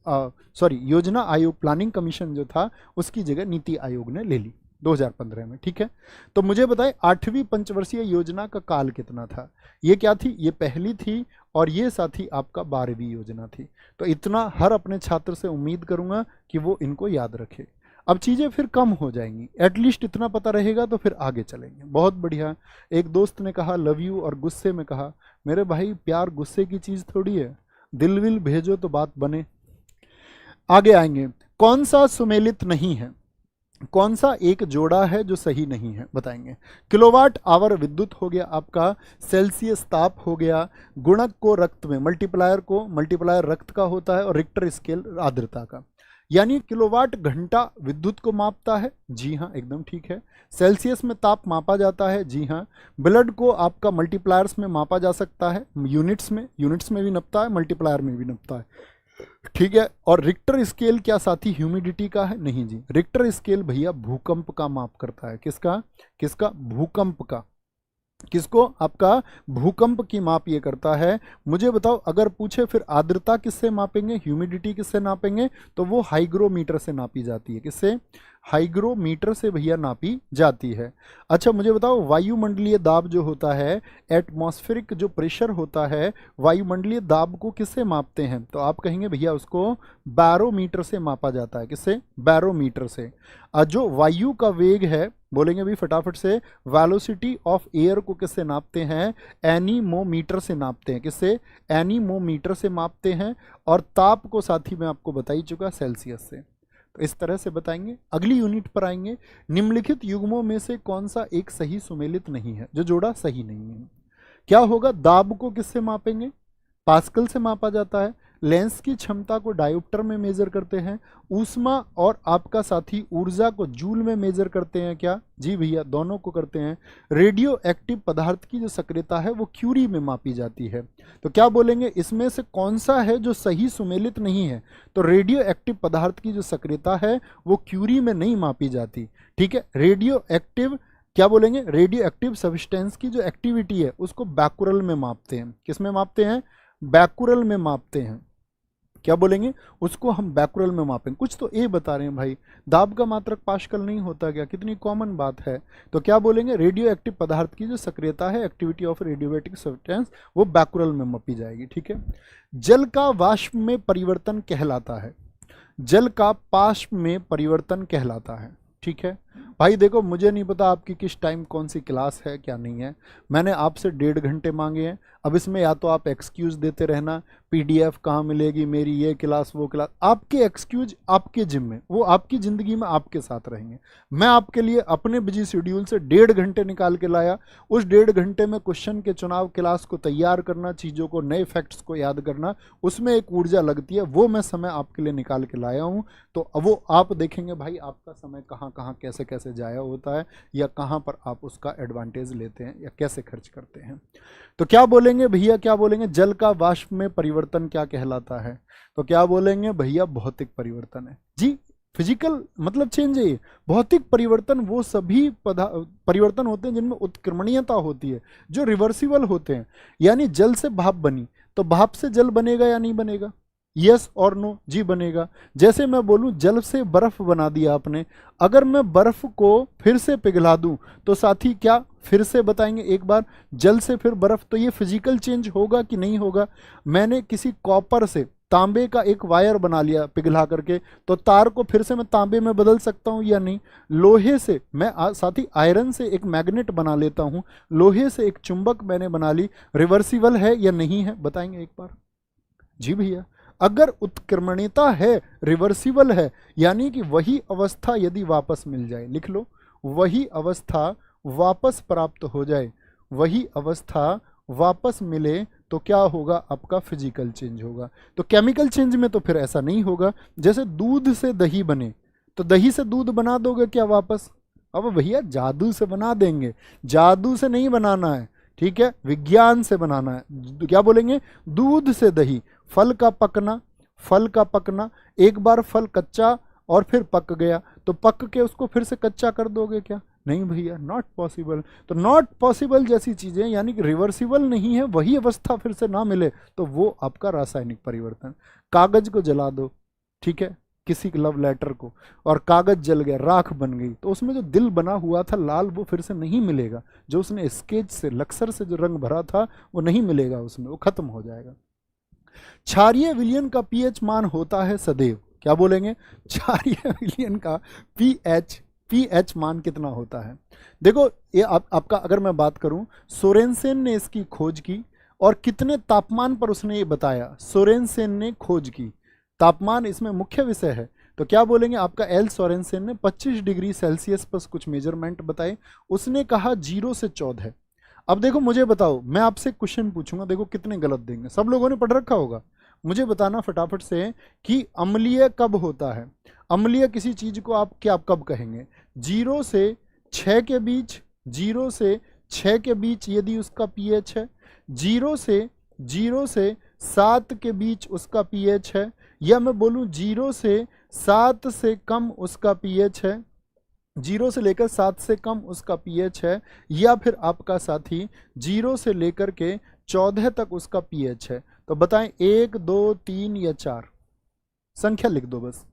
योजना आयोग प्लानिंग कमीशन जो था उसकी जगह नीति आयोग ने ले ली 2015 में। ठीक है, तो मुझे बताएं 8वीं पंचवर्षीय योजना का काल कितना था? ये क्या थी? ये पहली थी और ये साथी आपका 12वीं योजना थी। तो इतना हर अपने छात्र से उम्मीद करूंगा कि वो इनको याद रखे। अब चीज़ें फिर कम हो जाएंगी, एटलीस्ट इतना पता रहेगा तो फिर आगे चलेंगे। बहुत बढ़िया। एक दोस्त ने कहा लव यू और गुस्से में कहा मेरे भाई प्यार गुस्से की चीज़ थोड़ी है, दिल विल भेजो तो बात बने। आगे आएंगे। कौन सा सुमेलित नहीं है? कौन सा एक जोड़ा है जो सही नहीं है? बताएंगे। किलोवाट आवर विद्युत हो गया आपका, सेल्सियस ताप हो गया, गुणक को रक्त में, मल्टीप्लायर रक्त का होता है और रिक्टर स्केल आर्द्रता का। यानी किलोवाट घंटा विद्युत को मापता है, जी हाँ एकदम ठीक है। सेल्सियस में ताप मापा जाता है, जी हाँ। ब्लड को आपका मल्टीप्लायर्स में मापा जा सकता है, यूनिट्स में भी नपता है, मल्टीप्लायर में भी नपता है, ठीक है। और रिक्टर स्केल क्या साथी ह्यूमिडिटी का है? नहीं जी, रिक्टर स्केल भैया भूकंप का माप करता है। किसका? भूकंप का। किसको? आपका भूकंप की माप ये करता है। मुझे बताओ अगर पूछे फिर आर्द्रता किससे मापेंगे, ह्यूमिडिटी किससे नापेंगे? तो वो हाइग्रोमीटर से नापी जाती है। किससे? हाइग्रोमीटर से भैया नापी जाती है। अच्छा मुझे बताओ वायुमंडलीय दाब जो होता है, एटमॉस्फेरिक जो प्रेशर होता है, वायुमंडलीय दाब को किससे मापते हैं? तो आप कहेंगे भैया उसको बैरोमीटर से मापा जाता है। किससे? बैरोमीटर से। जो वायु का वेग है, बोलेंगे भी फटाफट से, वेलोसिटी ऑफ एयर को किससे नापते हैं? एनीमोमीटर से नापते हैं। किससे? एनीमोमीटर से मापते हैं। और ताप को साथी मैं आपको बता ही चुका, सेल्सियस से। तो इस तरह से बताएंगे। अगली यूनिट पर आएंगे। निम्नलिखित युग्मों में से कौन सा एक सही सुमेलित नहीं है, जो जोड़ा सही नहीं है? क्या होगा? दाब को किससे मापेंगे? पास्कल से मापा जाता है। लेंस की क्षमता को डायोप्टर में मेजर करते हैं। ऊष्मा और आपका साथी ऊर्जा को जूल में मेजर करते हैं। क्या? जी भैया दोनों को करते हैं। रेडियो एक्टिव पदार्थ की जो सक्रियता है वो क्यूरी में मापी जाती है। तो क्या बोलेंगे इसमें से कौन सा है जो सही सुमेलित नहीं है? तो रेडियो एक्टिव पदार्थ की जो सक्रियता है वो क्यूरी में नहीं मापी जाती। ठीक है, रेडियो एक्टिव क्या बोलेंगे? रेडियो एक्टिव सब्सटेंस की जो एक्टिविटी है उसको बैकुरल में मापते हैं। किस में मापते हैं? बैकुरल में मापते हैं। क्या बोलेंगे? उसको हम बैकुरल में मापेंगे। कुछ तो ए बता रहे हैं भाई, दाब का मात्रक पास्कल नहीं होता क्या? कितनी कॉमन बात है। तो क्या बोलेंगे? रेडियो एक्टिव पदार्थ की जो सक्रियता है, एक्टिविटी ऑफ रेडियोएक्टिव सब्सटेंस, वो बैकुरल में मापी जाएगी। ठीक है। जल का वाष्प में परिवर्तन कहलाता है। जल का वाष्प में परिवर्तन कहलाता है। ठीक है भाई, देखो मुझे नहीं पता आपकी किस टाइम कौन सी क्लास है क्या नहीं है। मैंने आपसे 1.5 घंटे मांगे हैं। अब इसमें या तो आप एक्सक्यूज देते रहना, पीडीएफ कहाँ मिलेगी मेरी, ये क्लास वो क्लास, आपके एक्सक्यूज आपके जिम्मे, वो आपकी ज़िंदगी में आपके साथ रहेंगे। मैं आपके लिए अपने बिजी शेड्यूल से 1.5 घंटे निकाल के लाया। उस 1.5 घंटे में क्वेश्चन के चुनाव, क्लास को तैयार करना, चीज़ों को, नए फैक्ट्स को याद करना, उसमें एक ऊर्जा लगती है, वो मैं समय आपके लिए निकाल के लाया हूँ। तो वो आप देखेंगे भाई आपका समय कहाँ कहाँ कैसे कैसे जाया होता है, या कहाँ पर आप उसका एडवांटेज लेते हैं या कैसे खर्च करते हैं। तो क्या बोलेंगे भैया? क्या बोलेंगे? जल का वाष्प में परिवर्तन क्या कहलाता है? तो क्या बोलेंगे भैया? भौतिक परिवर्तन है जी। फिजिकल मतलब चेंज है। भौतिक परिवर्तन वो सभी परिवर्तन होते हैं जिनमें उत्क्रमणीयता होती है, जो रिवर्सिबल होते हैं। यानी जल से भाप बनी तो भाप से जल बनेगा या नहीं बनेगा? यस और नो? जी बनेगा। जैसे मैं बोलूं जल से बर्फ बना दिया आपने, अगर मैं बर्फ को फिर से पिघला दूं तो साथी क्या फिर से बताएंगे एक बार, जल से फिर बर्फ, तो ये फिजिकल चेंज होगा कि नहीं होगा? मैंने किसी कॉपर से तांबे का एक वायर बना लिया पिघला करके, तो तार को फिर से मैं तांबे में बदल सकता हूं या नहीं? लोहे से मैं साथी आयरन से एक मैग्नेट बना लेता हूं, लोहे से एक चुंबक मैंने बना ली, रिवर्सिबल है या नहीं है? बताएंगे एक बार। जी भैया, अगर उत्क्रमणीयता है, रिवर्सिबल है, यानी कि वही अवस्था यदि वापस मिल जाए, लिख लो, वही अवस्था वापस प्राप्त हो जाए, वही अवस्था वापस मिले, तो क्या होगा? आपका फिजिकल चेंज होगा। तो केमिकल चेंज में तो फिर ऐसा नहीं होगा। जैसे दूध से दही बने, तो दही से दूध बना दोगे क्या वापस? अब भैया जादू से बना देंगे। जादू से नहीं बनाना है, ठीक है, विज्ञान से बनाना है। क्या बोलेंगे? दूध से दही, फल का पकना, फल का पकना, एक बार फल कच्चा और फिर पक गया तो पक के उसको फिर से कच्चा कर दोगे क्या? नहीं भैया, नॉट पॉसिबल। तो नॉट पॉसिबल जैसी चीजें यानी कि रिवर्सिबल नहीं है, वही अवस्था फिर से ना मिले तो वो आपका रासायनिक परिवर्तन। कागज को जला दो, ठीक है, किसी लव लेटर को, और कागज जल गया, राख बन गई, तो उसमें जो दिल बना हुआ था लाल वो फिर से नहीं मिलेगा, जो उसने स्केच से लक्सर से जो रंग भरा था वो नहीं मिलेगा उसमें, वो खत्म हो जाएगा। क्षारीय विलयन का पीएच मान होता है सदैव। क्या बोलेंगे? क्षारीय विलयन का पीएच मान कितना होता है? देखो ये आपका अगर मैं बात करूं, सोरेनसेन ने इसकी खोज की और कितने तापमान पर उसने ये बताया, सोरेनसेन ने खोज की, तापमान इसमें मुख्य विषय है। तो क्या बोलेंगे? आपका एल सोरेनसेन ने 25 डिग्री सेल्सियस पर कुछ मेजरमेंट बताए, उसने कहा 0 से 14। अब देखो मुझे बताओ, मैं आपसे क्वेश्चन पूछूंगा, देखो कितने गलत देंगे। सब लोगों ने पढ़ रखा होगा, मुझे बताना फटाफट से कि अम्लीय कब होता है। अम्लीय किसी चीज को आप क्या कब कहेंगे? 0 से 6 के बीच, 0 से 6 के बीच यदि उसका पीएच है, 0 से 7 के बीच उसका पीएच है, या मैं बोलूं 0 से 7 से कम उसका पीएच है, 0 से लेकर 7 से कम उसका पीएच है, या फिर आपका साथी 0 से लेकर के 14 तक उसका पीएच है। तो बताएं 1, 2, 3 या 4, संख्या लिख दो बस।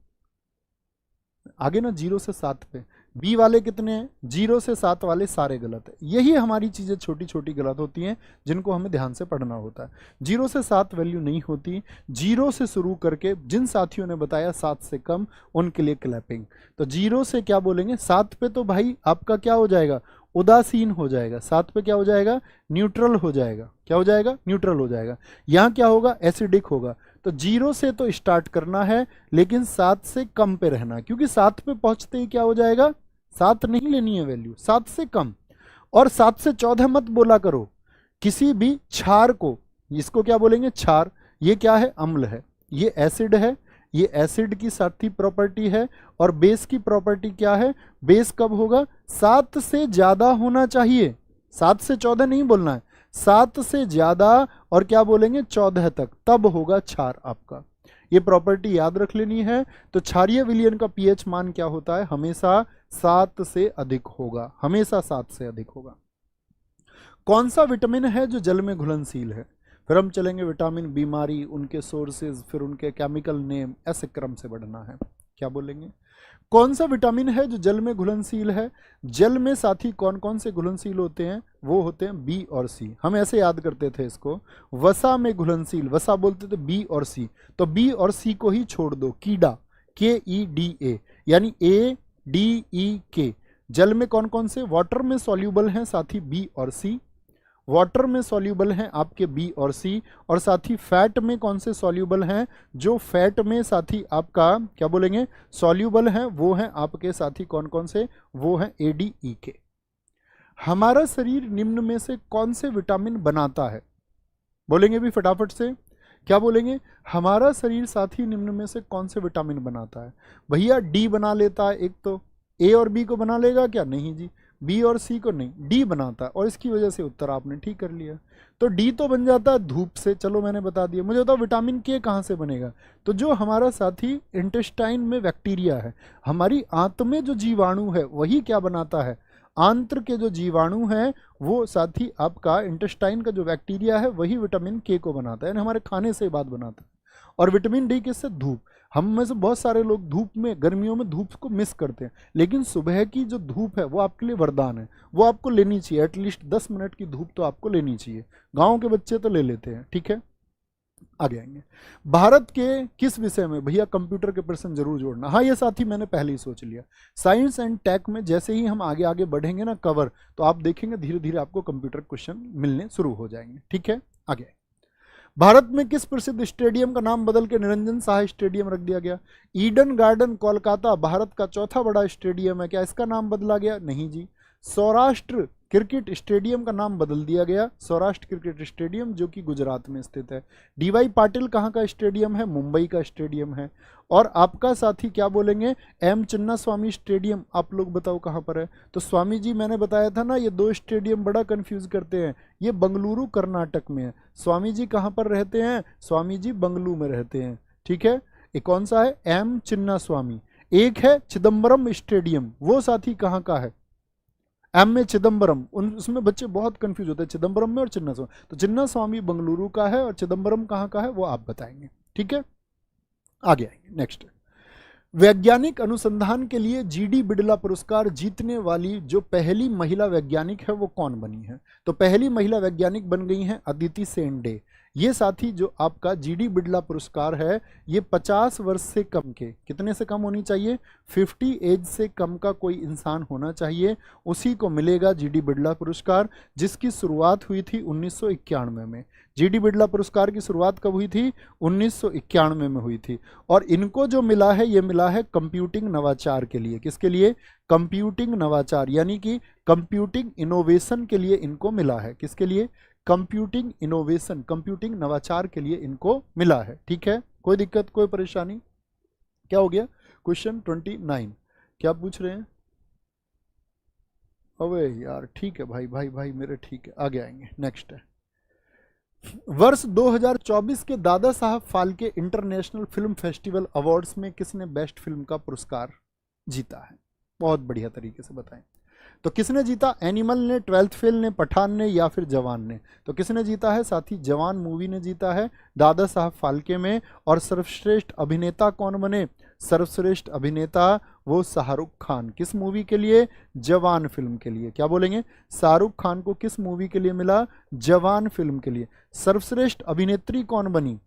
आगे ना 0 से 7 पे बी वाले कितने हैं? 0 से 7 वाले सारे गलत है। यही हमारी चीजें छोटी छोटी गलत होती हैं जिनको हमें ध्यान से पढ़ना होता है। 0 से 7 वैल्यू नहीं होती। 0 से शुरू करके जिन साथियों ने बताया 7 से कम, उनके लिए क्लैपिंग। तो 0 से क्या बोलेंगे? 7 पे तो भाई आपका क्या हो जाएगा? उदासीन हो जाएगा। 7 पे क्या हो जाएगा? न्यूट्रल हो जाएगा। क्या हो जाएगा? न्यूट्रल हो जाएगा। यहाँ क्या होगा? एसिडिक होगा। तो 0 से तो स्टार्ट करना है, लेकिन 7 से कम पे रहना, क्योंकि 7 पे पहुंचते ही क्या हो जाएगा? 7 नहीं लेनी है वैल्यू, 7 से कम। और 7 से 14 मत बोला करो। किसी भी क्षार को, इसको क्या बोलेंगे? क्षार। ये क्या है? अम्ल है। ये एसिड है, ये एसिड की साथी प्रॉपर्टी है। और बेस की प्रॉपर्टी क्या है? बेस कब होगा? 7 से ज्यादा होना चाहिए। 7 से 14 नहीं बोलना है, 7 से ज्यादा, और क्या बोलेंगे? 14 तक, तब होगा क्षार आपका। ये प्रॉपर्टी याद रख लेनी है। तो क्षारीय विलयन का पीएच मान क्या होता है? हमेशा 7 से अधिक होगा, हमेशा 7 से अधिक होगा। कौन सा विटामिन है जो जल में घुलनशील है? फिर हम चलेंगे विटामिन, बीमारी, उनके सोर्सेज, फिर उनके केमिकल नेम, ऐसे क्रम से बढ़ना है। क्या बोलेंगे? कौन सा विटामिन है जो जल में घुलनशील है? जल में साथी कौन कौन से घुलनशील होते हैं? वो होते हैं बी और सी। हम ऐसे याद करते थे इसको, वसा में घुलनशील, वसा बोलते थे बी और सी। तो बी और सी को ही छोड़ दो। कीड़ा, KEDA, यानी ADEK। जल में कौन कौन से? वाटर में सॉल्यूबल हैं साथी बी और सी। वाटर में सॉल्यूबल हैं आपके बी और सी। और साथी फैट में कौन से सॉल्यूबल हैं? जो फैट में साथी आपका क्या बोलेंगे? सॉल्यूबल हैं, वो हैं आपके साथी कौन कौन से? वो हैं ADEK। हमारा शरीर निम्न में से कौन से विटामिन बनाता है? बोलेंगे भी फटाफट से। क्या बोलेंगे? हमारा शरीर साथी निम्न में से कौन से विटामिन बनाता है? भैया डी बना लेता है। एक तो ए और बी को बना लेगा क्या? नहीं जी, बी और सी को नहीं, डी बनाता है। और इसकी वजह से उत्तर आपने ठीक कर लिया। तो डी तो बन जाता है धूप से, चलो मैंने बता दिया। मुझे बताओ विटामिन के कहाँ से बनेगा? तो जो हमारा साथी इंटेस्टाइन में बैक्टीरिया है, हमारी आंत में जो जीवाणु है, वही क्या बनाता है? आंत्र के जो जीवाणु हैं वो साथी आपका इंटेस्टाइन का जो बैक्टीरिया है वही विटामिन के को बनाता है, यानी हमारे खाने से बात बनाता है। और विटामिन डी किससे? धूप। हम में से बहुत सारे लोग धूप में, गर्मियों में धूप को मिस करते हैं, लेकिन सुबह की जो धूप है वो आपके लिए वरदान है, वो आपको लेनी चाहिए। एटलीस्ट 10 मिनट की धूप तो आपको लेनी चाहिए। गाँव के बच्चे तो ले लेते हैं, ठीक है। आगे आएंगे। भारत के किस विषय में? भैया कंप्यूटर के प्रश्न जरूर जोड़ना। हाँ ये साथी मैंने पहले ही सोच लिया। साइंस एंड टेक में जैसे ही हम आगे आगे बढ़ेंगे ना कवर, तो आप देखेंगे धीरे धीरे आपको कंप्यूटर क्वेश्चन मिलने शुरू हो जाएंगे, ठीक है। आगे, भारत में किस प्रसिद्ध स्टेडियम का नाम बदल के निरंजन साहा स्टेडियम रख दिया गया? ईडन गार्डन कोलकाता भारत का चौथा बड़ा स्टेडियम है, क्या इसका नाम बदला गया? नहीं जी। सौराष्ट्र क्रिकेट स्टेडियम का नाम बदल दिया गया, सौराष्ट्र क्रिकेट स्टेडियम, जो कि गुजरात में स्थित है। डीवाई पाटिल कहाँ का स्टेडियम है? मुंबई का स्टेडियम है। और आपका साथी क्या बोलेंगे? एम चिन्ना स्वामी स्टेडियम। आप लोग बताओ कहाँ पर है? तो स्वामी जी मैंने बताया था ना, ये दो स्टेडियम बड़ा कंफ्यूज करते हैं। ये बंगलुरु कर्नाटक में है। स्वामी जी कहाँ पर रहते हैं? स्वामी जी बंगलुरु में रहते हैं, ठीक है। ये कौन सा है? एम चिन्ना स्वामी। एक है चिदम्बरम स्टेडियम, वो साथी कहाँ का है? एम में चिदम्बरम, उसमें बच्चे बहुत कंफ्यूज होते हैं चिदम्बरम में और चिन्ना स्वामी। तो चिन्ना स्वामी बंगलुरु का है और चिदम्बरम कहाँ का है वो आप बताएंगे, ठीक है। आगे आएंगे, नेक्स्ट। वैज्ञानिक अनुसंधान के लिए जीडी बिड़ला पुरस्कार जीतने वाली जो पहली महिला वैज्ञानिक है वो कौन बनी है? तो पहली महिला वैज्ञानिक बन गई हैं अदिति सेंडे। ये साथी जो आपका जीडी बिड़ला पुरस्कार है, ये 50 वर्ष से कम के, कितने से कम होनी चाहिए? 50 एज से कम का कोई इंसान होना चाहिए, उसी को मिलेगा जीडी बिड़ला पुरस्कार, जिसकी शुरुआत हुई थी 1991 में। जीडी बिड़ला पुरस्कार की शुरुआत कब हुई थी? 1991 में हुई थी। और इनको जो मिला है, ये मिला है कंप्यूटिंग नवाचार के लिए। किसके लिए? कंप्यूटिंग नवाचार, यानी कि कंप्यूटिंग इनोवेशन के लिए इनको मिला है। किसके लिए? कंप्यूटिंग इनोवेशन, कंप्यूटिंग नवाचार के लिए इनको मिला है, ठीक है। कोई दिक्कत, कोई परेशानी? क्या हो गया? क्वेश्चन 29 क्या पूछ रहे हैं? अबे यार ठीक है भाई भाई भाई मेरे, ठीक है। आगे आएंगे, नेक्स्ट है। वर्ष 2024 के Dada Saheb Phalke international film festival awards में किसने बेस्ट फिल्म का पुरस्कार जीता है? बहुत बढ़िया तरीके से बताएं। तो किसने जीता? एनिमल ने, 12th फेल ने, पठान ने, या फिर जवान ने? तो किसने जीता है साथी? जवान मूवी ने जीता है दादा साहब फाल्के में। और सर्वश्रेष्ठ अभिनेता कौन बने? सर्वश्रेष्ठ अभिनेता वो शाहरुख खान। किस मूवी के लिए? जवान फिल्म के लिए। क्या बोलेंगे? शाहरुख खान को किस मूवी के लिए मिला? जवान फिल्म के लिए। सर्वश्रेष्ठ अभिनेत्री कौन बनी?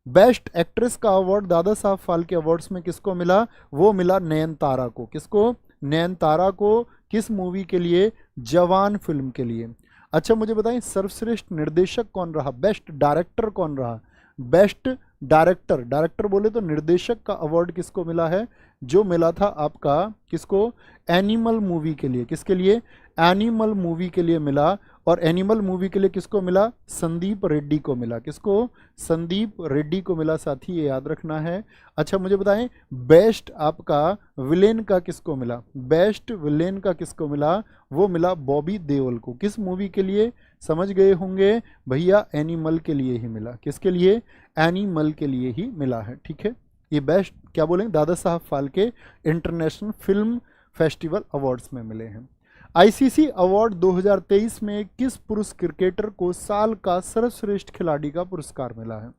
बेस्ट एक्ट्रेस का अवार्ड दादा साहब फाल्के अवार्ड्स में किसको मिला? वो मिला नयनतारा को। किसको? नयनतारा को। किस मूवी के लिए? जवान फिल्म के लिए। अच्छा मुझे बताएं, सर्वश्रेष्ठ निर्देशक कौन रहा? बेस्ट डायरेक्टर कौन रहा? बेस्ट डायरेक्टर, डायरेक्टर बोले तो निर्देशक का अवार्ड किसको मिला है? जो मिला था आपका, किसको? एनिमल मूवी के लिए। किसके लिए? एनिमल मूवी के लिए मिला। और एनिमल मूवी के लिए किसको मिला? संदीप रेड्डी को मिला। किसको? संदीप रेड्डी को मिला साथी, ये याद रखना है। अच्छा मुझे बताएं, बेस्ट आपका विलेन का किसको मिला? बेस्ट विलेन का किसको मिला? वो मिला बॉबी देओल को। किस मूवी के लिए? समझ गए होंगे भैया, एनिमल के लिए ही मिला। किसके लिए? एनिमल के लिए ही मिला है, ठीक है। ये बेस्ट क्या बोलेंगे? Dada Saheb Phalke international film festival awards में मिले हैं। आईसीसी अवार्ड 2023 में किस पुरुष क्रिकेटर को साल का सर्वश्रेष्ठ खिलाड़ी का पुरस्कार मिला है?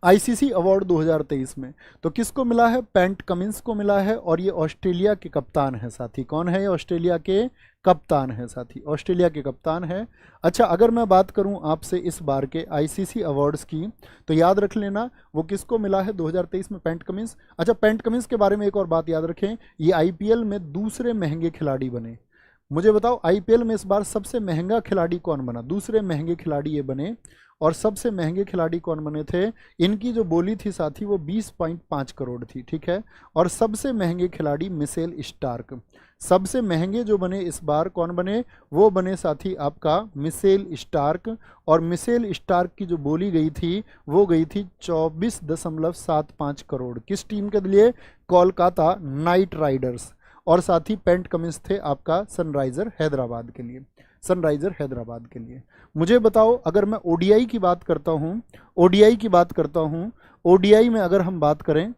आईसीसी अवार्ड 2023 में तो किसको मिला है? पैट कमिंस को मिला है। और ये ऑस्ट्रेलिया के कप्तान है साथी। कौन है ये? ऑस्ट्रेलिया के कप्तान है साथी, ऑस्ट्रेलिया के कप्तान है। अच्छा अगर मैं बात करूं आपसे इस बार के आईसीसी अवार्ड्स की, तो याद रख लेना वो किसको मिला है 2023 में? PAT Cummins. अच्छा पैट कमिंस के बारे में एक और बात याद रखें, ये आईपीएल में दूसरे महंगे खिलाड़ी बने। मुझे बताओ आईपीएल में इस बार सबसे महंगा खिलाड़ी कौन बना? दूसरे महंगे खिलाड़ी ये बने। और सबसे महंगे खिलाड़ी कौन बने थे? इनकी जो बोली थी साथी वो 20.5 करोड़ थी, ठीक है। और सबसे महंगे खिलाड़ी मिशेल स्टार्क। सबसे महंगे जो बने इस बार कौन बने? वो बने साथी आपका मिशेल स्टार्क। और मिशेल स्टार्क की जो बोली गई थी वो गई थी 24.75 करोड़। किस टीम के लिए? Kolkata night Riders. और साथ ही पैट कमिंस थे आपका सनराइजर हैदराबाद के लिए। सनराइजर हैदराबाद के लिए। मुझे बताओ अगर मैं ओडीआई की बात करता हूं, ओडीआई की बात करता हूं, ओडीआई में अगर हम बात करें,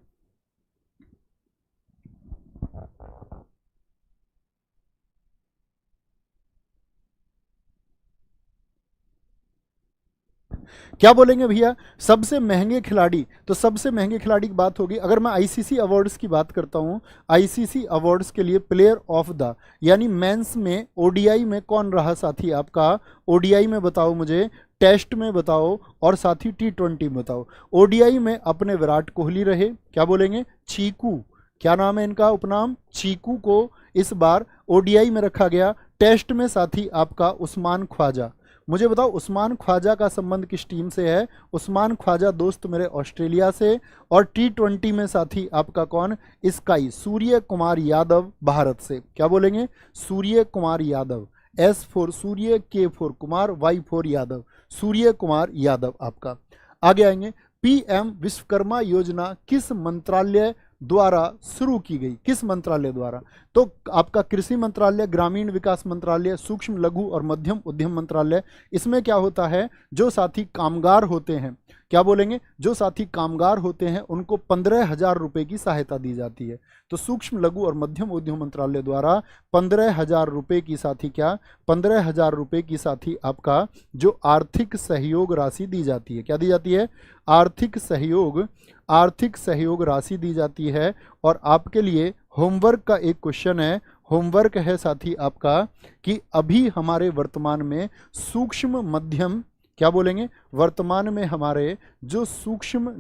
क्या बोलेंगे भैया? सबसे महंगे खिलाड़ी, तो सबसे महंगे खिलाड़ी की बात होगी। अगर मैं आईसीसी अवार्ड्स की बात करता हूं, आईसीसी अवार्ड्स के लिए प्लेयर ऑफ द, यानी मेंस में ओडीआई में कौन रहा साथी आपका? ओडीआई में बताओ मुझे, टेस्ट में बताओ, और साथ ही T20 में बताओ। ओडीआई में अपने विराट कोहली रहे। क्या बोलेंगे? चीकू। क्या नाम है इनका उपनाम? चीकू को इस बार ओडीआई में रखा गया। टेस्ट में साथी आपका उस्मान ख्वाजा। मुझे बताओ उस्मान ख्वाजा का संबंध किस टीम से है? उस्मान ख्वाजा दोस्त मेरे ऑस्ट्रेलिया से। और T20 में साथी आपका कौन? स्काई, सूर्य कुमार यादव भारत से। क्या बोलेंगे? Surya Kumar Yadav. S for Surya, K for Kumar, Y for Yadav, Surya Kumar Yadav आपका। आगे आएंगे, पीएम विश्वकर्मा योजना किस मंत्रालय द्वारा शुरू की गई, किस मंत्रालय द्वारा? तो आपका कृषि मंत्रालय, ग्रामीण विकास मंत्रालय, सूक्ष्म लघु और मध्यम उद्यम मंत्रालय। इसमें क्या होता है, जो साथी कामगार होते हैं, क्या बोलेंगे, जो साथी कामगार होते हैं उनको 15,000 रुपए की सहायता दी जाती है। तो सूक्ष्म लघु और मध्यम उद्यम मंत्रालय द्वारा 15,000 रुपए की साथी, क्या 15,000 रुपए की साथी आपका जो आर्थिक सहयोग राशि दी जाती है, क्या दी जाती है, आर्थिक सहयोग राशि दी जाती है। और आपके लिए होमवर्क का एक क्वेश्चन है, होमवर्क है साथी आपका कि अभी हमारे वर्तमान में सूक्ष्म मध्यम, क्या बोलेंगे, वर्तमान में हमारे जो सूक्ष्म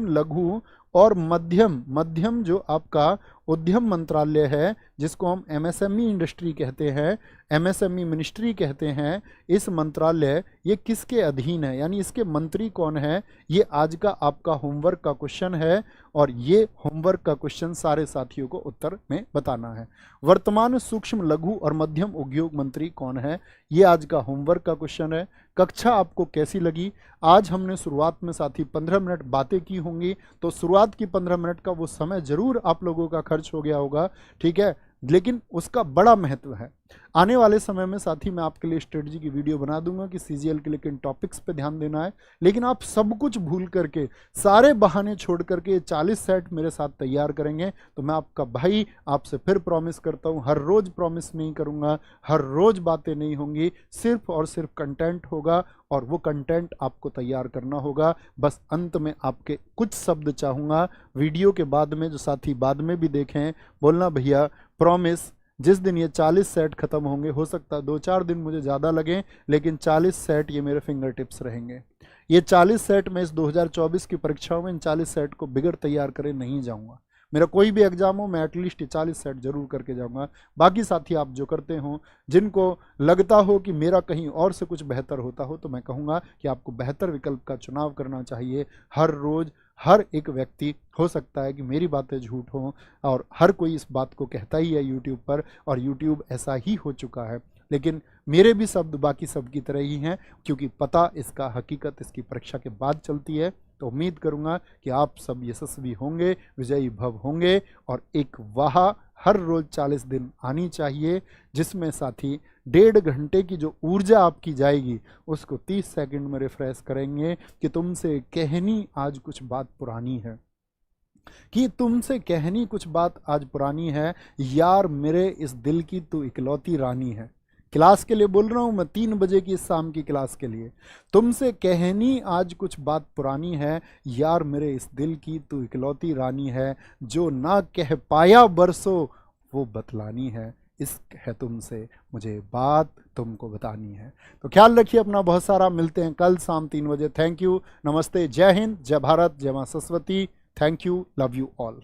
लघु और मध्यम जो आपका उद्यम मंत्रालय है, जिसको हम एमएसएमई इंडस्ट्री कहते हैं, एमएसएमई मिनिस्ट्री कहते हैं, इस मंत्रालय ये किसके अधीन है, यानी इसके मंत्री कौन है, ये आज का आपका होमवर्क का क्वेश्चन है। और ये होमवर्क का क्वेश्चन सारे साथियों को उत्तर में बताना है। वर्तमान सूक्ष्म लघु और मध्यम उद्योग मंत्री कौन है, ये आज का होमवर्क का क्वेश्चन है। कक्षा आपको कैसी लगी? आज हमने शुरुआत में साथी 15 मिनट बातें की होंगी, तो शुरुआत की 15 मिनट का वो समय जरूर आप लोगों का खर्च हो गया होगा, ठीक है, लेकिन उसका बड़ा महत्व है। आने वाले समय में साथी मैं आपके लिए स्ट्रेटजी की वीडियो बना दूंगा कि सीजीएल के लिए किन टॉपिक्स पे ध्यान देना है, लेकिन आप सब कुछ भूल करके, सारे बहाने छोड़ करके 40 सेट मेरे साथ तैयार करेंगे, तो मैं आपका भाई आपसे फिर प्रॉमिस करता हूं, हर रोज प्रॉमिस नहीं करूंगा, हर रोज बातें नहीं होंगी, सिर्फ और सिर्फ कंटेंट होगा और वो कंटेंट आपको तैयार करना होगा। बस अंत में आपके कुछ शब्द चाहूंगा वीडियो के बाद में, जो साथी बाद में भी देखें, बोलना भैया प्रॉमिस जिस दिन ये 40 सेट खत्म होंगे, हो सकता है 2-4 दिन मुझे ज़्यादा लगे, लेकिन 40 सेट ये मेरे फिंगर टिप्स रहेंगे। ये 40 सेट मैं इस 2024 की परीक्षाओं में इन 40 सेट को बिगड़ तैयार करे नहीं जाऊंगा। मेरा कोई भी एग्जाम हो, मैं एटलीस्ट 40 सेट जरूर करके जाऊंगा। बाकी साथी आप जो करते हो, जिनको लगता हो कि मेरा कहीं और से कुछ बेहतर होता हो, तो मैं कहूँगा कि आपको बेहतर विकल्प का चुनाव करना चाहिए। हर रोज़ हर एक व्यक्ति, हो सकता है कि मेरी बातें झूठ हों और हर कोई इस बात को कहता ही है यूट्यूब पर, और यूट्यूब ऐसा ही हो चुका है, लेकिन मेरे भी शब्द बाकी सब की तरह ही हैं, क्योंकि पता इसका, हकीकत इसकी परीक्षा के बाद चलती है। तो उम्मीद करूंगा कि आप सब यशस्वी होंगे, विजयी भव होंगे, और एक वाह हर रोज 40 दिन आनी चाहिए, जिसमें साथी 1.5 घंटे की जो ऊर्जा आपकी जाएगी उसको 30 सेकंड में रिफ्रेश करेंगे कि तुमसे कहनी आज कुछ बात पुरानी है, कि तुमसे कहनी कुछ बात आज पुरानी है, यार मेरे इस दिल की तू इकलौती रानी है। क्लास के लिए बोल रहा हूं मैं, 3 बजे की इस शाम की क्लास के लिए। तुमसे कहनी आज कुछ बात पुरानी है, यार मेरे इस दिल की तू इकलौती रानी है, जो ना कह पाया बरसों वो बतलानी है, इश्क है तुमसे मुझे बात तुमको बतानी है। तो ख्याल रखिए अपना बहुत सारा, मिलते हैं कल शाम 3 बजे। थैंक यू, नमस्ते, जय हिंद, जय भारत, जय मां Saraswati. Thank you, love you all.